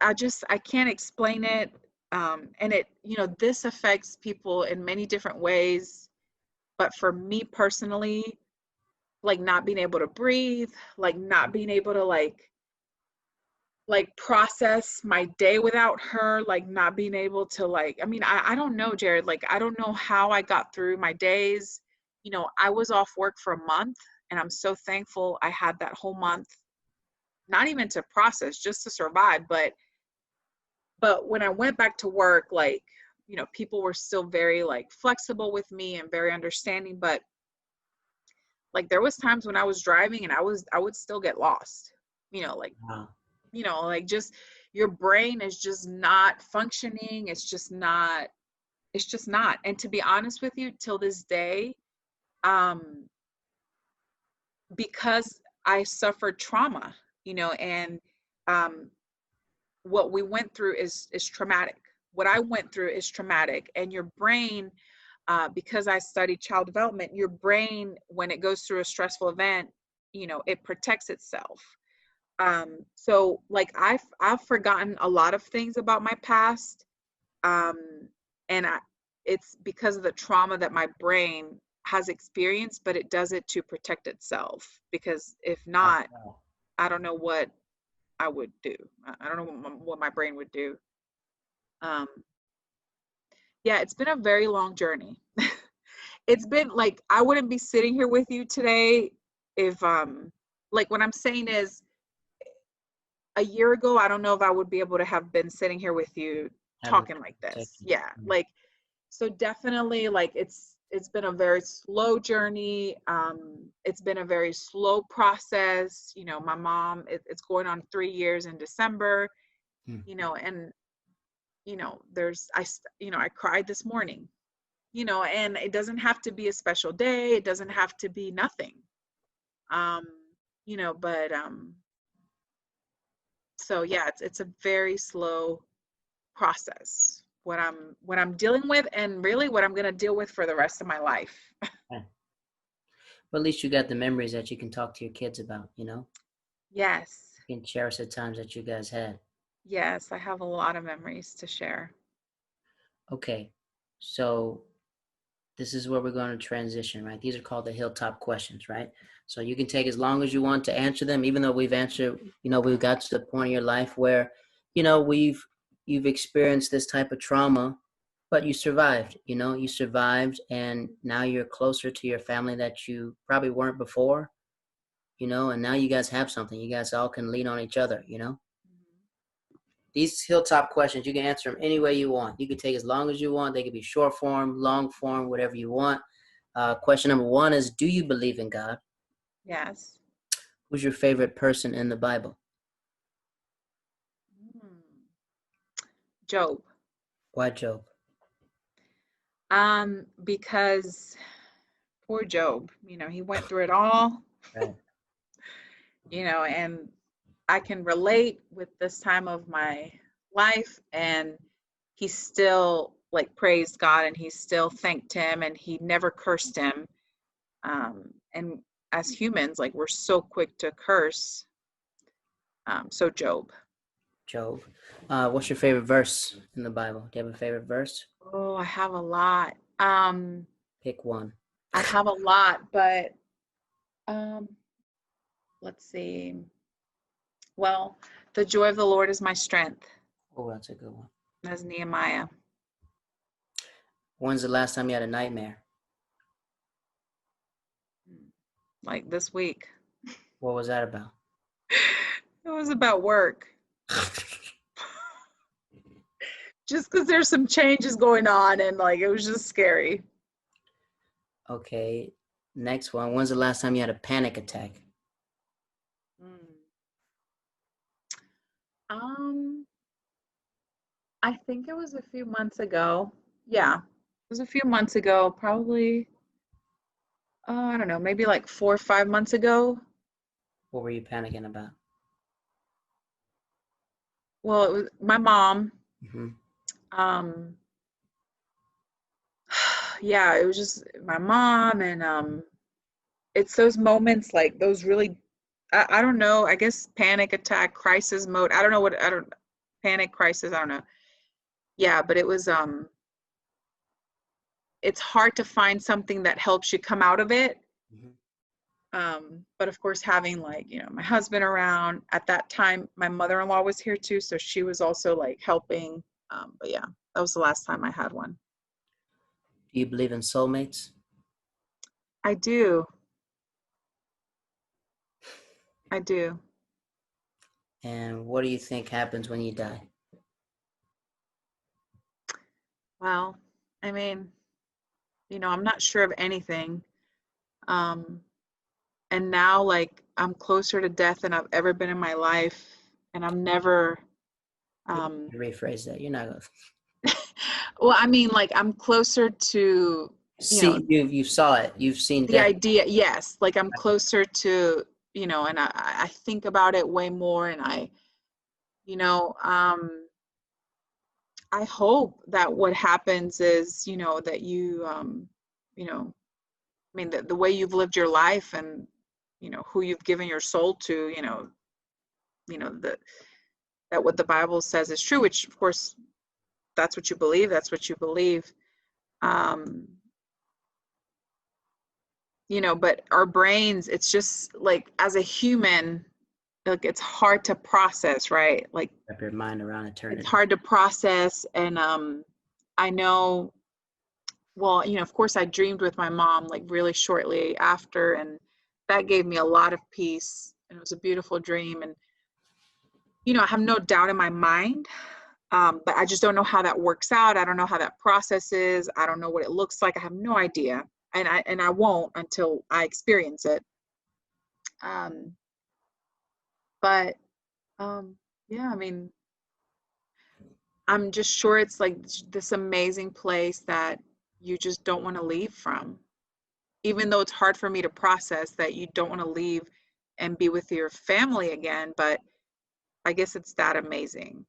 I can't explain it. And it, this affects people in many different ways. But for me personally, like not being able to breathe, like not being able to like process my day without her, like not being able to like, I don't know, Jared, like I don't know how I got through my days. I was off work for a month, and I'm so thankful I had that whole month, not even to process, just to survive. But when I went back to work, like, people were still very like flexible with me and very understanding. But like there was times when I was driving and I would still get lost, like, Wow. like just your brain is just not functioning. It's just not. And to be honest with you, till this day, um, because I suffered trauma, and um, what we went through is traumatic. What I went through is traumatic, and your brain, because I studied child development, your brain, when it goes through a stressful event, it protects itself. So like I've forgotten a lot of things about my past, um, and it's because of the trauma that my brain has experienced, but it does it to protect itself. Because if not, Wow. I don't know what I would do. I don't know what my brain would do. Um, yeah, it's been a very long journey. It's been like I wouldn't be sitting here with you today if like what I'm saying is a year ago, I don't know if I would be able to have been sitting here with you Having talking like this. conversation. Yeah, like so definitely like it's been a very slow journey. It's been a very slow process. My mom, it's going on 3 years in December. Mm. And I cried this morning. And it doesn't have to be a special day. It doesn't have to be nothing. Um, but so yeah, it's a very slow process what I'm dealing with, and really what I'm going to deal with for the rest of my life. Yeah. But at least you got the memories that you can talk to your kids about, you know? Yes. You can cherish the times that you guys had. Yes, I have a lot of memories to share. Okay. So this is where we're going to transition, right? These are called the hilltop questions, right? So you can take as long as you want to answer them, even though we've answered, we've got to the point in your life where, you've experienced this type of trauma, but you survived, you survived, and now you're closer to your family that you probably weren't before, and now you guys have something. You guys all can lean on each other. These hilltop questions, you can answer them any way you want. You can take as long as you want. They could be short form, long form, whatever you want. Question number one is, do you believe in God? Yes. Who's your favorite person in the Bible? Job. Why Job? Because poor Job, he went through it all, Right. and I can relate with this time of my life, and he still like praised God, and he still thanked him, and he never cursed him. And as humans, like we're so quick to curse. So Job. Job. What's your favorite verse in the Bible? Do you have a favorite verse? Oh, I have a lot. Pick one. I have a lot, but um, let's see. Well, the joy of the Lord is my strength. Oh, that's a good one. That's Nehemiah. When's the last time you had a nightmare? Like this week. What was that about? It was about work. Just because there's some changes going on and like it was just scary. Okay, next one. When's the last time you had a panic attack? I think it was a few months ago. Yeah, it was a few months ago, probably, I don't know, maybe like 4 or 5 months ago. What were you panicking about? Well, it was my mom. Mm-hmm. Yeah, it was just my mom, and it's those moments like those really, I don't know, I guess panic attack, crisis mode. I don't know what, I don't, panic crisis, I don't know. Yeah, but it was, it's hard to find something that helps you come out of it. Mm-hmm. But of course, having like, my husband around at that time, my mother-in-law was here too. So she was also like helping. But yeah, that was the last time I had one. Do you believe in soulmates? I do. I do. And what do you think happens when you die? Well, I mean, I'm not sure of anything. And now like I'm closer to death than I've ever been in my life. And I'm never, Rephrase that. You're not gonna. well, I mean, like I'm closer to, See, you saw it. You've seen the death. idea. Yes. Like I'm closer to, and I think about it way more. And I hope that what happens is, that you, I mean, the way you've lived your life and, who you've given your soul to, that what the Bible says is true, which of course, that's what you believe. That's what you believe. But our brains, it's just like as a human, like it's hard to process, right? Like wrap your mind around eternity. It's hard to process. And I know, well, of course I dreamed with my mom like really shortly after, and that gave me a lot of peace, and it was a beautiful dream. And I have no doubt in my mind, but I just don't know how that works out. I don't know how that process is. I don't know what it looks like. I have no idea, and I won't until I experience it. But yeah, I mean, I'm just sure it's like this amazing place that you just don't want to leave from. Even though it's hard for me to process that you don't want to leave and be with your family again, but I guess it's that amazing.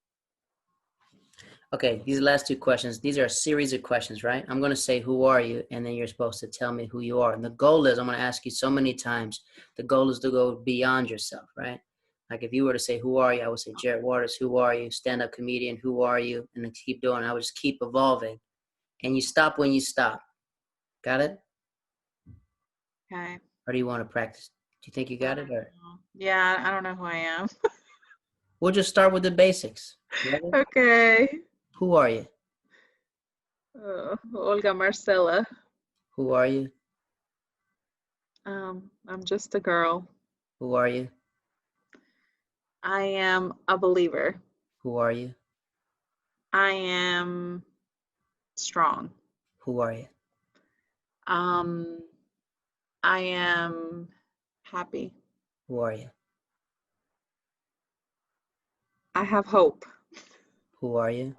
Okay, these last two questions, these are a series of questions, right? I'm going to say, who are you? And then you're supposed to tell me who you are. And the goal is, I'm going to ask you so many times, the goal is to go beyond yourself, right? Like if you were to say, who are you? I would say, Jared Waters, who are you? Stand-up comedian, who are you? And then keep doing it. I would just keep evolving. And you stop when you stop. Got it? Okay. Or do you want to practice? Do you think you got it? Or? Yeah, I don't know who I am. We'll just start with the basics. Okay. Who are you? Olga Marcela. Who are you? I'm just a girl. Who are you? I am a believer. Who are you? I am strong. Who are you? I am happy. Who are you? I have hope. Who are you?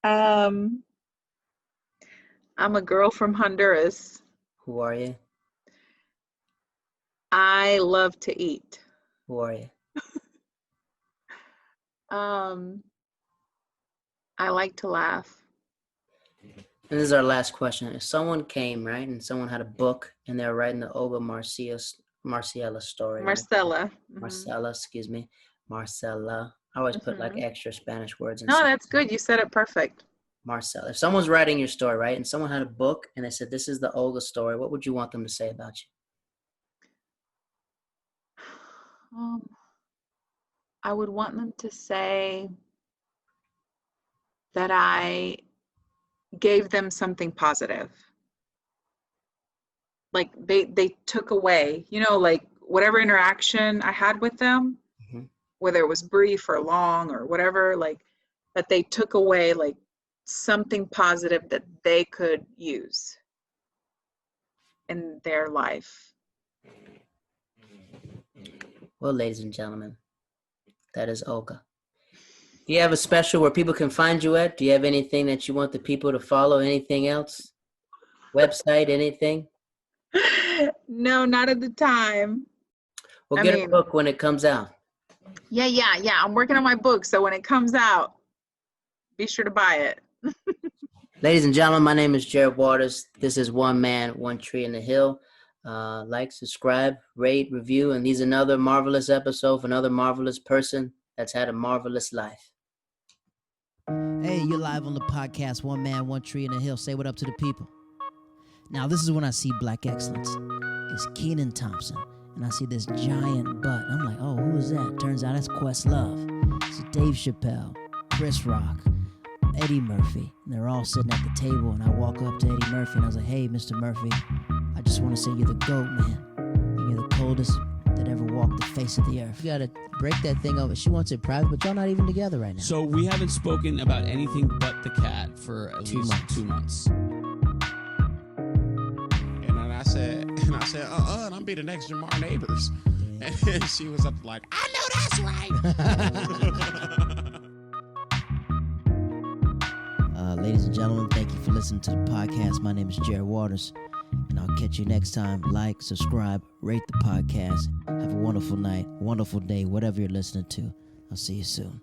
I'm a girl from Honduras. Who are you? I love to eat. Who are you? I like to laugh. And this is our last question. If someone came, right, and someone had a book and they're writing the Olga Marcela story, Marcela. right? Marcela, excuse me. Marcela. I always put like extra Spanish words in. No, that's good. You said it perfect. Marcela. If someone's writing your story, right, and someone had a book and they said, this is the Olga story, what would you want them to say about you? I would want them to say that I gave them something positive. Like they took away, like whatever interaction I had with them, whether it was brief or long or whatever, like that they took away like something positive that they could use in their life. Well, ladies and gentlemen, that is Olga. Do you have a special where people can find you at? Do you have anything that you want the people to follow? Anything else? Website, anything? No, not at the time. We'll get a book when it comes out. Yeah. I'm working on my book, so when it comes out, be sure to buy it. Ladies and gentlemen, my name is Jared Waters. This is One Man, One Tree in the Hill. Like, subscribe, rate, review, and these are another marvelous episode of another marvelous person that's had a marvelous life. Hey, you're live on the podcast, One Man, One Tree in the Hill. Say what up to the people. Now, this is when I see Black Excellence. It's Kenan Thompson, and I see this giant butt. I'm like, oh, who is that? Turns out it's Questlove. It's Dave Chappelle, Chris Rock, Eddie Murphy. And they're all sitting at the table, and I walk up to Eddie Murphy, and I was like, hey, Mr. Murphy, I just want to say you're the GOAT, man. You're the coldest that ever walked the face of the earth. You gotta break that thing over. She wants it private, but y'all not even together right now. So we haven't spoken about anything but the cat for at least 2 months. And I said, and I'm be the next Jamar Neighbors. Yeah. And she was up like, I know that's right. Ladies and gentlemen, thank you for listening to the podcast. My name is Jared Waters, and I'll catch you next time. Like, subscribe, rate the podcast. Have a wonderful night, wonderful day, whatever you're listening to. I'll see you soon.